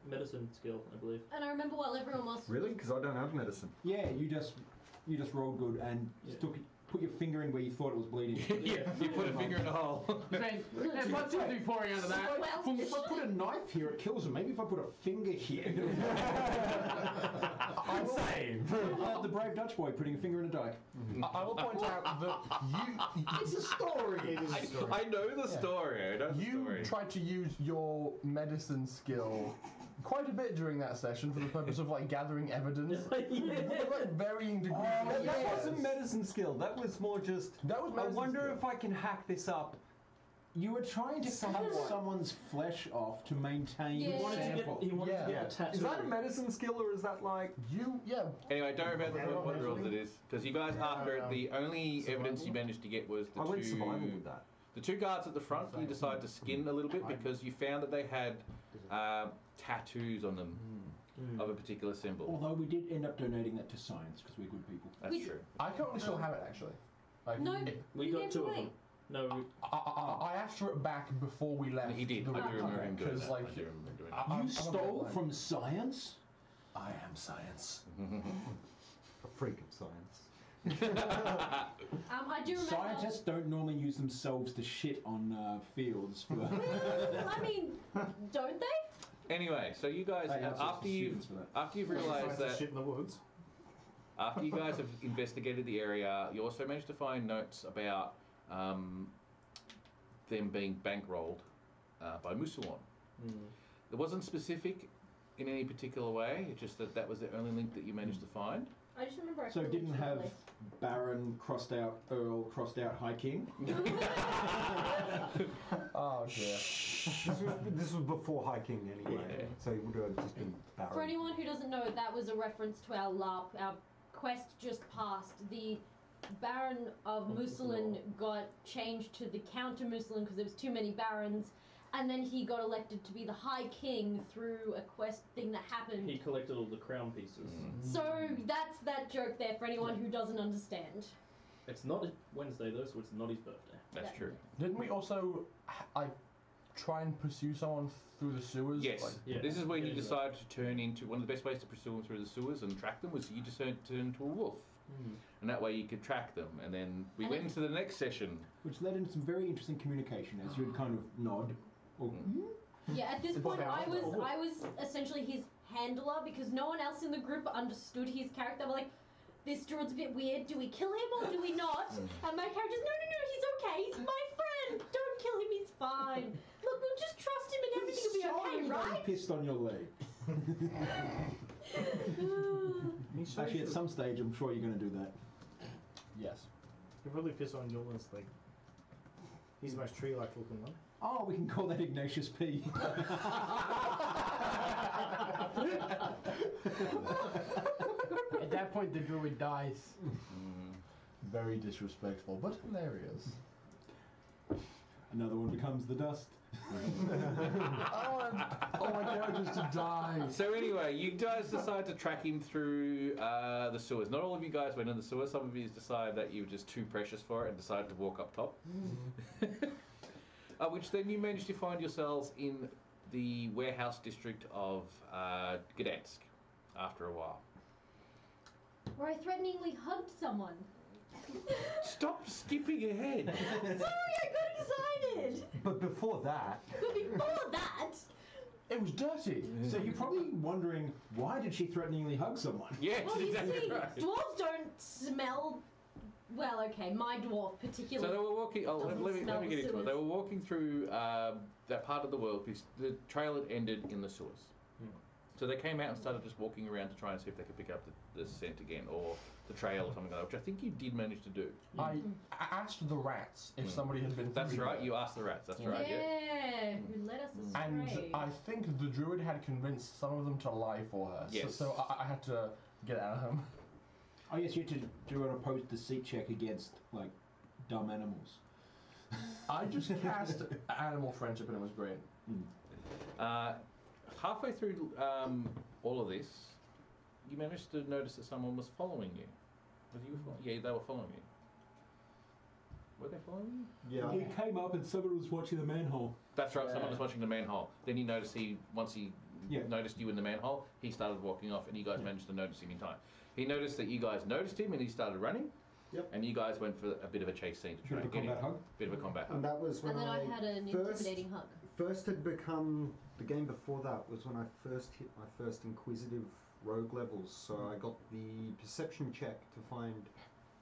medicine skill, I believe. And I remember while everyone was Really? Because I don't have medicine. Yeah, you just rolled good and put your finger in where you thought it was bleeding. Yeah, you put a finger in a hole. There's blood something pouring out of that. Well, If I put a knife here, it kills him. Maybe if I put a finger here. I'm saying. The brave Dutch boy putting a finger in a dike. I will point out that It's a story. I know the story. I know the you story. tried to use your medicine skill quite a bit during that session for the purpose of like gathering evidence. With, like varying degrees. of That wasn't success. medicine skill, that was more just... That was I medicine wonder skill. if I can hack this up. You were trying to cut someone's flesh off to maintain Yeah. the He wanted to sample. He wanted to get Yeah. a tattoo. Is that a medicine skill or is that like... Anyway, don't remember what rules it is, because you guys after it, the only evidence you managed to get was the I went survival with that. the two guards at the front. You decided to skin a little bit because you found that they had tattoos on them of a particular symbol. Although we did end up donating that to science because we're good people. That's We- true. I currently still have it actually. Like, No, We you got gave two it of away. them. No, I asked for it back before we left. He did. The I do remember him doing because that. like I do remember doing that. I'm You stole a from science? I am science. A freak of science. I do remember. Scientists don't normally use themselves to shit on fields. For I mean, don't they? Anyway, so you guys, They outsource after the you've students for that. after you've realised that shit in the woods. after you guys have investigated the area, you also managed to find notes about them being bankrolled by Mousillon. It wasn't specific in any particular way, it's just that that was the only link that you managed to find. I just remember. I So killed didn't have Charlie. Baron crossed out Earl crossed out High King? Oh dear. This was before hiking anyway, Yeah. so it would have just been barren. For anyone who doesn't know, that was a reference to our LARP. Our quest just passed. The Baron of Mousillon got changed to the Count of Mousillon because there was too many barons, and then he got elected to be the High King through a quest thing that happened. he collected all the crown pieces. So that's that joke there for anyone who doesn't understand. It's not Wednesday though, so it's not his birthday. That's Yeah. true. Didn't we also like try and pursue someone through the sewers? Yes. Like, Yeah. This is when you Yeah, decided to turn into one of the best ways to pursue them through the sewers and track them was you just turned into a wolf. And that way you could track them. And then we And went it- into the next session. Which led into some very interesting communication as you'd kind of nod. Or, Yeah, at this It's point, okay, I was essentially his handler because no one else in the group understood his character. We're like, this druid's a bit weird. Do we kill him or do we not? And my character's, no, he's okay. He's my friend. Don't fine. Look, we'll just trust him and everything will be okay, right? Pissed on your leg. Actually, at some stage, I'm sure you're going to do that. Yes. He'll probably piss on Yolan's leg. He's the most tree-like looking one. Oh, we can call that Ignatius P. At that point, the druid dies. Very disrespectful, but hilarious. Another one becomes the dust. Oh my god, just to die. So anyway, you guys decide to track him through the sewers. Not all of you guys went in the sewers. Some of you decided that you were just too precious for it and decided to walk up top. Which then you managed to find yourselves in the warehouse district of Gdansk after a while. Where I threateningly hugged someone. Stop skipping ahead. Sorry, I got excited. But before that, But before that, It was dirty. So you're probably wondering, why did she threateningly hug someone? Yes, well, you exactly see, right. dwarves don't smell. Well, okay, my dwarf So particularly. they were walking. Oh, Doesn't let me smell get the into it. sewers. They were walking through that part of the world because the trail had ended in the sewers. So they came out and started just walking around to try and see if they could pick up the scent again, or the trail or something like that, which I think you did manage to do. I asked the rats if somebody had been That's through right. there. You asked the rats. That's right. Yeah. Yeah, who led us astray. And I think the druid had convinced some of them to lie for her. Yes. So I had to get it out of him. Oh yes, you had to do an opposed deceit check against, like, dumb animals. I just cast animal friendship and it was great. Halfway through all of this, you managed to notice that someone was following you. Was you? Yeah, they were following you. Were they following you? yeah, He came up and someone was watching the manhole. That's right. Someone was watching the manhole. Then you noticed once he noticed you in the manhole, he started walking off, and you guys managed to notice him in time. He noticed that you guys noticed him, and he started running. Yep. And you guys went for a bit of a chase scene to try Bit of and a get him. combat hug. Bit of a combat hug. and that was when And then I had an intimidating hug. First had become the game before that was when I first hit my first inquisitive rogue levels. So I got the perception check to find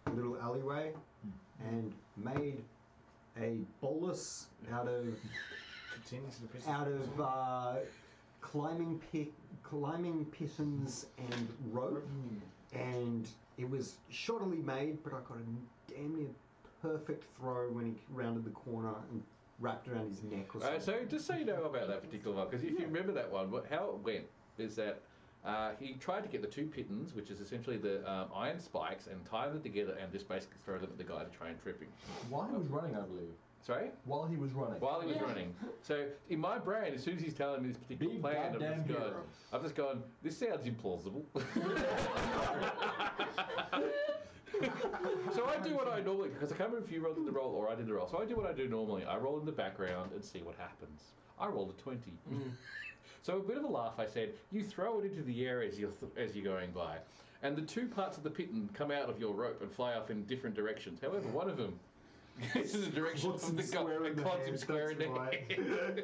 a little alleyway and made a bolus out of climbing pittons and rope, and it was shoddily made, but I got a damn near perfect throw when he rounded the corner and wrapped around his neck or something. So just so you know about that particular one, because if you remember that one, how it went is that he tried to get the two pittons, which is essentially the iron spikes, and tie them together and just basically throw them at the guy to try and trip him. While he was running, I believe. Sorry? While he was running. While he was running. So in my brain, as soon as he's telling me this particular Big plan, goddamn I've just gone, this sounds implausible. So I do what I normally, because I can't remember if you did the roll or I did the roll. So I do what I do normally. I roll in the background and see what happens. I rolled a 20. So a bit of a laugh, I said, you throw it into the air as you're going by. And the two parts of the pitten come out of your rope and fly off in different directions. However, one of them gets in the direction of the guy and clocks him square in the head.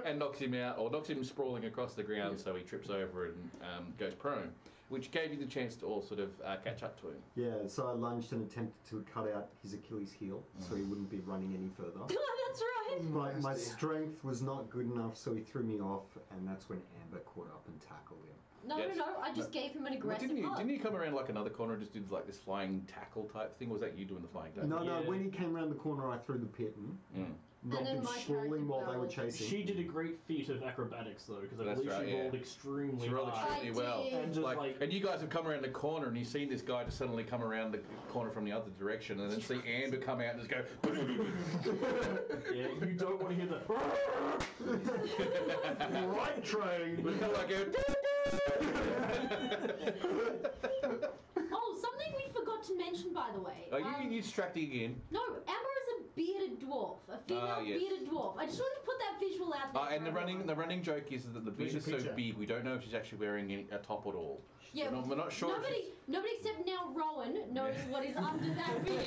And knocks him out, or knocks him sprawling across the ground, so he trips over and goes prone, which gave you the chance to all sort of catch up to him. Yeah, so I lunged and attempted to cut out his Achilles heel so he wouldn't be running any further. That's right. My strength was not good enough, so he threw me off, and that's when Amber caught up and tackled him. No, Yes. no, I just gave him an But aggressive hug. didn't you come around like another corner and just did like this flying tackle type thing? Or was that you doing the flying tackle? No, when he came around the corner, I threw the pitten, knocked then him my sprawling while they were character chasing. She did a great feat of acrobatics though, because I That's believe right, she yeah. rolled extremely She rolled high. extremely well. did. And just And you guys have come around the corner and you've seen this guy just suddenly come around the corner from the other direction and then see Amber come out and just go... Yeah, you don't want to hear the right train. Look how I go... Oh, something we forgot to mention, by the way. Oh, you distracting again. No, Amber is a bearded dwarf, a female yes. bearded dwarf. I just wanted to put that visual out there. And for everyone. the running joke is that the beard Where's is your so picture? big we don't know if she's actually wearing a top at all. Yeah, We're not sure. Nobody except now Rowan knows what is under that beard.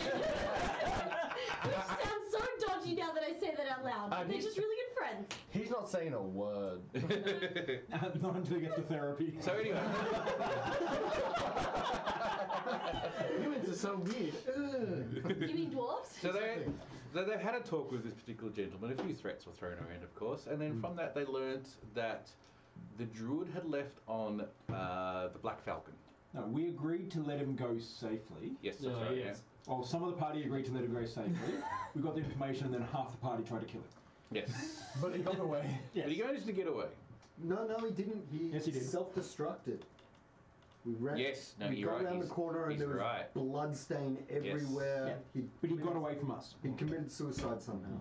Which sounds so dodgy now that I say that out loud. But they're just really good friends. He's not saying a word. Not until you get to therapy. So anyway, Humans are so weird. You mean dwarves? so they had a talk with this particular gentleman. A few threats were thrown around, of course, and then from that they learnt that the druid had left on the Black Falcon. No, we agreed to let him go safely. Yes, that's right. yes. Well, some of the party agreed to let him go safely. We got the information, and then half the party tried to kill him. Yeah. Yes. But he got away. But he managed to get away. No, he didn't. Yes, he did. Self-destructed. We ran. Yes, no, we you're got right. around the corner and he's there was right. blood stain everywhere. Yeah. But he got away from us. He committed suicide somehow.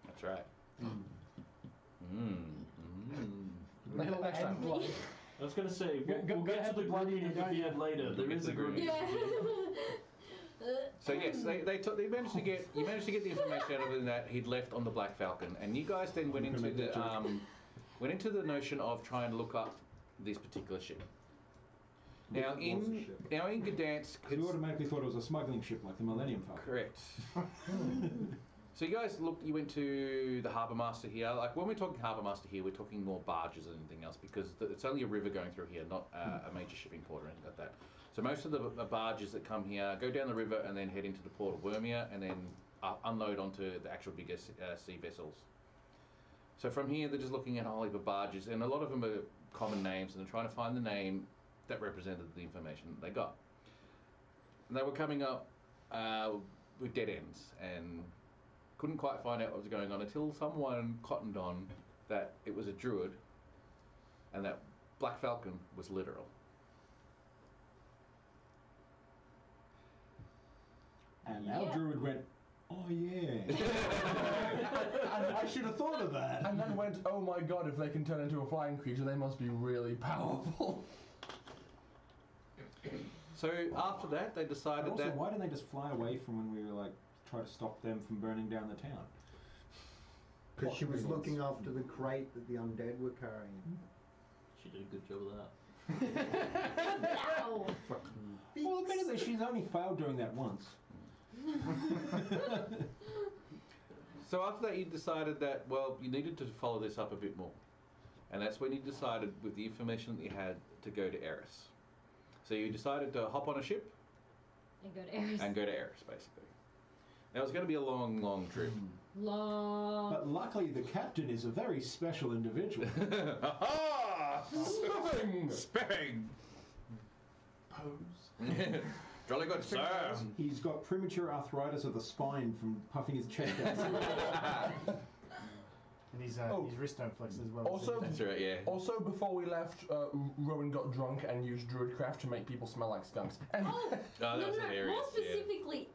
That's right. Next time. I was going to say, we'll Go get ahead to the with bloody green Indiana. beard later. There is a green. Yeah. So yes, they managed to get the information out of him that he'd left on the Black Falcon, and you guys then went into the notion of trying to look up this particular ship. Now in Gdansk, So we automatically thought it was a smuggling ship like the Millennium Falcon. correct. So you guys you went to the harbour master here. Like when we're talking harbour master here, we're talking more barges than anything else because it's only a river going through here, not a major shipping port or anything like that. So most of the barges that come here go down the river and then head into the port of Wormia and then unload onto the actual bigger sea vessels. So from here, they're just looking at a whole heap of barges, and a lot of them are common names, and they're trying to find the name that represented the information that they got. And they were coming up with dead ends and couldn't quite find out what was going on until someone cottoned on that it was a druid and that Black Falcon was literal. And our Yeah. druid went, oh yeah. I should have thought of that. And then went, oh my god, if they can turn into a flying creature, they must be really powerful. So after that, they decided Also, that... why didn't they just fly away from when we were like, try to stop them from burning down the town? Because she was looking after the crate that the undead were carrying. She did a good job of that. Ow. Well, admittedly, she's only failed doing that once. So after that, you decided that, well, you needed to follow this up a bit more. And that's when you decided, with the information that you had, to go to Eris. So you decided to hop on a ship And go to Eris. and go to Eris, basically. Now, it's going to be a long, long trip. Long. But luckily, the captain is a very special individual. Aha! Spiffing! Spiffing! Pose. Jolly good, sir. He's got premature arthritis of the spine from puffing his chest out. And his wrist don't flex as well. Also, That's right, yeah. Also, before we left, Rowan got drunk and used druidcraft to make people smell like skunks. And Oh, that was no. hilarious, More yeah. specifically,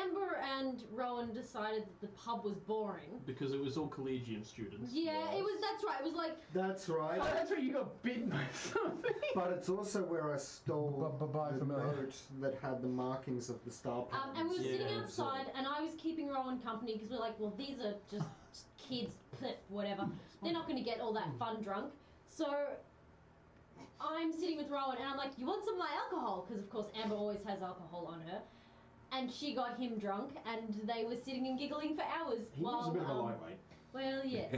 Amber and Rowan decided that the pub was boring. Because it was all collegium students. Yeah, it was. That's right. It was like That's right. Oh, that's where you got bitten by something. But it's also where I stole Bye, the familiar. note that had the markings of the star patterns. and we were sitting Yeah, outside, and I was keeping Rowan company because we're like, well, these are just kids, whatever. They're not going to get all that fun drunk. So I'm sitting with Rowan, and I'm like, you want some of my alcohol? Because of course Amber always has alcohol on her. And she got him drunk, and they were sitting and giggling for hours. He was a bit of a lightweight. Well, yes.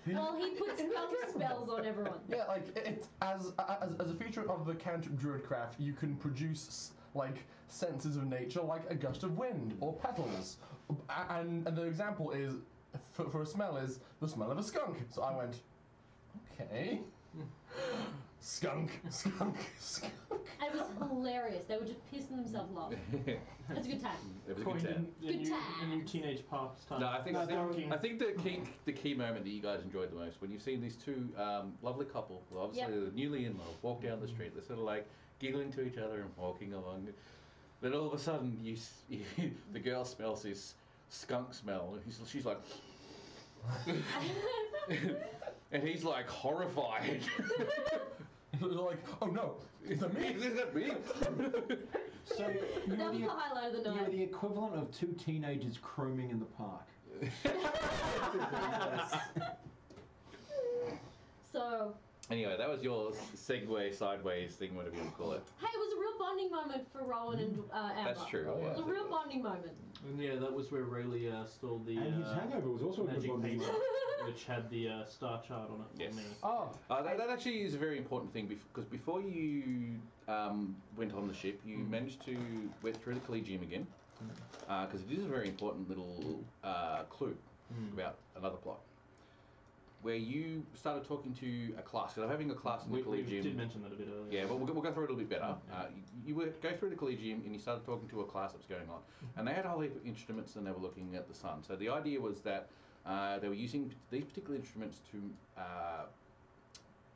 Well, he put skunk spells on everyone. yeah, like it's as a feature of the cantrip druidcraft, you can produce like senses of nature, like a gust of wind or petals. And the example is for a smell is the smell of a skunk. So I went, okay. Skunk. And it was hilarious. They were just pissing themselves laughing. It was a good time. It was a good time. Good time. A new teenage pastime. No, I think Skunking. the key moment that you guys enjoyed the most when you've seen these two lovely couple, who obviously they're newly in love, walk down the street. They're sort of like giggling to each other and walking along. Then all of a sudden, the girl smells this skunk smell, and she's like. And he's like horrified. Like, oh no, is that me? Is that me? So That was the highlight of the you're night. the equivalent of two teenagers chroming in the park. So, Anyway, that was your segue, sideways thing, whatever you want to call it. hey, it was a real bonding moment for Rowan and Amber. That's true. It was a real bonding moment. And yeah, that was where Rayleigh stole the And his hangover was also a good magic one. paper, which had the star chart on it for Yes. me. Oh, That actually is a very important thing because before you went on the ship, you managed to went through the Collegium again because it is a very important little clue about another plot. Where you started talking to a class. So I'm having a class in the We Collegium. did mention that a bit earlier. Yeah, but we'll go through it a little bit better. You go through the Collegium and you started talking to a class that was going on. And they had a whole heap of instruments and they were looking at the sun. So the idea was that they were using these particular instruments to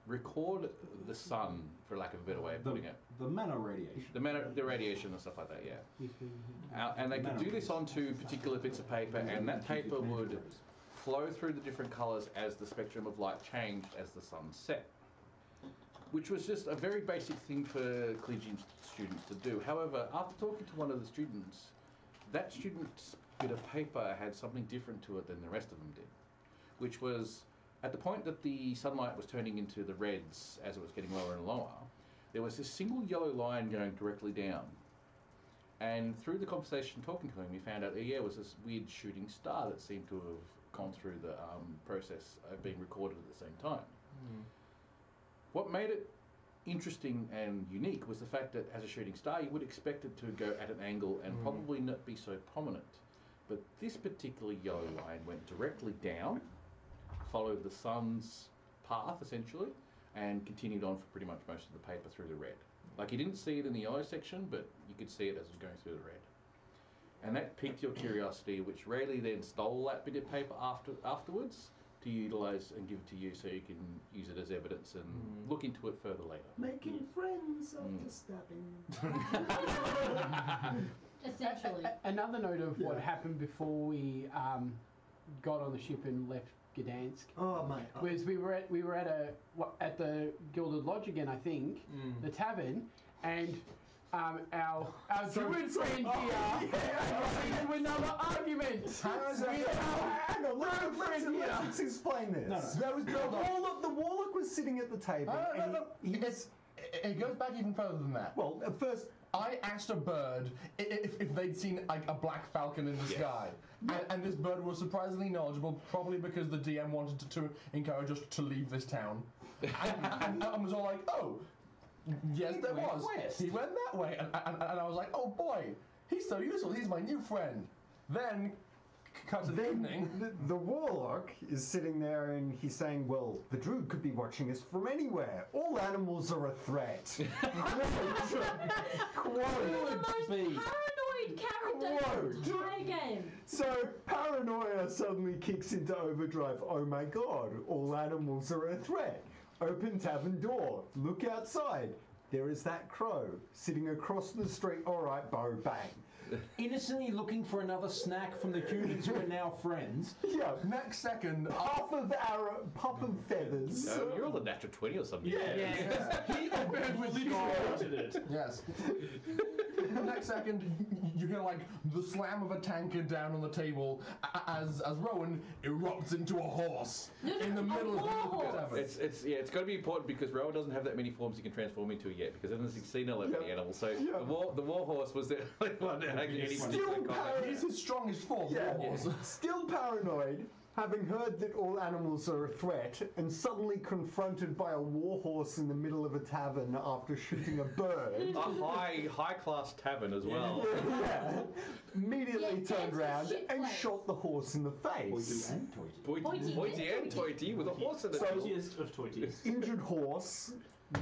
record the sun, for lack of a better way of putting it. The mana radiation. The radiation and stuff like that, yeah. And they could do this onto particular bits of paper and that paper would flow through the different colours as the spectrum of light changed as the sun set. Which was just a very basic thing for Collegium students to do. However, after talking to one of the students, that student's bit of paper had something different to it than the rest of them did. Which was, at the point that the sunlight was turning into the reds as it was getting lower and lower, there was this single yellow line going directly down. And through the conversation talking to him, we found out it was this weird shooting star that seemed to have gone through the process of being recorded at the same time. What made it interesting and unique was the fact that as a shooting star, you would expect it to go at an angle and probably not be so prominent. But this particular yellow line went directly down, followed the sun's path essentially, and continued on for pretty much most of the paper through the red. Like you didn't see it in the yellow section, but you could see it as it was going through the red. And that piqued your curiosity, which Rayleigh then stole that bit of paper afterwards to utilise and give it to you so you can use it as evidence and look into it further later. Making friends after stabbing. Essentially. Another note of what happened before we got on the ship and left Gdansk Oh mate. was we were at the Gilded Lodge again, I think, the Tavern, and our druid friend here got into another argument. Hang on, let's explain this. No. The warlock was sitting at the table. It goes back even further than that. Well, at first, I asked a bird if they'd seen like a black falcon in the sky, and this bird was surprisingly knowledgeable, probably because the DM wanted to encourage us to leave this town. And I was all like, oh, yes, there was. West. He went that way, and I was like, oh boy, he's so useful. He's my new friend. Then, cut to the evening. the warlock is sitting there and he's saying, well, the druid could be watching us from anywhere. All animals are a threat. The most paranoid character in the entire game. So paranoia suddenly kicks into overdrive. Oh my god, all animals are a threat. Open tavern door. Look outside. There is that crow sitting across the street. All right, Bo, bang. Innocently looking for another snack from the humans who are now friends. Yeah, Next second, puff of feathers. No, you're all the natural 20 or something. He started it. yes. Next second, you hear like the slam of a tankard down on the table as Rowan erupts into a horse in the middle of the tavern. It's got to be important because Rowan doesn't have that many forms he can transform into yet because he hasn't seen all that many animals. So the war horse was the only one that had any Still It's his strongest form. Still paranoid, having heard that all animals are a threat, and suddenly confronted by a warhorse in the middle of a tavern after shooting a bird. A high class tavern as well. Immediately Yeah, turned that's a around shit and place. shot the horse in the face. Pointy and toity with a horse in it. Toitiest of toities. Injured horse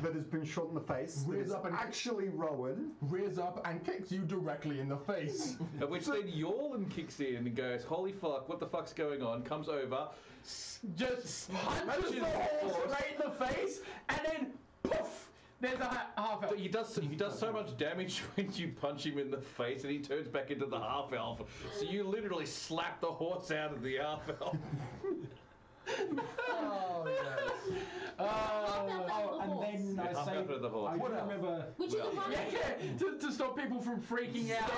that has been shot in the face. That Rears is up and- actually Rowan. Rears up and kicks you directly in the face. At which then Yorlan kicks in and goes, holy fuck, what the fuck's going on? Comes over, Just punches the horse right in the face, and then poof! There's a half elf. He does so much damage when you punch him in the face and he turns back into the half elf. So you literally slap the horse out of the half elf. Oh, yes. And then I say, the horse. I do remember. Which is a part To stop people from freaking out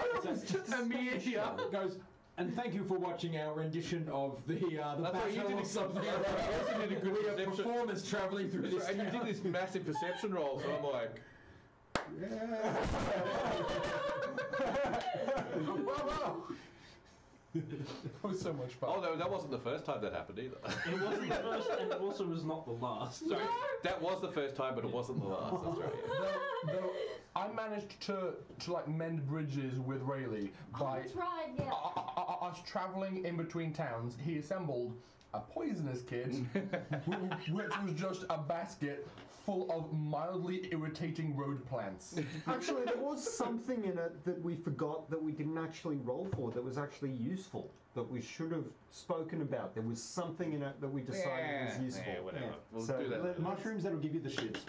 immediately. Goes. And thank you for watching our rendition of the thought you battle did of something. You did a good perception. performance travelling through this. And you did this massive perception roll, so I'm like, Bravo! That was so much fun. Oh no, that wasn't the first time that happened either. It wasn't the first, and it also was not the last. Sorry, that was the first time, but it wasn't the last. That's right. Yeah. Though I managed to like mend bridges with Rayleigh by That's right, yeah. us travelling in between towns. He assembled a poisonous kit, which was just a basket full of mildly irritating road plants. Actually, there was something in it that we forgot that we didn't actually roll for that was actually useful, that we should have spoken about. There was something in it that we decided was useful. Yeah, whatever. Yeah. We'll So, do that. Mushrooms that'll give you the shits.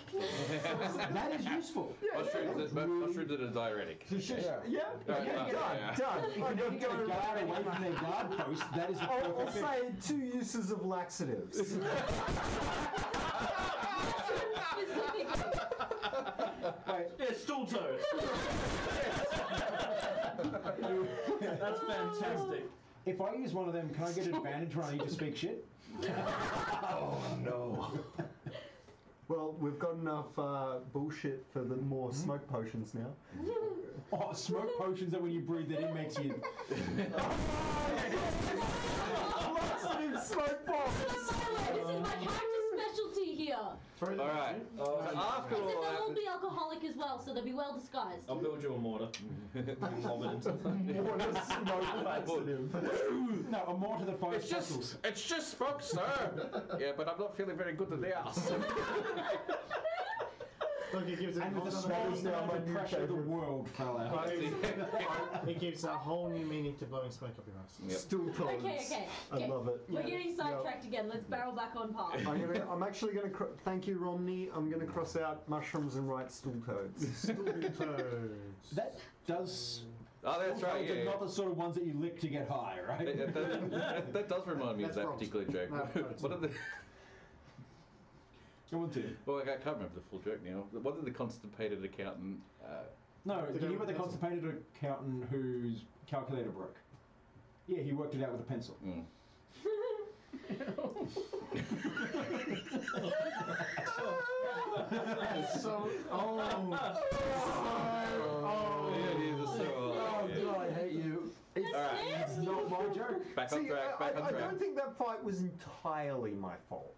That is useful. Mushrooms that are diuretic. Yeah. Done. If you don't get a guard away from their guard post, that is the I'll perfect say 2 uses of laxatives. Yeah, stool toes. That's fantastic. If I use one of them, can I get an advantage when I need to speak shit? Oh no. Well, we've got enough bullshit for the more smoke potions now. Oh, smoke potions that when you breathe it in makes you... Laxative smoke bombs! This is my character specialty here. Alright. So after And then all they'll all that. be alcoholic as well, so they'll be well disguised. I'll build you a mortar. Vomit into them. What a smoke laxative. No, a mortar that fires vessels. It's just smoke, sir. Yeah, but I'm not feeling very good today. Look, it gives it And with the That is smallest now amount my of new pressure, the favourite. world fell out. it gives a whole new meaning to blowing smoke up your ass. Yep. Stool toads. Okay. I love it. We're getting sidetracked again. Let's barrel back on path. I'm actually going to... Thank you, Romney. I'm going to cross out mushrooms and write stool toads. Stool toads. That does... Oh, that's right. They're Yeah. not the sort of ones that you lick to get high, right? That does remind me of That's that frogs. particular joke. No, What are the? Go on to. Well, I can't remember the full joke now. What did the constipated accountant? No, you hear about the constipated accountant whose calculator broke? Yeah, he worked it out with a pencil. Mm. Yeah, he's a God, I hate you. That's nasty. Not my joke. Back on See, track. Back on I track. don't think that fight was entirely my fault.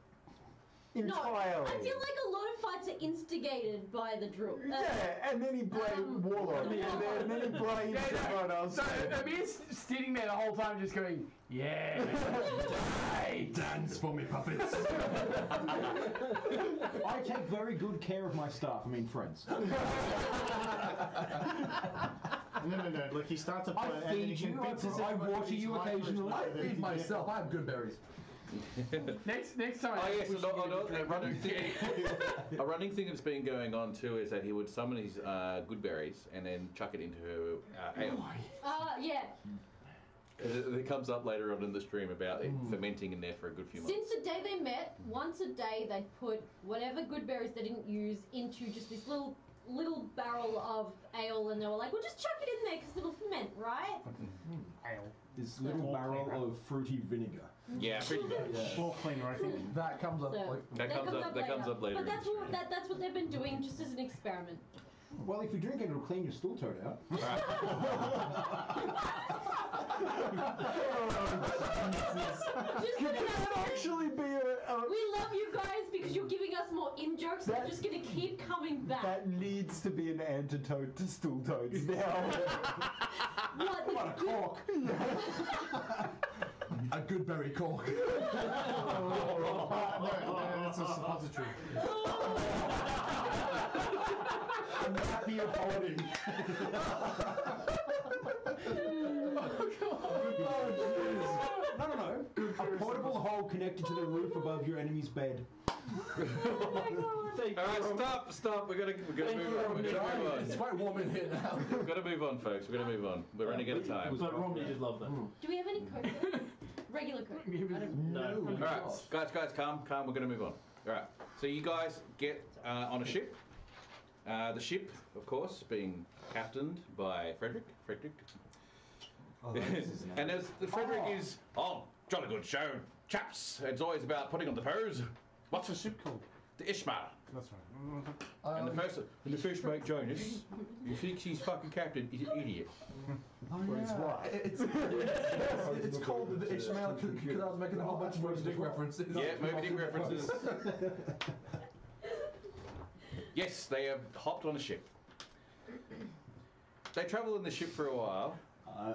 No, Entirely. I feel like a lot of fights are instigated by the drill. Yeah, and then he blamed Warlock, and then he blamed everyone else. So Amir's sitting there the whole time just going, yeah, die, dance for me, puppets. I take very good care of my staff, I mean friends. No. Like he starts a I fight and then he feed you, convinces I everyone water that he's you hyper occasionally. explosive I feed and myself. I have good berries. next time. Oh yes, we should get a a running thing. A running thing that's been going on too is that he would summon his good berries and then chuck it into her ale. Yeah. It comes up later on in the stream about it fermenting in there for a good few months. Since the day they met, once a day they put whatever good berries they didn't use into just this little barrel of ale, and they were like, "We'll just chuck it in there because it'll ferment, right?" ale. This little Or barrel cleaner. of fruity vinegar. Yeah, pretty much. Floor cleaner, I think. That comes up So like. That comes up later. But that's that's what they've been doing, just as an experiment. Well, if you drink it, it'll clean your stool toad out. Just Could it actually be we love you guys because you're giving us more in jokes. So we're just gonna keep coming back. that needs to be an antidote to stool toads now. What? What a cork! A good berry cork. No, it's a suppository. I'm happy of holding. No. A portable hole connected to the roof above your enemy's bed. Thank All right, you. stop. We're gonna move on. It's quite warm in here now. We've got to move on, folks. We're gonna move on. We're running out of time. But Romney did love that. Do we have any coke? Regular coke. I don't No. All right, guys, calm. We're gonna move on. All right. So you guys get on a ship. The ship, of course, being captained by Frederick. Oh, this is an And as the Frederick is, jolly good show, chaps. It's always about putting on the pose. What's the ship called? The Ishmael. That's right. And the first mate Jonas, who thinks he's fucking captain, is an idiot. for his wife. It's called the Ishmael because I was making a whole bunch of Moby Dick references. Yeah, Moby Dick references. Yes, they have hopped on a ship. They travel in the ship for a while.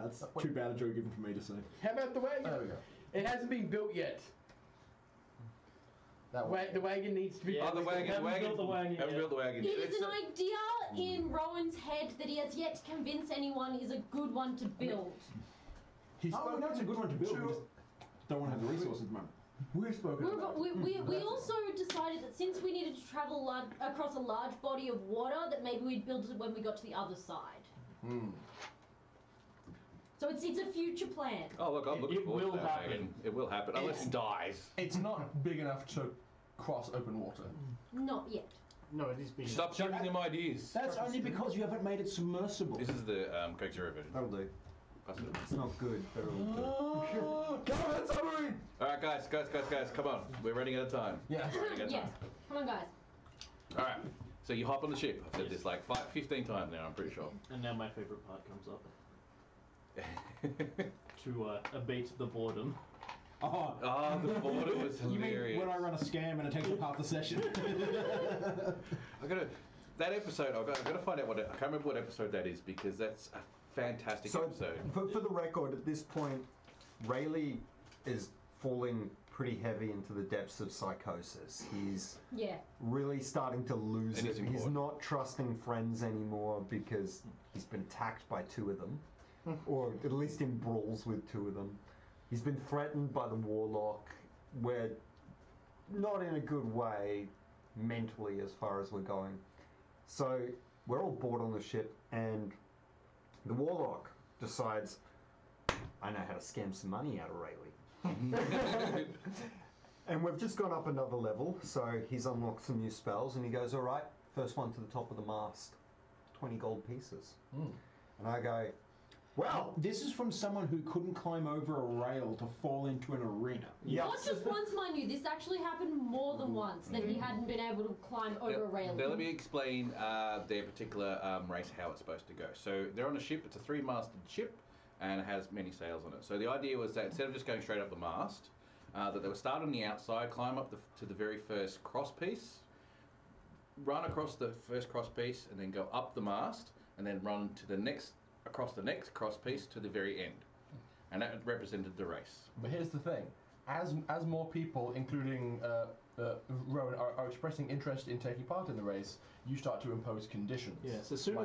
That's too bad a joke even for me to say. How about the wagon? There we go. It hasn't been built yet. The wagon needs to be Yeah, Oh, the wagon. haven't built the wagon Haven't yet. built the wagon. It is It's an a- idea in Rowan's head that he has yet to convince anyone is a good one to build. He's Oh, no, it's a good one to build. We just don't want to have the resources at the moment. We've spoken about We also decided that since we needed to travel across a large body of water, that maybe we'd build it when we got to the other side. So it's a future plan. Oh, look, I'm looking It forward to will that happen. wagon. It will happen, unless it dies. It's not big enough to cross open water. Not yet. No, it is being. Stop giving them ideas. That's only because you haven't made it submersible. This is the Coke Zero version. That'll do. Pass it. It's not good, but it'll do. Come on, submarine! Alright, guys, come on. We're running out of time. Yeah. We're running out of Yes. time. Come on, guys. Alright, so you hop on the ship. I've said this like 15 times now, I'm pretty sure. And now my favourite part comes up. To abate the boredom. Oh, Oh, the boredom was you hilarious. mean when I run a scam and it takes up half the session? That episode, I've got to find out I can't remember what episode that is because that's a fantastic episode. For the record, at this point, Rayleigh is falling pretty heavy into the depths of psychosis. He's Yeah. really starting to lose And it. it's He's important. not trusting friends anymore because he's been attacked by two of them, or at least in brawls with two of them. He's been threatened by the warlock. We're not in a good way mentally as far as we're going. So we're all bored on the ship, and the warlock decides, I know how to scam some money out of Rayleigh. And we've just gone up another level, so he's unlocked some new spells, and he goes, all right, first one to the top of the mast, 20 gold pieces. And I go, well, This is from someone who couldn't climb over a rail to fall into an arena. Not just once, mind you. This actually happened more than once, that he hadn't been able to climb over a rail. Now let me explain their particular race, how it's supposed to go. So they're on a ship, it's a 3-masted ship, and it has many sails on it. So the idea was that instead of just going straight up the mast, that they would start on the outside, climb up to the very first cross piece, run across the first cross piece, and then go up the mast, and then run to the next across the next cross piece to the very end. And that represented the race. But here's the thing: as more people, including Rowan, are expressing interest in taking part in the race, you start to impose conditions. Yes, as soon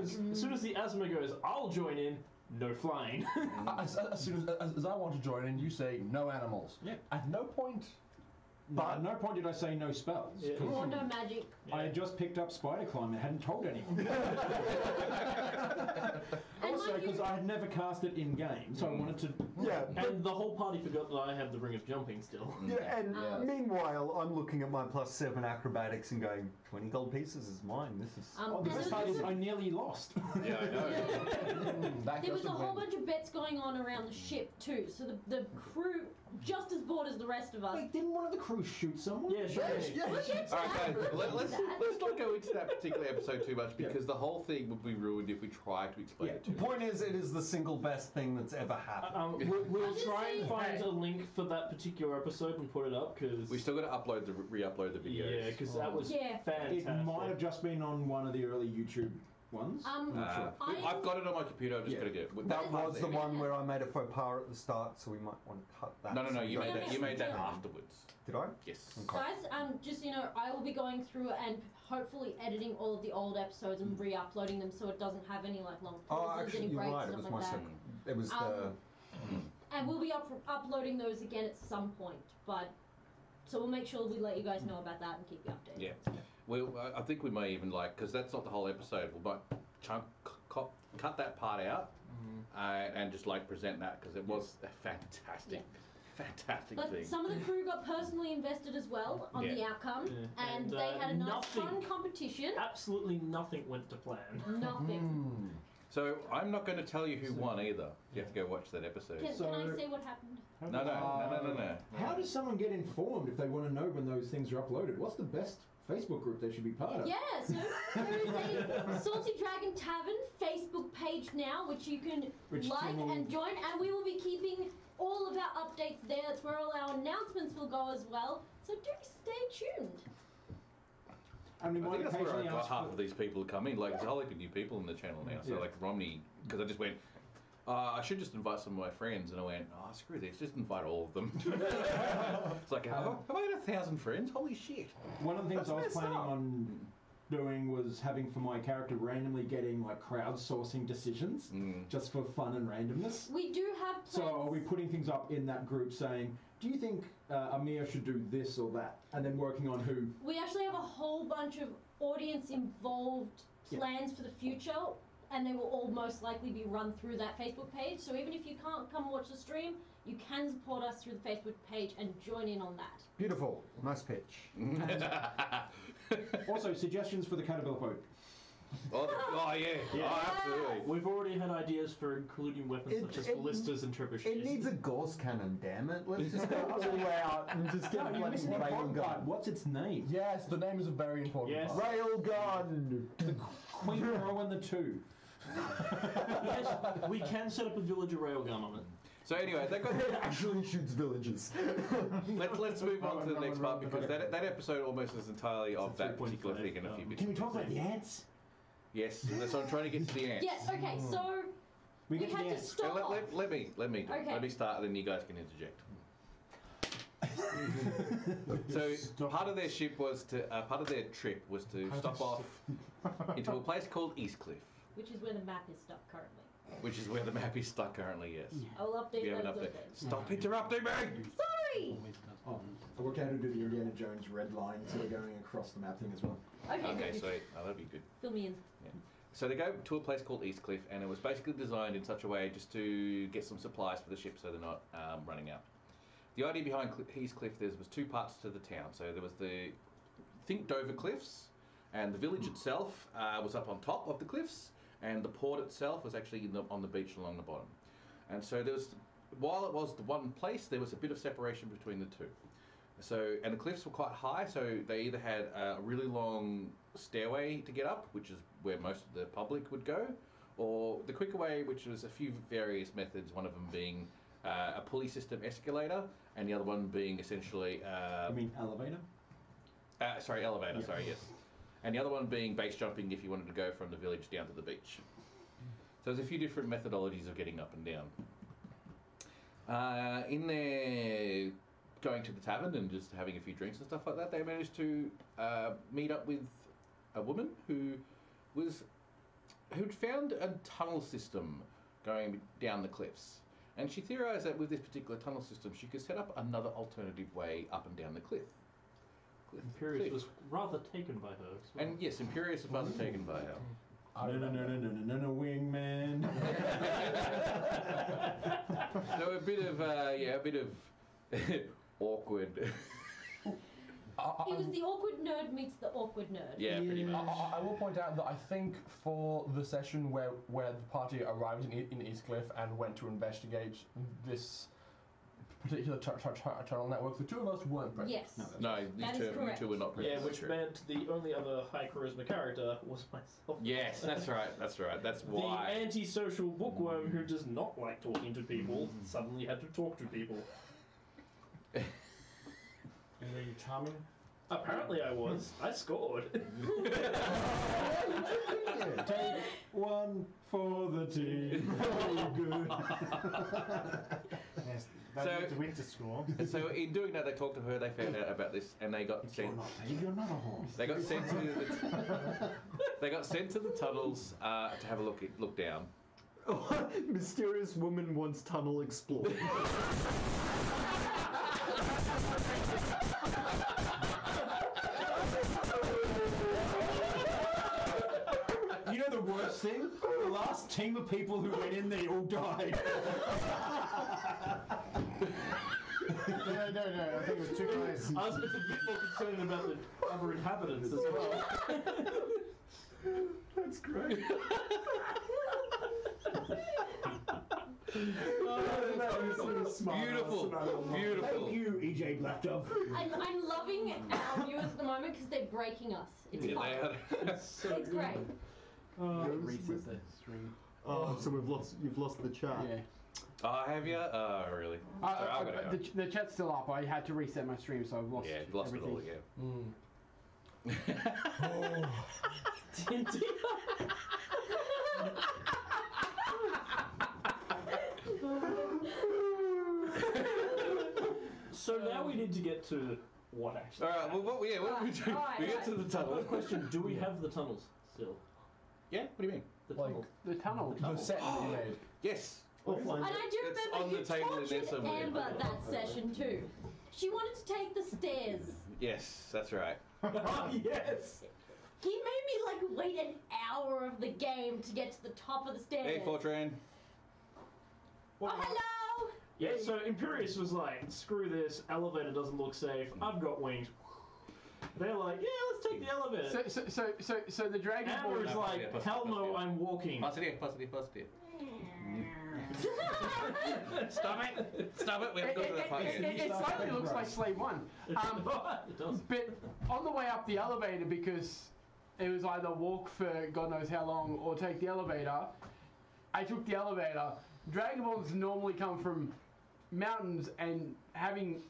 as the asthma goes, I'll join in. No flying. As soon as I want to join in, you say no animals. Yeah. At no point. But at no point did I say no spells. Yeah. 'Cause Or no magic. I had just picked up spider climb and hadn't told anyone. And Also, mind you- because I had never cast it in game, so I wanted to. yeah, And the whole party forgot that I have the ring of jumping still. yeah, and Yes. meanwhile, I'm looking at my +7 acrobatics and going, 20 gold pieces is mine. This is. Oh, the and best there part was is also- I nearly lost. Yeah, I know. That There goes was a to whole win. bunch of bets going on around the ship too, so the crew, just as bored as the rest of us. Wait, didn't one of the crew shoot someone? Yeah, sure. We'll get to All right, that. guys, We'll get to that. let's not go into that particular episode too much because the whole thing would be ruined if we tried to explain it The too much. point is, it is the single best thing that's ever happened. We'll I'm just try and saying- find a link for that particular episode and put it up because We still got to re-upload the videos. yeah, because that was Yeah. fantastic. It might have just been on one of the early YouTube ones. I'm not sure. I've got it on my computer. I've just got to get it. That was the part one where I made a faux pas at the start, so we might want to cut that. No, you No, made that. no, You made that no. afterwards. Did I? Yes. Okay. Guys, just I will be going through and hopefully editing all of the old episodes and re-uploading them so it doesn't have any like long Oh, pauses, actually, any you're breaks, right. It stuff was like my that. second. It was And we'll be uploading those again at some point, so we'll make sure we let you guys know about that and keep you updated. Yeah. Well, I think we may even because that's not the whole episode. We might cut that part out and just present that because it was a fantastic But thing. some of the crew got personally invested as well on the outcome, Yeah. and And, they had a nice nothing- fun competition. Absolutely nothing went to plan. Nothing. So I'm not going to tell you who won either. You have to go watch that episode. Can So- I say what happened? No. How does someone get informed if they want to know when those things are uploaded? What's the best Facebook group they should be part of. Yeah, so there is a Salty Dragon Tavern Facebook page now, which you can like and join, and we will be keeping all of our updates there. That's where all our announcements will go as well. So do stay tuned. And we I might think that's where occasionally I got ask half for- of these people coming. Like, there's a whole heap of new people in the channel now. So, Yeah. like Romney, because I just went, I should just invite some of my friends, and I went, oh, screw this, just invite all of them. It's like, have I got 1,000 friends? Holy shit! One of the things That's I was messed planning up. on doing was having for my character randomly getting like crowdsourcing decisions just for fun and randomness. We do have plans. So I'll be putting things up in that group saying, do you think Amir should do this or that? And then working on who. We actually have a whole bunch of audience-involved plans for the future, and they will all most likely be run through that Facebook page. So even if you can't come watch the stream, you can support us through the Facebook page and join in on that. Beautiful. Nice pitch. Also, suggestions for the Caterpillar boat. Oh yeah. Oh, absolutely. We've already had ideas for including weapons such as ballistas and trebuchets. It needs a Gauss cannon, damn it. Let's just go all the way out and just get a No, you're bloody missing an important part. railgun. What's its name? Yes, the name is a very important Yes. part. Railgun! Queen Rowan the Two. Yes, we can set up a villager railgun on it. So anyway, they got. It actually shoots villages. Let's move on to the next part because that episode almost is entirely of that particular thing and a few bits. Can we talk about the ants? Yes, that's what I'm trying to get to the ants. Yes, okay, so We we get to had the to ants. stop off. Let me do it. Okay. Let me start, and then you guys can interject. So part of their ship was to part of their trip was to stop off into a place called Eastcliff, Which is where the map is stuck currently. which is where the map is stuck currently. Yes. I will update We have that an as update. updates. Stop interrupting me! Sorry! Oh, I worked out how to do the Indiana Jones red line, so we're going across the map thing as well. Okay, good. sweet. Oh, that'd be good. Fill me in. So they go to a place called Eastcliff, and it was basically designed in such a way just to get some supplies for the ship so they're not running out. The idea behind Eastcliff there was two parts to the town. So there was the, think Dover Cliffs, and the village itself was up on top of the cliffs, and the port itself was actually on the beach along the bottom. And so there was, while it was the one place, there was a bit of separation between the two. So, and the cliffs were quite high, so they either had a really long stairway to get up, which is where most of the public would go, or the quicker way, which was a few various methods, one of them being a pulley system escalator, and the other one being essentially... You mean elevator? Sorry, elevator, sorry, yes. And the other one being base jumping if you wanted to go from the village down to the beach. So there's a few different methodologies of getting up and down. In their going to the tavern and just having a few drinks and stuff like that, they managed to meet up with a woman who'd found a tunnel system going down the cliffs. And she theorised that with this particular tunnel system, she could set up another alternative way up and down the cliff. Imperius was rather taken by her as well. And yes, Imperius was rather taken by her. No, wingman. So a bit of awkward. It was the awkward nerd meets the awkward nerd. Yeah, pretty much. I will point out that I think for the session where the party arrived in Eastcliff and went to investigate this particular tunnel network, the two of us weren't present. Yes. No, you two were not present. Yeah, that's which true. meant the only other high charisma character was myself. Yes, that's right. That's The why. antisocial bookworm who does not like talking to people suddenly had to talk to people. And then you're charming. Apparently I was. I scored. Take one for the team. Very good. Yes, So- that's the winter score. And so in doing that, they talked to her. They found out about this, and they got sent. You're not a horse. They got sent to the. They got sent to the tunnels to have a look down. Mysterious woman wants tunnel explored. You know the worst thing? The last team of people who went in there all died. No, I think it was two guys. I was a bit more concerned about the other inhabitants as well. That's great. Beautiful. Beautiful. Thank you, EJ Black Dove. I'm loving our viewers at the moment because they're breaking us. It's Yeah, fun. they are. It's great. Reset the stream. Oh, so you've lost the chat. Yeah. Oh, have you? Oh, really? Sorry, I've got to go. The chat's still up. I had to reset my stream, so I've lost. Yeah, lost it all everything. again. So now we need to get to what actually. All right. Well, what we do? Alright, We get to the Another tunnel. question: do we have the tunnels still? Yeah. What do you mean? The Like- tunnels. The tunnel. The set that you made. Yes. We'll find And it. I do It's remember on you the table in there tortured somewhere. Amber that session too. She wanted to take the stairs. Yes, that's right. Yes. He made me like wait an hour of the game to get to the top of the stairs. Hey, Fortran. Oh, hello! Yeah. So Imperius was like, "Screw this. Elevator doesn't look safe. I've got wings." They're like, "Yeah, let's take the elevator." So the dragon Amber ball. is No, like, yeah, "Hell no, yeah. I'm walking." Pass it here. Pass it here. Pass it here. Stop it! Stop it! We haven't got to that part yet. It slightly looks like Slave 1. It does. But on the way up the elevator, because it was either walk for God knows how long or take the elevator, I took the elevator. Dragon balls normally come from mountains and having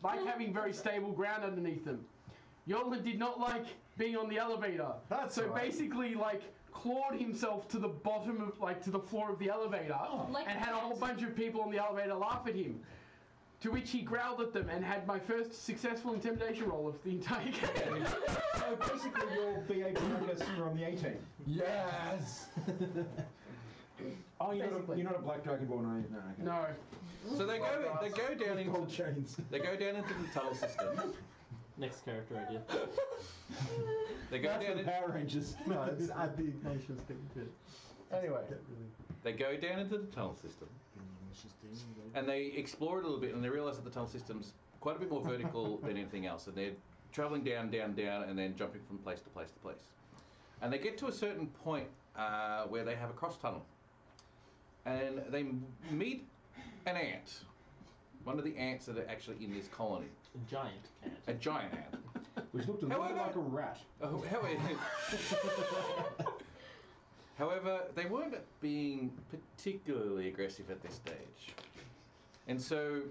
very stable ground underneath them. Yola did not like being on the elevator. That's so right. basically clawed himself to the bottom of to the floor of the elevator Like and had a whole bunch of people on the elevator laugh at him. To which he growled at them and had my first successful intimidation roll of the entire game. So basically, you're BA Marcus from the 18. Yes. Oh, Basically. you're not a Black Dragonborn, are you? No. Okay. No. So they go down Gold into chains. they go down into the tunnel system. Next character idea. They go That's down. the Power Rangers. No, it's add the Ignatius thing to it. Anyway. Get really... They go down into the tunnel system, and they explore it a little bit, and they realise that the tunnel system's quite a bit more vertical than anything else, and they're travelling down, down, down, and then jumping from place to place to place. And they get to a certain point where they have a cross tunnel, and they meet an ant, one of the ants that are actually in this colony, A giant cat. a giant ant. Which looked a little bit like a rat. However, they weren't being particularly aggressive at this stage. And so,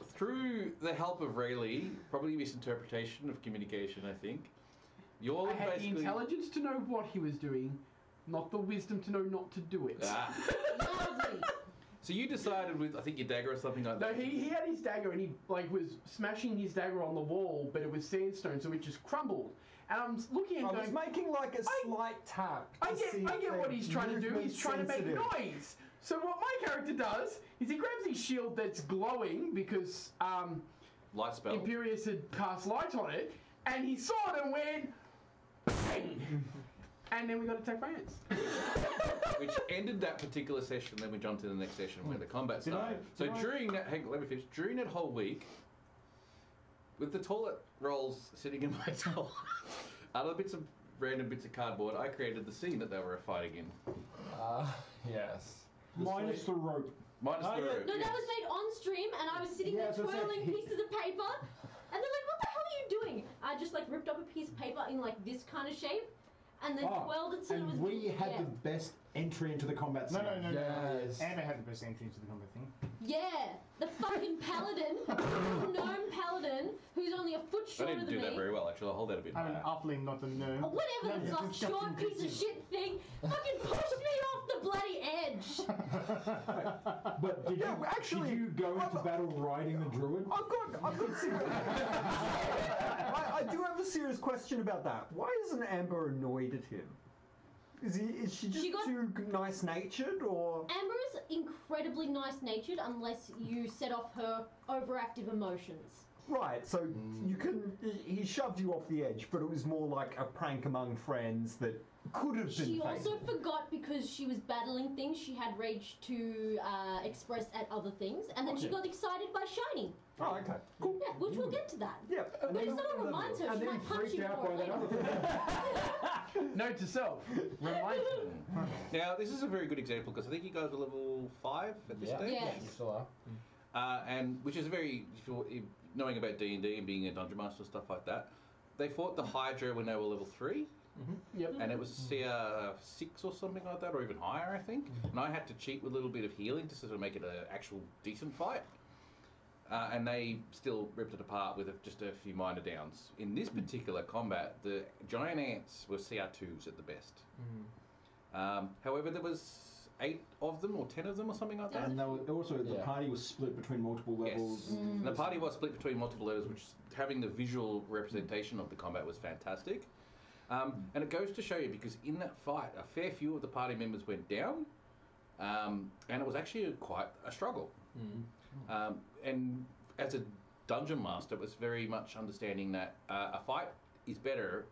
through the help of Rayleigh, probably misinterpretation of communication, I think, you're I had the basically... intelligence to know what he was doing, not the wisdom to know not to do it. Loudly. So you decided with, I think, your dagger or something like No, that. he had his dagger and he was smashing his dagger on the wall, but it was sandstone, so it just crumbled. And I'm looking and I going, was making like a slight tap. I to see if get what they're he's trying to do. He's trying to make movement noise. So what my character does is he grabs his shield that's glowing because Light spell. Imperius had cast light on it, and he saw it and went, bang! And then we got attacked by ants. Which ended that particular session. Then we jumped to the next session where the combat Did I- started. So did I- during that, hang on, let me finish. During that whole week, with the toilet rolls sitting in my toilet, out of random bits of cardboard, I created the scene that they were fighting in. Yes. Minus the rope. Minus the rope. No, that was made on stream, and I was sitting Yeah, there so it's like twirling he- pieces of paper, and they're like, "What the hell are you doing?" I just ripped up a piece of paper in this kind of shape, and then twirled it so it was. And we had yeah. the best entry into the combat scene. No. Yes. Amber had the best entry to the combat thing. Yeah, the fucking paladin, the gnome paladin, who's only a foot I shorter didn't than do me. that very well, actually. I'll hold that a bit I'm an higher. upling, not a gnome. Oh, whatever, No, the just short Captain piece of Dixon. shit thing fucking pushed me off the bloody edge. But did Yeah, you actually, did you go into battle riding the druid? I've got serious. I do have a serious question about that. Why isn't Amber annoyed at him? Is she just too nice-natured, or? Amber is incredibly nice-natured unless you set off her overactive emotions. Right, so you can. He shoved you off the edge, but it was more like a prank among friends that could have been. She fatal. also forgot because she was battling things, she had rage to express at other things, and then she got excited by shiny. Oh, okay, cool. Yeah, which we'll get to that. Yeah, But if someone reminds her, And she then might punch freaked you out for by it that later. other thing. Note to self, remind them. Now, this is a very good example because I think you guys are level 5 at this Yeah. stage. Yes. You still are. and which is very, if knowing about D&D and being a dungeon master and stuff like that. They fought the Hydra when they were level 3. Yep. And it was CR 6 or something like that, or even higher, I think. And I had to cheat with a little bit of healing to sort of make it an actual decent fight. And they still ripped it apart with just a few minor downs. In this particular combat, the giant ants were CR2s at the best. However, there was 8 of them, or 10 of them, or something like that. And they were also the party was split between multiple levels. Yes. And the party was split between multiple levels, which having the visual representation of the combat was fantastic. And it goes to show you, because in that fight, a fair few of the party members went down, and it was actually quite a struggle. And as a dungeon master, it was very much understanding that a fight is better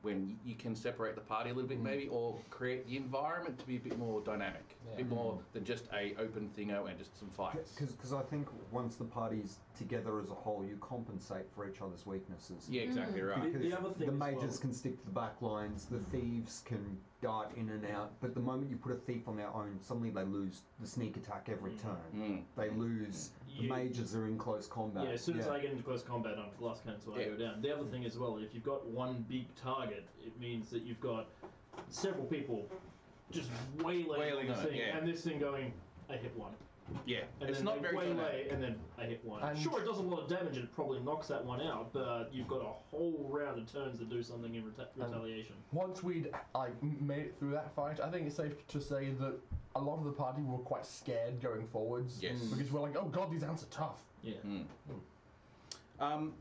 when you can separate the party a little bit, maybe, or create the environment to be a bit more dynamic, a bit more than just a open thingo and just some fights. Because I think once the party's together as a whole, you compensate for each other's weaknesses. Yeah, exactly right. Because The other thing the as mages well- can stick to the back lines, the thieves can dart in and out, but the moment you put a thief on their own, suddenly they lose the sneak attack every turn. They lose, the mages are in close combat. Yeah, as soon as I get into close combat, I'm glass cannon, so I go down. The other thing as well, if you've got one big target, it means that you've got several people just wailing on the thing, and this thing going, I hit one. Yeah, And it's then not they very waylay, dynamic. and then I hit one. And- Sure, it does a lot of damage and it probably knocks that one out, but you've got a whole round of turns to do something in retaliation. Once we'd made it through that fight, I think it's safe to say that a lot of the party were quite scared going forwards. Yes. Because we're like, oh god, these ants are tough. Yeah.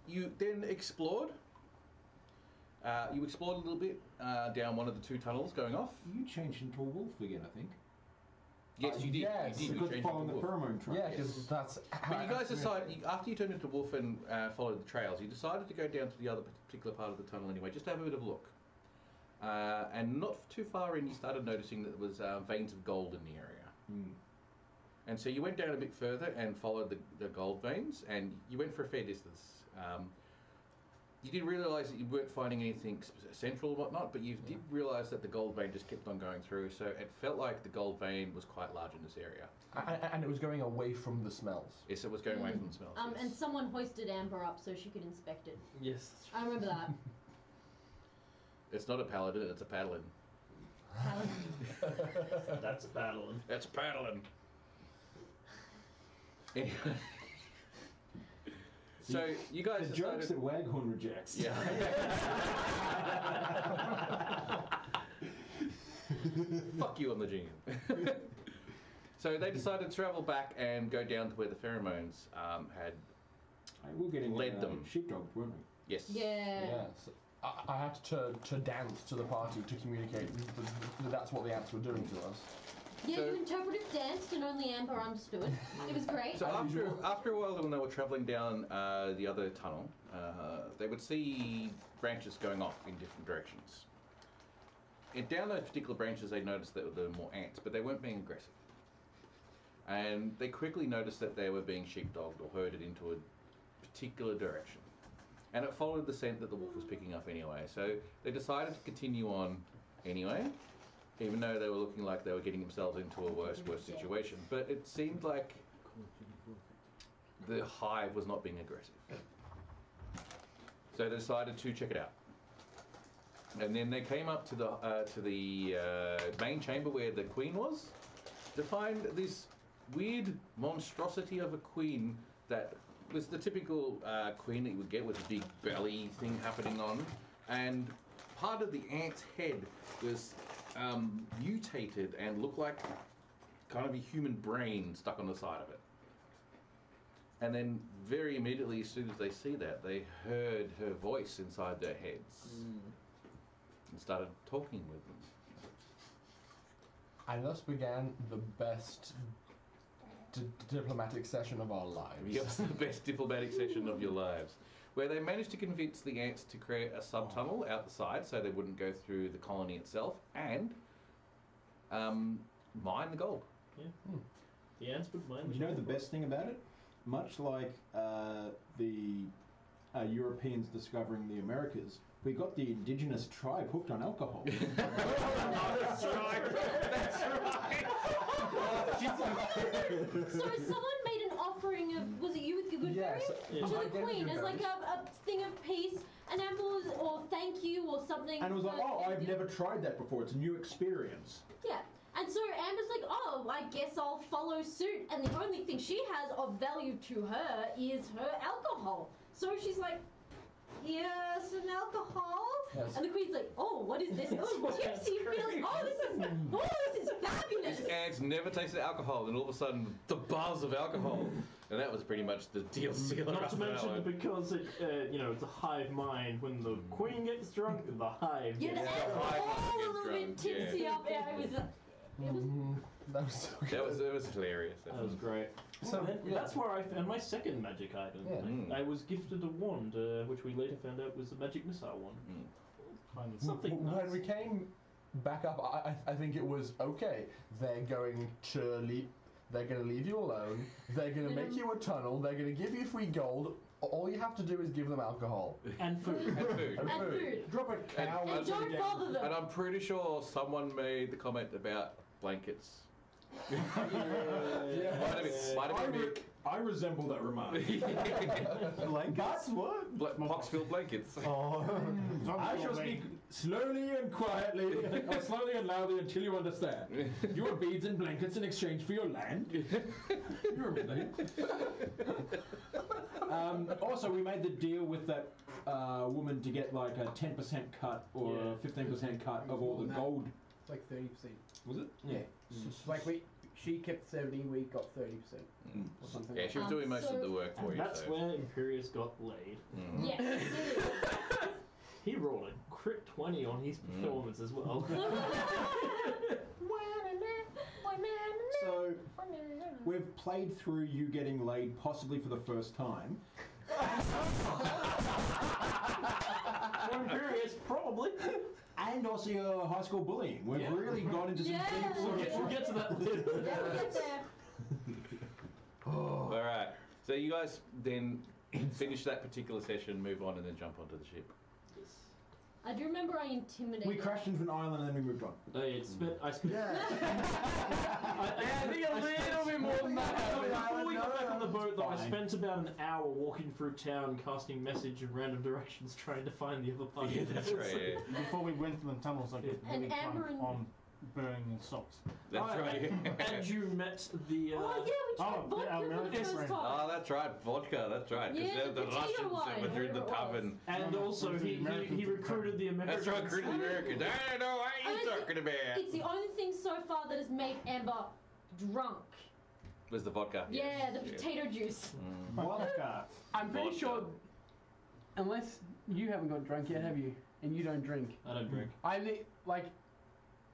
You then explored. You explored a little bit down one of the 2 tunnels going off. You changed into a wolf again, I think. Yes, you did. yes. You did. You Because changed following into the wolf. pheromone trail. Yeah, because that's how But you guys decided, after you turned into wolf and followed the trails, you decided to go down to the other particular part of the tunnel anyway, just to have a bit of a look. And not too far in, you started noticing that there was veins of gold in the area. And so you went down a bit further and followed the gold veins, and you went for a fair distance. You did realise that you weren't finding anything central or whatnot, but you did realise that the gold vein just kept on going through, so it felt like the gold vein was quite large in this area. And it was going away from the smells. Yes, it was going away from the smells. And someone hoisted Amber up so she could inspect it. Yes. I remember that. It's not a paladin, it's a paddling. That's battling. It's paddling. Anyway. So you guys The decided... jokes that Waghorn rejects. Yeah. Fuck you on the jingle. So they decided to travel back and go down to where the pheromones had We're getting led them. sheepdogs, weren't we? Yes. Yeah. Yes. I had to dance to the party to communicate that that's what the ants were doing to us. Yeah, So- you interpretive danced and only Amber understood. It was great. So after a while, when they were travelling down the other tunnel, they would see branches going off in different directions. And down those particular branches, they noticed that there were more ants, but they weren't being aggressive. And they quickly noticed that they were being sheepdogged or herded into a particular direction. And it followed the scent that the wolf was picking up anyway. So they decided to continue on anyway, even though they were looking like they were getting themselves into a worse situation. But it seemed like the hive was not being aggressive. So they decided to check it out. And then they came up to the main chamber where the queen was, to find this weird monstrosity of a queen that was the typical queen that you would get with a big belly thing happening on, and part of the ant's head was mutated and looked like kind of a human brain stuck on the side of it. And then very immediately, as soon as they see that, they heard her voice inside their heads and started talking with them. And thus began the best diplomatic session of our lives. Yep, the best diplomatic session of your lives. Where they managed to convince the ants to create a sub-tunnel out the side so they wouldn't go through the colony itself, and mine the gold. Yeah. The ants would mind. You know the best thing about it? Much like the Europeans discovering the Americas, we got the indigenous tribe hooked on alcohol. That's right. That's right. So someone made an offering of Yes. to Yeah. the I get queen you as like those. a thing of peace, and Amber was, or thank you, or something. And it was like, for- oh, I've never tried that before. It's a new experience. Yeah. And so Amber's like, oh, I guess I'll follow suit. And the only thing she has of value to her is her alcohol. So she's like, here's some alcohol. Yes. And the queen's like, oh, what is this? Oh, tipsy feeling. Oh, this is fabulous. These ants never tasted alcohol, and all of a sudden, the buzz of alcohol. And that was pretty much the deal sealer. Not to after that mention one. because it, it's a hive mind. When the queen gets drunk, the hive. Yeah, the gets Yeah, drunk. alcohol I a get little bit drunk, tipsy yeah. up. Yeah, it was That was so good. It was hilarious. That was great. So, And then yeah. that's where I found my second magic item. Yeah. Mm. I was gifted a wand, which we later found out was a magic missile wand. Kind of. Something When nuts. we came back up, I think it was okay. They're going to leave. They're going to leave you alone. They're going to make you a tunnel. They're going to give you free gold. All you have to do is give them alcohol. And food. And food. And and food. food. Drop a cow. And once don't again. bother them. And I'm pretty sure someone made the comment about blankets. Might have been me. I resemble that remark. Blankets? What? Pox-filled blankets. I shall speak slowly and quietly, or slowly and loudly until you understand. You want beads and blankets in exchange for your land? You remember? Also, we made the deal with that woman to get like a 10% cut or a 15% cut of all the gold. It's like 30%. Was it? Yeah. Like she kept 70, we got 30%. Or something. Yeah, she was doing most so- of the work for And you. that's so. where Imperius got laid. Mm. Yes. He rolled a crit 20 on his performance as well. So, we've played through you getting laid possibly for the first time. For Imperius, probably. And also your high school bullying. We've really gone into some Yeah. deep We'll get to that later. Yeah, we'll get there. All right. So you guys then finish that particular session, move on, and then jump onto the ship. I do remember I intimidated. We crashed into an island and then we moved on. I spent. I think a little bit more than that. Before we got back on the boat, though, I Fine. spent about an hour walking through town, casting message in random directions, trying to find the other party. Yeah, that's right. Yeah. Before we went to the tunnels, I got And really Amber drunk and- on burning socks. That's right. And you met the. Oh, yeah, we tried Oh, vodka for the American first friend. time. Oh, that's right, vodka. That's right. Because Yeah, the potato Russians wine, that were in the whatever it was. Tavern. And No, also, it was the he Americans recruited the Americans. That's right, recruited the Americans. I don't know what I you're mean, talking about. It's the only thing so far that has made Amber drunk. Was the vodka? Yeah, yes. the potato juice. Vodka. I'm pretty Vodka. sure, unless you haven't got drunk yet, have you? And you don't drink. I don't drink. I'm the, like,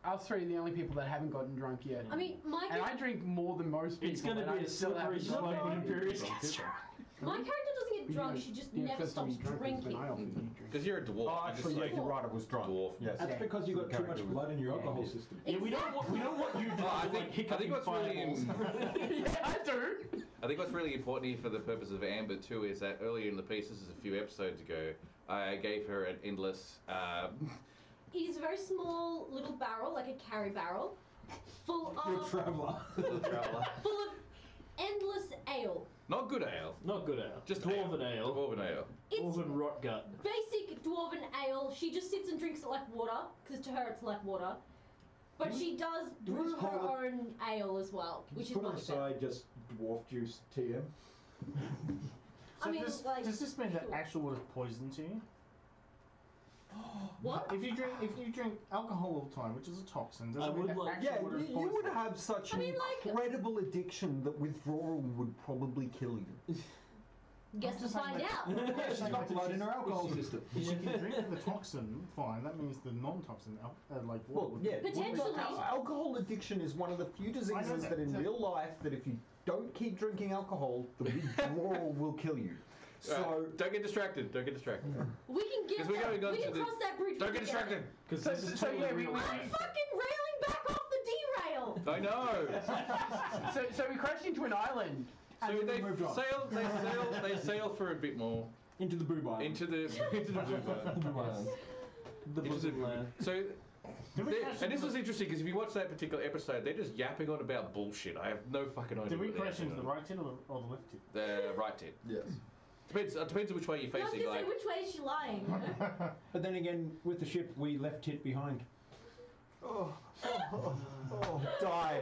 us three are the only people that haven't gotten drunk yet. I mean, And I drink more than most people. It's going to and be I a still slippery haven't slope gotten when drunk. Imperius gets drunk. my character doesn't get drunk, she just never first time stops you drink is when I drinking. offered you drink. Because you're a dwarf. Oh, actually, yeah, you're right. I was drunk. Dwarf. Yes. That's because you got too much blood in your alcohol Yeah. system. Yeah, we don't want you to I like think hiccuping what's really fireballs. Yeah, I do. I think what's really important here for the purpose of Amber too is that earlier in the piece, this is a few episodes ago, I gave her an endless. It is a very small little barrel, like a carry barrel, full You're a of traveller. full of endless ale. Not good ale. Not good ale. Just Dwarven ale. Dwarven ale. It's Dwarven rot gut. basic dwarven ale. She just sits and drinks it like water, because to her it's like water. But she does do we brew just her call own ale as well, which is Put much better. aside just dwarf juice TM. So I mean, does this mean that actual was poison to you? What? If you drink alcohol all the time, which is a toxin, does I it mean would that like- actual Yeah, water is you poison? would have such I an mean, like- incredible addiction that withdrawal would probably kill you. Guess we'll just saying, find like- out. Yeah, she's got blood in her alcohol system. If she can drink the toxin, fine. That means the non-toxin, like water. Well, would yeah. Potentially. Alcohol addiction is one of the few diseases that in real life that if you don't keep drinking alcohol, the withdrawal will kill you. So Don't get distracted. Don't get distracted. We can get 'Cause we're going on we can to the- cross that bridge. Don't when get we there. distracted. Because So- this is so totally yeah, we- real we- life. I'm fucking railing back off the derail. I know. So we crashed into an island. So then they we moved on. they sail for a bit more Into the boob island. into the blue bar. The Into bosom the- land. So And this was interesting because if you watch that particular episode, they're just yapping on about bullshit. I have no fucking idea. Did we what they're question yapping the on. right tit or the left tit? The right tit. Yes. Depends on which way you're I was facing. gonna say, Like, which way is she lying? But then again, with the ship, we left it behind. Die.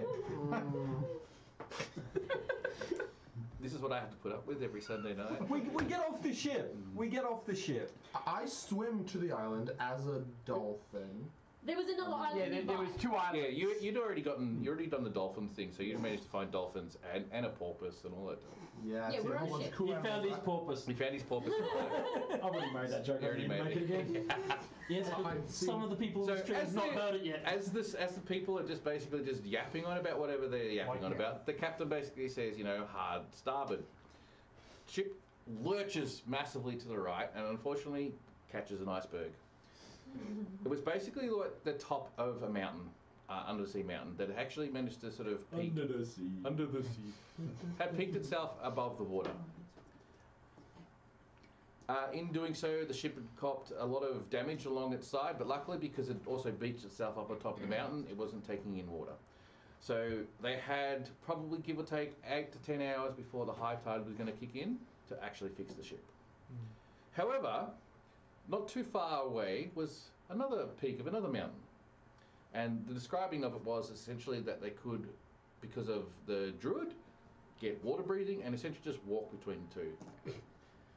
this is what I have to put up with every Sunday night. We get off the ship. We get off the ship. I swim to the island as a dolphin. There was another island Yeah, nearby. there was 2 islands. Yeah, you'd already done the dolphin thing, so you managed to find dolphins and a porpoise and all that. Yeah, we're on a ship. He found his porpoise. We found his porpoise. I would have made that joke. You I already didn't made make it it. again. Yes, but some of the people in the street have not heard it yet. As the people are just basically just yapping on about whatever they're yapping on about, the captain basically says, hard starboard. Ship lurches massively to the right and unfortunately catches an iceberg. It was basically like the top of a mountain, undersea mountain, that actually managed to sort of peak Under the sea. under the sea. Had peaked itself above the water. In doing so, the ship had copped a lot of damage along its side, but luckily because it also beached itself up on top of the mountain, it wasn't taking in water. So they had probably, give or take, 8 to 10 hours before the high tide was going to kick in to actually fix the ship. However, not too far away was another peak of another mountain. And the describing of it was essentially that they could, because of the druid, get water breathing and essentially just walk between the two. And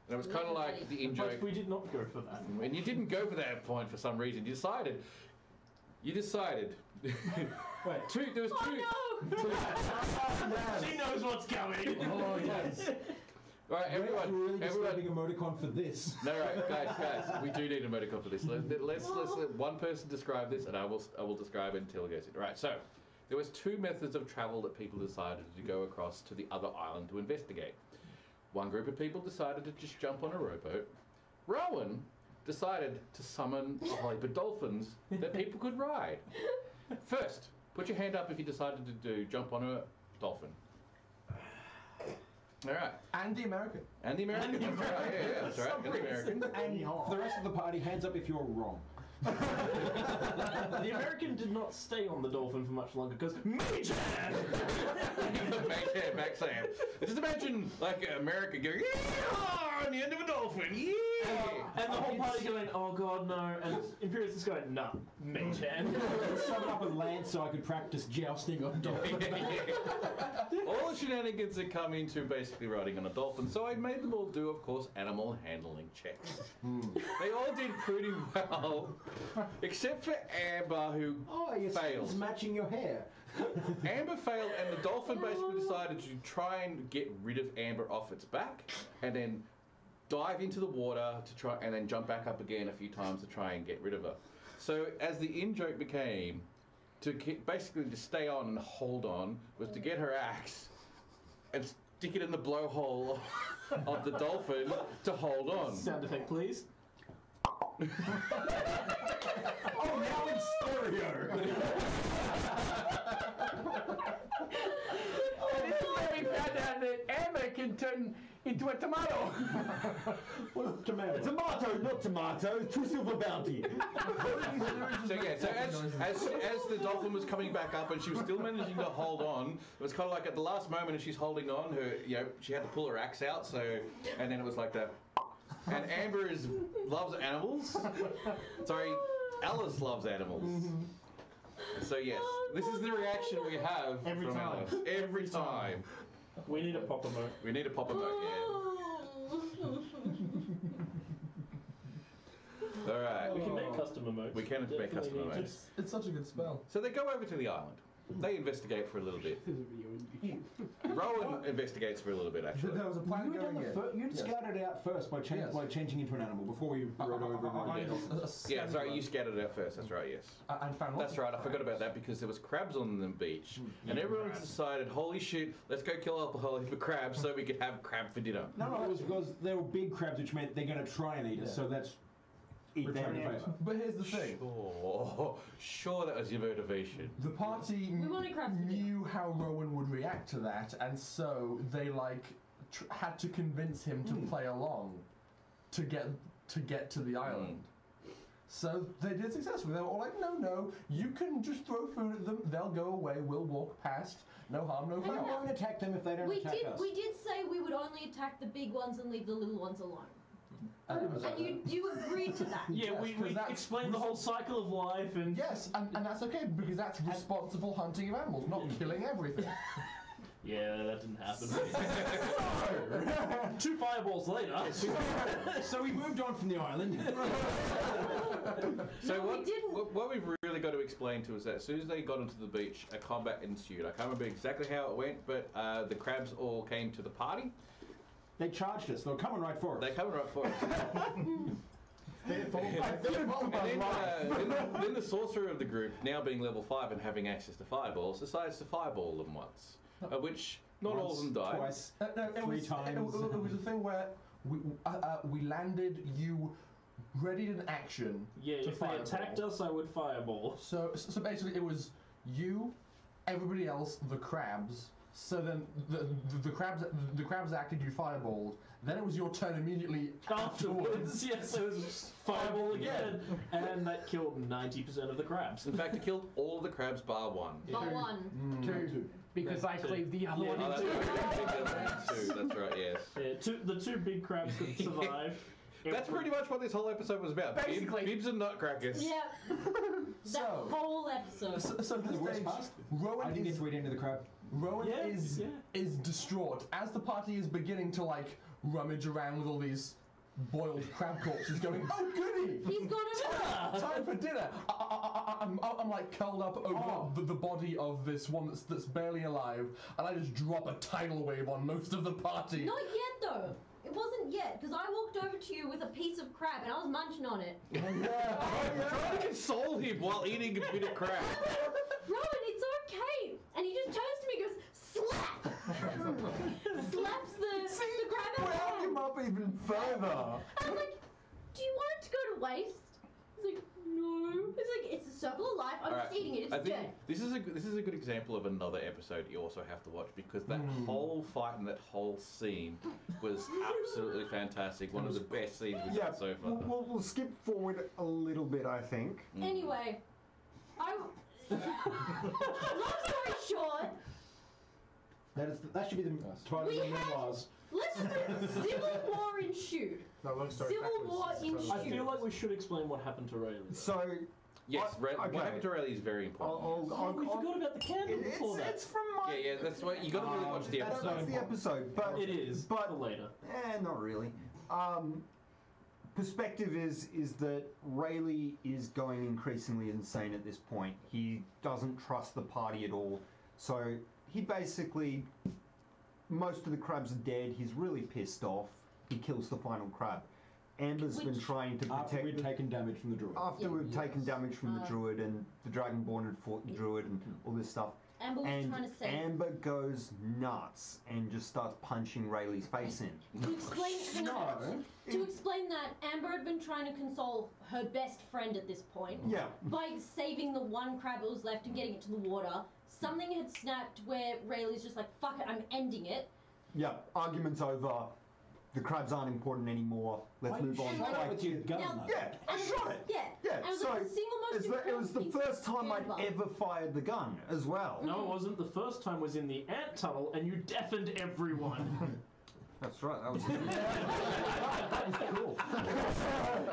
it was kind of like the in joke. But we did not go for that. And you didn't go for that point for some reason. You decided. Wait, there was two. She knows what's coming. Oh, yes. Right, Everyone really just everyone. having emoticon for this. No, right, guys, we do need an emoticon for this. Let's let one person describe this, and I will describe it until it goes in. Right, so there was 2 methods of travel that people decided to go across to the other island to investigate. One group of people decided to just jump on a rowboat. Rowan decided to summon a whole heap of dolphins that people could ride. First, put your hand up if you decided to jump on a dolphin. All right. And the American. And the American. That's right. Yeah, that's right. And the American. And for the rest of the party, hands up if you're wrong. The American did not stay on the dolphin for much longer because Major! Backside. Just imagine like America going on the end of a dolphin. Yeah. And the whole party going, oh god, no. And Imperius is going, nah, Major. Summon up a lance so I could practice jousting on dolphins. All the shenanigans that come into basically riding on a dolphin. So I made them all do, of course, animal handling checks. They all did pretty well, except for Amber, who Your failed. skin's matching your hair. Amber failed, and the dolphin basically decided to try and get rid of Amber off its back, and then dive into the water to try, and then jump back up again a few times to try and get rid of her. So as the in-joke became, basically to stay on and hold on, was to get her axe and stick it in the blowhole of the dolphin to hold on. Sound effect, please. Oh, now it's stereo. This is where we found out that Amber can turn into a tomato. What's tomato? Tomato, not tomato. 2 silver bounty. So as the dolphin was coming back up and she was still managing to hold on, it was kind of like at the last moment as she's holding on, she had to pull her axe out. So, and then it was like that. And Amber loves animals. Sorry, Alice loves animals. So yes, this is the reaction we have Every from time. Alice. Every time. We need a pop emote. We need a pop emote, yeah. All right. We can make custom emotes. We can make custom Definitely need emotes. It's such a good spell. So they go over to the island. They investigate for a little bit. Rowan investigates for a little bit, actually. There was a plan going in. You'd scouted it out first by changing into an animal before we rode over. Yeah, sorry, you scattered it out first. That's right, yes. And found lots That's of right, I forgot crabs. about that because there was crabs on the beach. And everyone's decided, holy shit, let's go kill up a whole heap of crabs so we could have crab for dinner. No, it was because they were big crabs, which meant they're going to try and eat us. So that's eat them in the face. But here's the thing. Sure, that was your motivation. The party We wanted crabs for knew how Rowan would react to that, and so they had to convince him to play along to get to the island. So they did successfully. They were all like, no, you can just throw food at them. They'll go away. We'll walk past. No harm, no We foul. won't attack them if they don't attack us. We did say we would only attack the big ones and leave the little ones alone. And And you agreed to that. Yeah, Yes, we 'cause that's explained the whole cycle of life and... Yes, and that's okay, because that's responsible hunting of animals, not killing everything. Yeah, that didn't happen. 2 fireballs later. So we moved on from the island. So No, we didn't. what we've really got to explain to is that as soon as they got onto the beach, a combat ensued. I can't remember exactly how it went, but the crabs all came to the party. They charged us. They were coming right for us. They're coming right for us. Then Then the sorcerer of the group, now being level 5 and having access to fireballs, decides to fireball them once. Which not all of them died. Twice. No, it 3 was, times. It was a thing where we landed, you readied an action Yeah, to if they fireball. attacked us, I would fireball. So basically it was you, everybody else, the crabs. So then the crabs acted, you fireballed. Then it was your turn immediately Afterwards, yes, it was fireball again, and that killed 90% of the crabs. In fact, it killed all of the crabs bar one. But one. Two. Because I cleaved the other Yeah, one Oh, in that's two. right. That's right. Yes. Yeah, the 2 big crabs that survived. That's pretty much what this whole episode was about. Basically. Bibs and nutcrackers. Yeah. That So- whole episode. So The the worst stage, part? I Rowan didn't get is to eat into the crab. Rowan Yeah, is yeah. is distraught as the party is beginning to like rummage around with all these boiled crab corpses, going, "Oh goody, He's gonna. time for dinner!" I'm like curled up over the body of this one that's barely alive, and I just drop a tidal wave on most of the party. Not yet though. It wasn't yet, because I walked over to you with a piece of crab and I was munching on it. Trying to console him while eating a bit of crab. Rowan, it's okay. And he just turns to me and goes, slap! Slaps the crab out of Wound my him hand. up even further. And I'm like, do you want it to go to waste? He's like, no. It's like, it's a circle of life. I'm just eating it. It's I dead. think this is a good example of another episode you also have to watch, because that whole fight and that whole scene was absolutely fantastic. One of the best scenes we've Yeah, done so far. we'll skip forward a little bit, I think. Anyway, long story short, That should be the title We of the had- memoirs. let's just put Civil War ensued. No, long story Civil backwards. War It's in totally- I feel like we should explain what happened to Rayleigh. So, Yes, okay. what happened to Rayleigh is very important. We forgot about the candle before that. It's from my. Yeah, that's why you got to really watch the That's episode. the episode, but It is, but for later. not really. Perspective is that Rayleigh is going increasingly insane at this point. He doesn't trust the party at all. So he basically, most of the crabs are dead. He's really pissed off. He kills the final crab. Amber's been trying to protect. After we'd taken damage from the druid. After we've taken damage from the druid, and the Dragonborn had fought the druid and all this stuff. Amber was And trying to say. Amber goes nuts and just starts punching Rayleigh's face in. To explain, hang on. No. To explain that, Amber had been trying to console her best friend at this point Yeah. by saving the one crab that was left and getting it to the water. Something had snapped where Rayleigh's just like, fuck it, I'm ending it. Yeah, arguments over the crabs aren't important anymore. Let's move on. Shot it with your gun. Now- though. Yeah, I And shot it. Yeah. Yeah, And it was so like the single most it was the important first time I'd piece of ever fired the gun as well. No, it wasn't. The first time was in the ant tunnel, and you deafened everyone. That's right. That was. That was cool.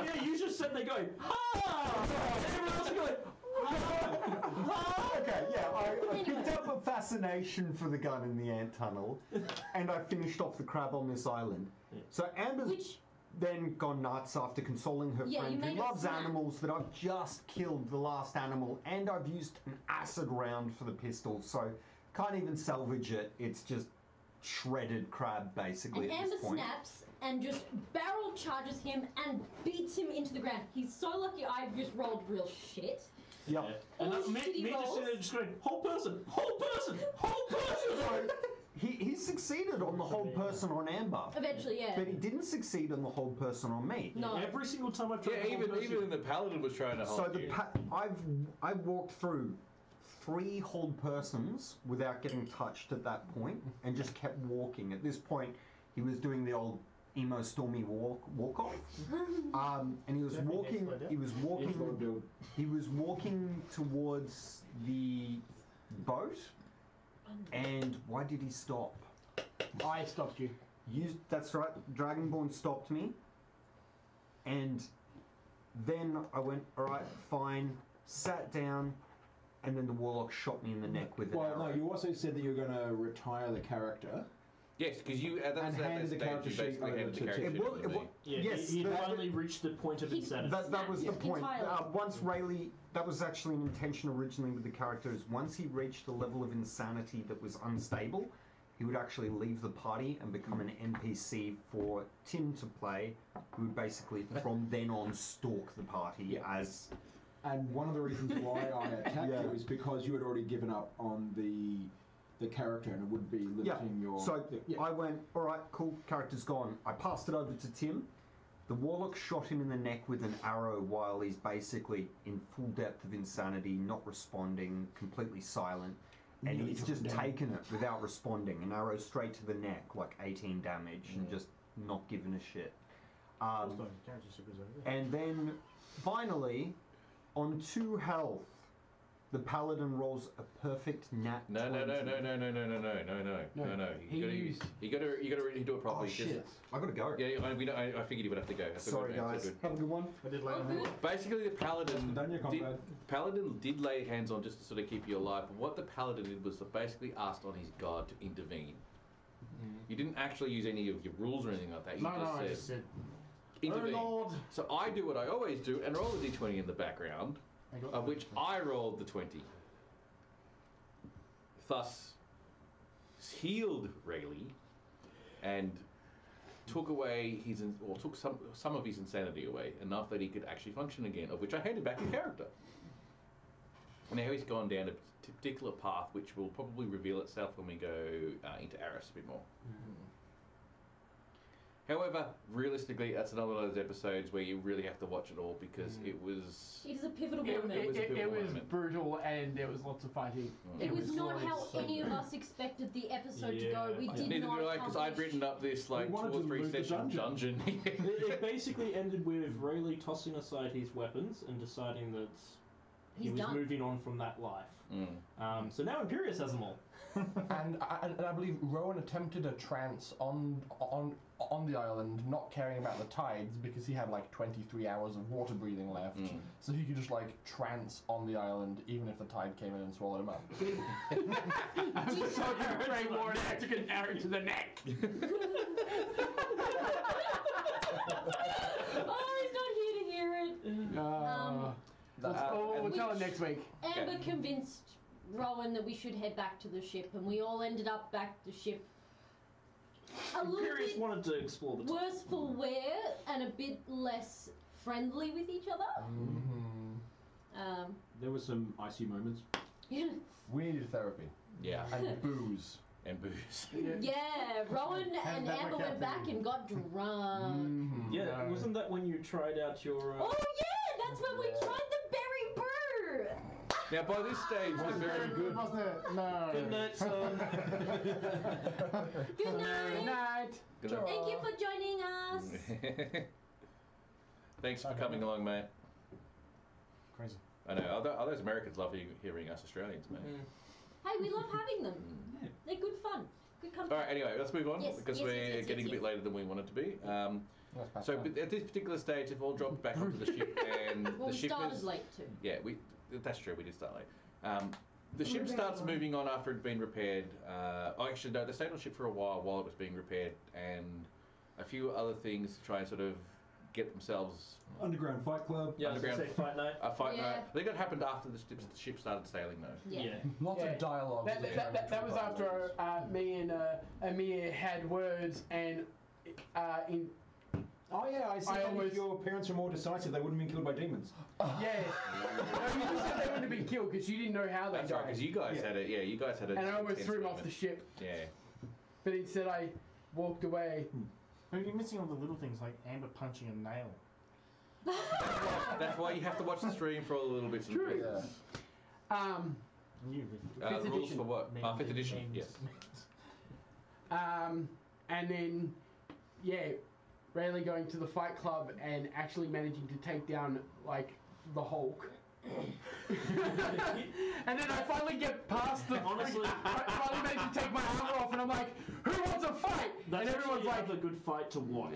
Yeah, you just said they're going, ha! And everyone else is going, Okay, yeah, I picked up a fascination for the gun in the ant tunnel, and I finished off the crab on this island. So Amber's Which- then gone nuts after consoling her Yeah, you friend who made it loves snap. animals, that I've just killed the last animal, and I've used an acid round for the pistol, so can't even salvage it. It's just shredded crab, basically, And at Amber this point. snaps and just barrel charges him and beats him into the ground. He's so lucky I just rolled real shit. Yep. and All me shitty just rolls. sitting there just going, whole person, whole person, whole person! So he succeeded on the whole person on Amber. Eventually, yeah. But he didn't succeed on the whole person on me. No. Every single time I've tried Yeah, to hold person- even the paladin was trying to So hold you. I've walked through 3 hold persons without getting touched at that point, and just kept walking. At this point, he was doing the old emo stormy walk off. And he was walking. He was walking towards the boat. And why did he stop? I stopped you. That's right. Dragonborn stopped me. And then I went, all right, fine. Sat down, and then the warlock shot me in the neck with an arrow. Well, no, you also said that you were going to retire the character. Yes, because you at that And handed the stage, character you sheet basically over handed the to character Tim. sheet over to me. Yes, he'd that- finally reached the point of insanity. That was the point. Entirely. Once Rayleigh, that was actually an intention originally with the character, is once he reached a level of insanity that was unstable, he would actually leave the party and become an NPC for Tim to play, who would basically from then on stalk the party as... And one of the reasons why I attacked you is because you had already given up on the character and it would be limiting your... So I went, all right, cool, character's gone. I passed it over to Tim. The warlock shot him in the neck with an arrow while he's basically in full depth of insanity, not responding, completely silent. And he's just taken it without responding. An arrow straight to the neck, like 18 damage, and just not giving a shit. And then, finally, on 2 health, the paladin rolls a perfect nat. No. You got to really do it properly. Oh shit! I gotta go. Yeah, I figured you would have to go. Sorry, guys. Have a good one. I did later. Basically, the paladin Done your comrade. did lay hands on just to sort of keep you alive. But what the paladin did was to basically asked on his god to intervene. You didn't actually use any of your rules or anything like that. You I just said, intervene. Oh Lord. So I do what I always do and roll a d20 in the background, of which I rolled the 20. Thus, healed Rayleigh and took away took some of his insanity away, enough that he could actually function again, of which I handed back the character. Now he's gone down a particular path which will probably reveal itself when we go into Aris a bit more. However, realistically, that's another one of those episodes where you really have to watch it all because it was... It is a pivotal It moment. was brutal and there was lots of fighting. It was not how any of us expected the episode to go. We did Neither not did I, because I'd written up this like 2 or 3 session dungeon. It basically ended with Rayleigh tossing aside his weapons and deciding that he was moving on from that life. So now Imperius has them all. and I believe Rowan attempted a trance on the island, not caring about the tides because he had like 23 hours of water breathing left, so he could just like trance on the island even if the tide came in and swallowed him up. I was talking to Trey Ward and I took an arrow to the neck. Oh, he's not here to hear it. We'll tell him next week. Amber convinced Rowan that we should head back to the ship, and we all ended up back at the ship. A little Imperius bit wanted to explore the worse for wear and a bit less friendly with each other. There were some icy moments. We needed therapy. Yeah. And booze. And booze. Yeah, Rowan and Amber went back and got drunk. Yeah, wasn't that when you tried out your... Oh yeah, that's when we tried the berry brew. Now, by this stage, the very good. Wasn't it? No. Good night, son. Good night. Good night. Thank you for joining us. Thanks for coming along, mate. Crazy. I know, all those Americans love hearing us Australians, mate. Hey, we love having them. They're good fun. Good company. Alright, anyway, let's move on, Yes, because yes, we're yes, getting a bit later than we wanted to be. So at this particular stage, they've all dropped back onto the ship, and Well, the we ship started is... late too. Yeah, that's true, we did start late. The ship starts moving on after it'd been repaired. Actually, no, they stayed on the ship for a while it was being repaired, and a few other things to try and sort of get themselves... Underground Fight Club. Yeah, I was going to say fight night. A fight Yeah. night. I think that happened after the ship started sailing, though. Yeah. Lots of dialogue. That was after me and Amir had words and in. Oh yeah, I said if your parents were more decisive, they wouldn't have been killed by demons. Yeah. No, you said they wouldn't have been killed because you didn't know how they That's right, died. because you guys had it. Yeah, you guys had it. And I almost threw him off the ship. Yeah. But instead I walked away. But you're missing all the little things like Amber punching a nail. That's why you have to watch the stream for all the little bits and True. pieces. Fifth Rules edition. for what? 5th edition, yes. And then, yeah, Rayleigh going to the Fight Club and actually managing to take down, like, the Hulk. And then I finally get past the... Honestly... I finally manage to take my armor off and I'm like, who wants a fight? That's and everyone's like... a good fight to watch.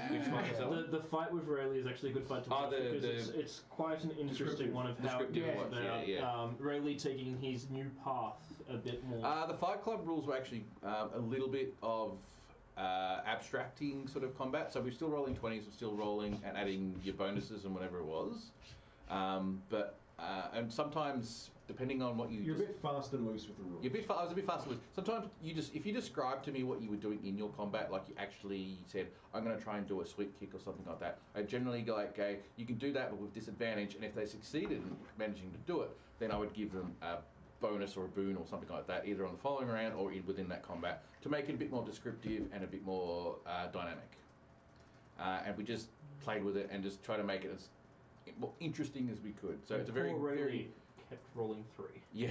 Which one was that one? The fight with Rayleigh is actually a good fight to watch because it's quite an interesting one of how it goes about Rayleigh taking his new path a bit more. The Fight Club rules were actually a little bit of abstracting sort of combat. So we're still rolling 20s, we're still rolling and adding your bonuses and whatever it was. And sometimes, depending on what You're a bit fast and loose with the rules. I was a bit fast and loose. Sometimes if you describe to me what you were doing in your combat, like you actually said, I'm going to try and do a sweep kick or something like that, I generally go like, okay, you can do that but with disadvantage, and if they succeeded in managing to do it, then I would give them a bonus or a boon or something like that, either on the following round or within that combat, to make it a bit more descriptive and a bit more dynamic. And we just played with it and just try to make it as interesting as we could. So it's a very kept rolling 3. Yeah,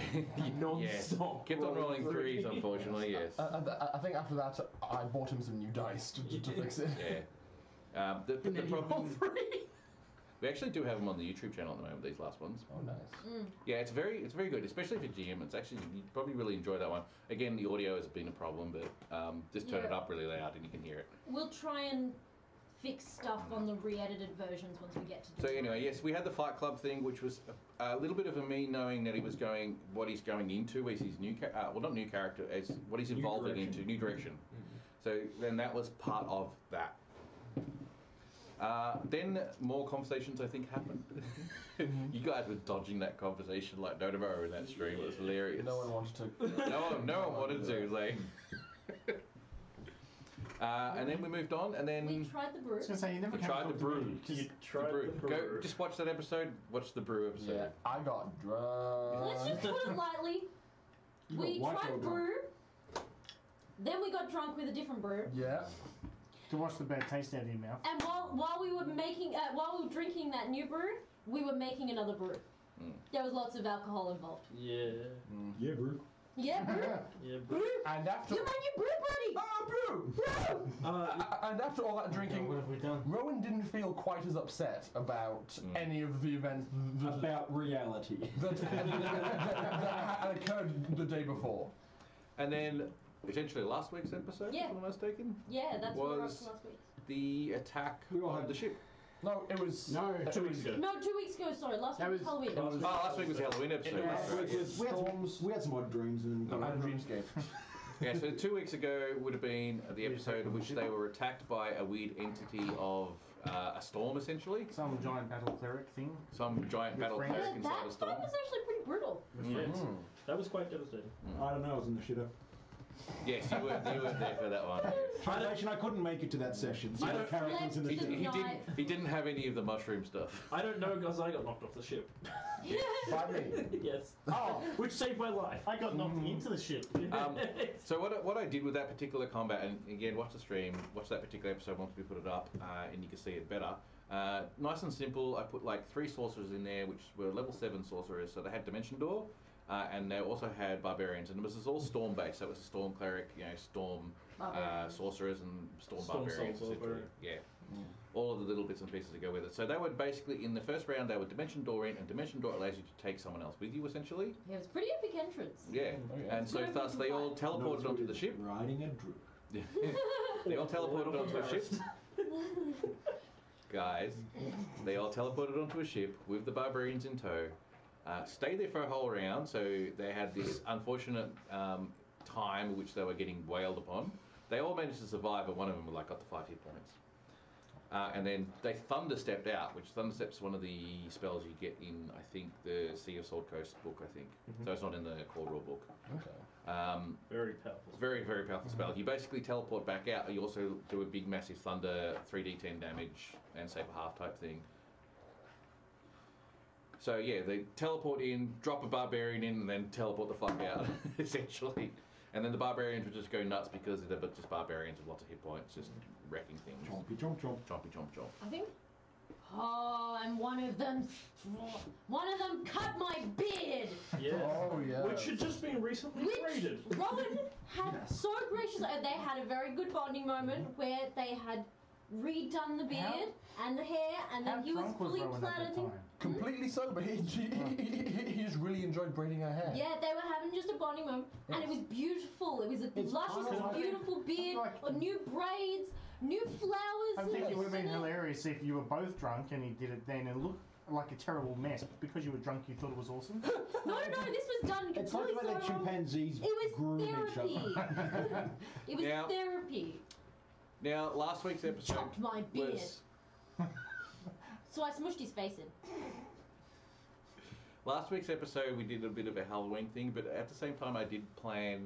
non-stop. Kept on rolling 3s, unfortunately. Yes. I think after that, I bought him some new dice to fix it. Yeah. The problem. We actually do have them on the YouTube channel at the moment. These last ones. Oh, nice. Yeah, it's very good, especially for GM. It's actually you'd probably really enjoy that one. Again, the audio has been a problem, but just turn it up really loud and you can hear it. We'll try and fix stuff on the re-edited versions once we get to do it. So anyway, yes, we had the Fight Club thing, which was a little bit of a me knowing that what he's going into is his new not new character, as what he's evolving into, new direction. Mm-hmm. So then that was part of that. Then more conversations, I think, happened. You guys were dodging that conversation like no tomorrow in that stream. It was hilarious. No one wanted to. No one wanted to. Like. And then we moved on, and then we tried the brew. I was gonna say, you never tried the brew. You tried the brew. Go, just watch that episode. Watch the brew episode. Yeah, I got drunk. Let's just put it lightly. We tried brew. Then we got drunk with a different brew. Yeah. To wash the bad taste out of your mouth. And while we were drinking that new brew, we were making another brew. There was lots of alcohol involved. Yeah. Yeah, brew. Yeah, brew. Yeah, brew. And after You're my new brew buddy. brew. And after all that drinking, What have we done? Rowan didn't feel quite as upset about any of the events About reality. that had occurred the day before. And then, essentially, last week's episode, if I'm not mistaken, Yeah, that's what we were up was to last week. the attack on the ship. No, it was... No, 2 weeks ago. No, 2 weeks ago, sorry. Last week was Halloween. Last week was the Halloween episode. We had some odd dreams and I had a dreamscape. Yeah, so 2 weeks ago would have been the episode in which they were attacked by a weird entity of a storm, essentially. Some giant battle cleric thing. Some giant battle friends. cleric inside a That storm. fight was actually pretty brutal. Yes. That was quite devastating. I don't know, I was in the shitter. Yes, you were there for that one. Translation, I couldn't make it to that session. So the characters in the shitter. He didn't have any of the mushroom stuff. I don't know because I got knocked off the ship. By me. Yes. Oh, Which saved my life. I got knocked into the ship. So what I did with that particular combat, and again, watch the stream, watch that particular episode once we put it up, and you can see it better. Nice and simple. I put like 3 sorcerers in there, which were level 7 sorcerers, so they had Dimension Door. And they also had barbarians, and this was all storm based. So it was a storm cleric, storm sorcerers, and storm barbarians. Yeah, all of the little bits and pieces that go with it. So they were basically in the first round. They were Dimension Door in, and Dimension Door allows you to take someone else with you, essentially. Yeah, it was a pretty epic entrance. Yeah, and so thus they all teleported onto the ship. Riding a druid. They all teleported onto a ship. Guys, they all teleported onto a ship with the barbarians in tow. Stayed there for a whole round, so they had this unfortunate time in which they were getting wailed upon. They all managed to survive, but one of them got the 5 hit points. And then they thunder stepped out, which thunder step's one of the spells you get in, I think, the Sea of Sword Coast book, I think. So it's not in the core rule book. Okay. Very powerful. Very, very powerful spell. You basically teleport back out. You also do a big, massive thunder, 3d10 damage, and save a half type thing. So yeah, they teleport in, drop a barbarian in, and then teleport the fuck out, essentially. And then the barbarians would just go nuts because they're just barbarians with lots of hit points, just wrecking things. Chompy chomp chomp. Chompy chomp chomp. I think. Oh, and one of them cut my beard. Yeah. Oh, yeah. Which had just been recently raided. Rowan had so gracious. They had a very good bonding moment where they had redone the beard and the hair, and then How he was drunk was fully Rowan at plaited that in. time? Completely sober. He just really enjoyed braiding her hair. Yeah, they were having just a bonding moment, and it was beautiful. It was a It's luscious, kind of beautiful beard, like- new braids, new flowers. I think it would have been in hilarious if you were both drunk and he did it then and looked like a terrible mess, but because you were drunk you thought it was awesome. No, this was done completely It's like when the sober. chimpanzees It was groom each therapy. other. It was Now- therapy. Now, last week's episode Chopped my beard. was... So I smushed his face in. Last week's episode, we did a bit of a Halloween thing, but at the same time, I did plan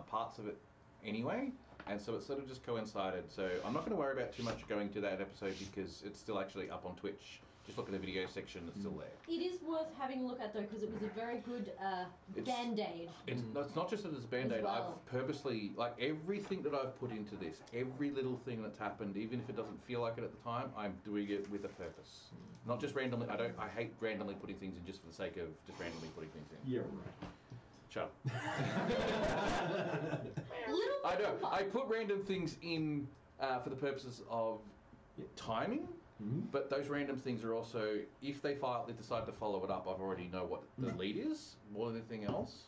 parts of it anyway, and so it sort of just coincided. So I'm not going to worry about too much going to that episode because it's still actually up on Twitch. Just look at the video section; it's still there. It is worth having a look at though, because it was a very good It's- band-aid. It's not just that it's a band-aid. As well. I've purposely, like, everything that I've put into this, every little thing that's happened, even if it doesn't feel like it at the time, I'm doing it with a purpose. Not just randomly. I hate randomly putting things in just for the sake of just randomly putting things in. Yeah, right. Shut up. Little I know. I put random things in for the purposes of timing. But those random things are also, if they decide to follow it up, I've already know what the lead is more than anything else.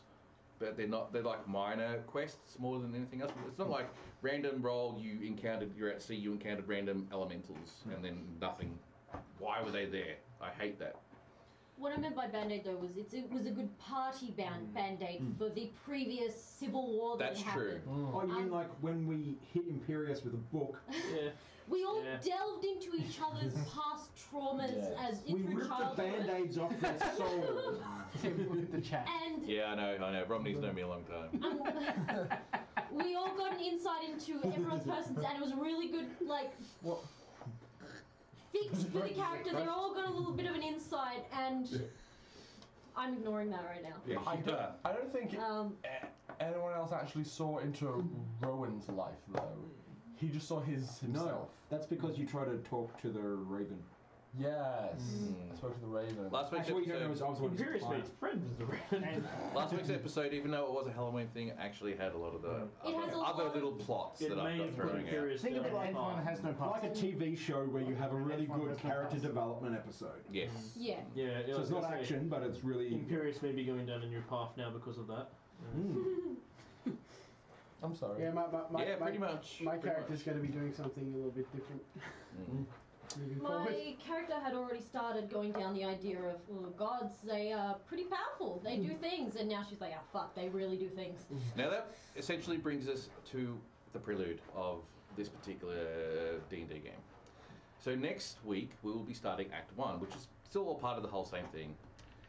But they're like minor quests more than anything else. It's not like random roll you're at sea, you encountered random elementals and then nothing. Why were they there? I hate that. What I meant by band-aid though was it was a good party band-aid for the previous civil war that That's had true. happened. Oh, you mean like when we hit Imperius with a book? Yeah. We all delved into each other's past traumas as We through ripped the childhood. band-aids off their soul. Look at the chat. And Yeah, I know. Romney's known me a long time. we all got an insight into everyone's persons, and it was a really good, like, fix for the character. They all got a little bit of an insight, and I'm ignoring that right now. Yeah, I don't think anyone else actually saw into Rowan's life though. He just saw himself. No, that's because you try to talk to the Raven. Yes. I spoke to the Raven. Last week's Actually, you don't know, episode, I was one of his Imperius clients. made friends with the Raven. last week's episode, even though it was a Halloween thing, actually had a lot of the It has a lot other of- little plots It that I've may got have put throwing out. Imperius Think of down it like- the path. has no Like a TV show where you have a really good character development episode. Yes. Yeah. Yeah, So it's not action, but it's really... Imperius may be going down a new path now because of that. I'm sorry. Yeah, Pretty much. My Pretty character's going to be doing something a little bit different. Moving forward. My character had already started going down the idea of, well, gods, they are pretty powerful. They do things. And now she's like, fuck, they really do things. Now that essentially brings us to the prelude of this particular D&D game. So next week we will be starting Act 1, which is still all part of the whole same thing.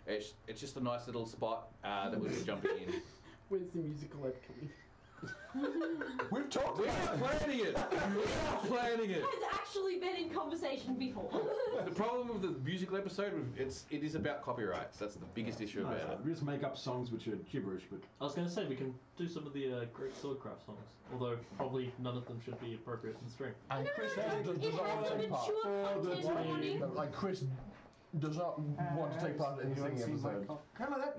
It's just a nice little spot that we'll be jumping in. Where's the musical ed coming? We've talked We're about planning it! We're planning it! Has actually been in conversation before. The problem with the musical episode, it is about copyrights. That's the biggest issue No, about it. we just make up songs which are gibberish, but... I was going to say we can do some of the Great Swordcraft songs, although probably none of them should be appropriate in stream. And Chris It does not want to has a take part. mature content warning. No, like Chris does not want to take part in the singing episode. No,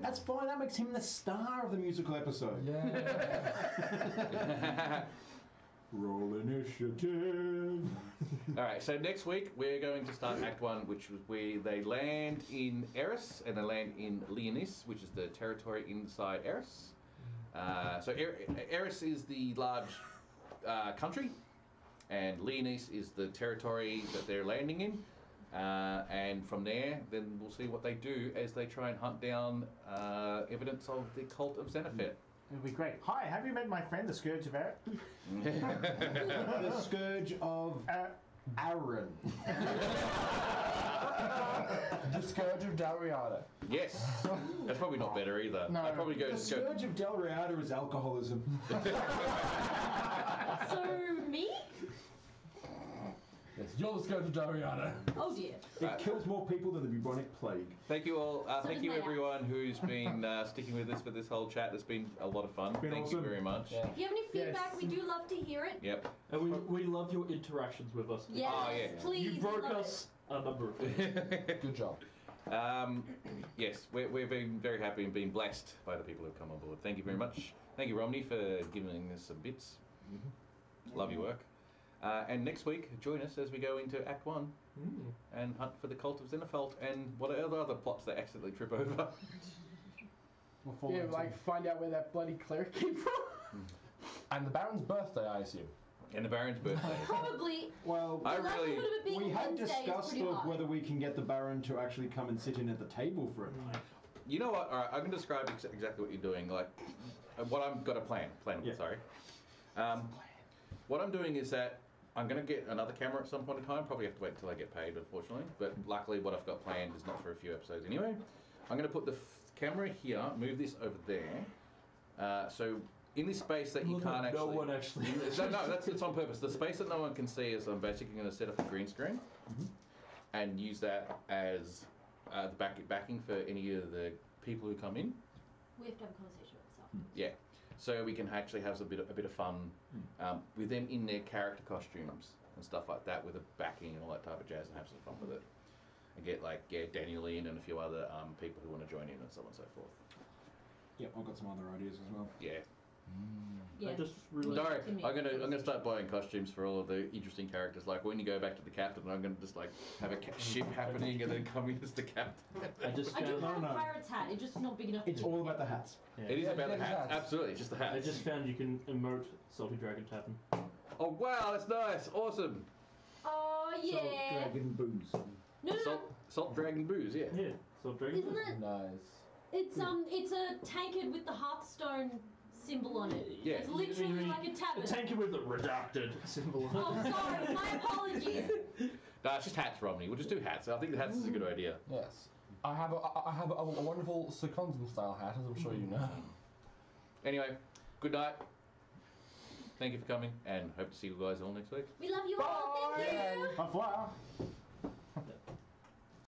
that's fine. That makes him the star of the musical episode. Yeah. Roll initiative. Alright, so next week we're going to start Act 1, which was where they land in Eris, and they land in Leonis, which is the territory inside Eris. So Eris is the large country, and Leonis is the territory that they're landing in. And from there, then we'll see what they do as they try and hunt down evidence of the cult of Xenophet. It'll be great. Hi, have you met my friend, the Scourge of Eric? The Scourge of Aaron. The Scourge of Dalriada. Yes, that's probably not better either. No. I'd probably go. The Scourge of Del Riata is alcoholism. So, me? Yes, you're the Scourge of Dalriada. Oh dear. It kills more people than the bubonic plague. Thank you all. Thank does you my axe. everyone who's been sticking with us for this whole chat. It's been a lot of fun. Been Thank you awesome. very much. Yeah. If you have any feedback, Yes. we do love to hear it. Yep. And we love your interactions with us. Yes, Oh, yeah. please. You broke love us a number of times. Good job. Yes, we've been very happy and been blessed by the people who've come on board. Thank you very much. Thank you, Romney, for giving us some bits. Love your work. And next week, join us as we go into Act 1 and hunt for the cult of Xenofelt and whatever other plots they accidentally trip over. Yeah, like find out where that bloody cleric came from. And the Baron's birthday, I assume. And the Baron's birthday. Probably. Well, I the likelihood of it being we had Wednesday is discussed pretty high. whether we can get the Baron to actually come and sit in at the table for a night. You know what? All right, I can describe exactly what you're doing. Like, what I've got a plan. Yeah. Sorry. What I'm doing is that I'm going to get another camera at some point in time. Probably have to wait until I get paid, unfortunately. But luckily, what I've got planned is not for a few episodes anyway. I'm going to put the camera here, move this over there. So in this space that you can't actually... No one actually... no, it's on purpose. The space that no one can see is I'm basically going to set up a green screen and use that as the backing for any of the people who come in. We have to have a conversation with ourselves. Yeah. So we can actually have a bit of fun with them in their character costumes and stuff like that, with a backing and all that type of jazz, and have some fun with it. And get Daniel in and a few other people who want to join in and so on and so forth. Yep, I've got some other ideas as well. Yeah. Yeah. I just really... Don't worry, I'm gonna start buying costumes for all of the interesting characters. Like when you go back to the captain, I'm gonna just like have a ship happening and then come in as the captain. I just I do found... have a pirate's hat. It's just not big enough. It's all about the hats. It is about the hats. Absolutely, it's just the hats. I just found you can emote Salty Dragon Tavern. Oh wow, that's nice, awesome. Oh yeah. Dragon booze. No. Salt dragon booze, yeah. Yeah, Salt Dragon Isn't Booze. it? Nice. It's a tankard with the Hearthstone symbol on it. Yeah. It's literally like a tavern. A tanker with a redacted symbol on it. Oh, sorry. My apologies. No, it's just hats, Romney. We'll just do hats. I think the hats is a good idea. Yes. I have a wonderful Secundum style hat, as I'm sure you know. Anyway, good night. Thank you for coming, and hope to see you guys all next week. We love you all. Thank you. Au revoir.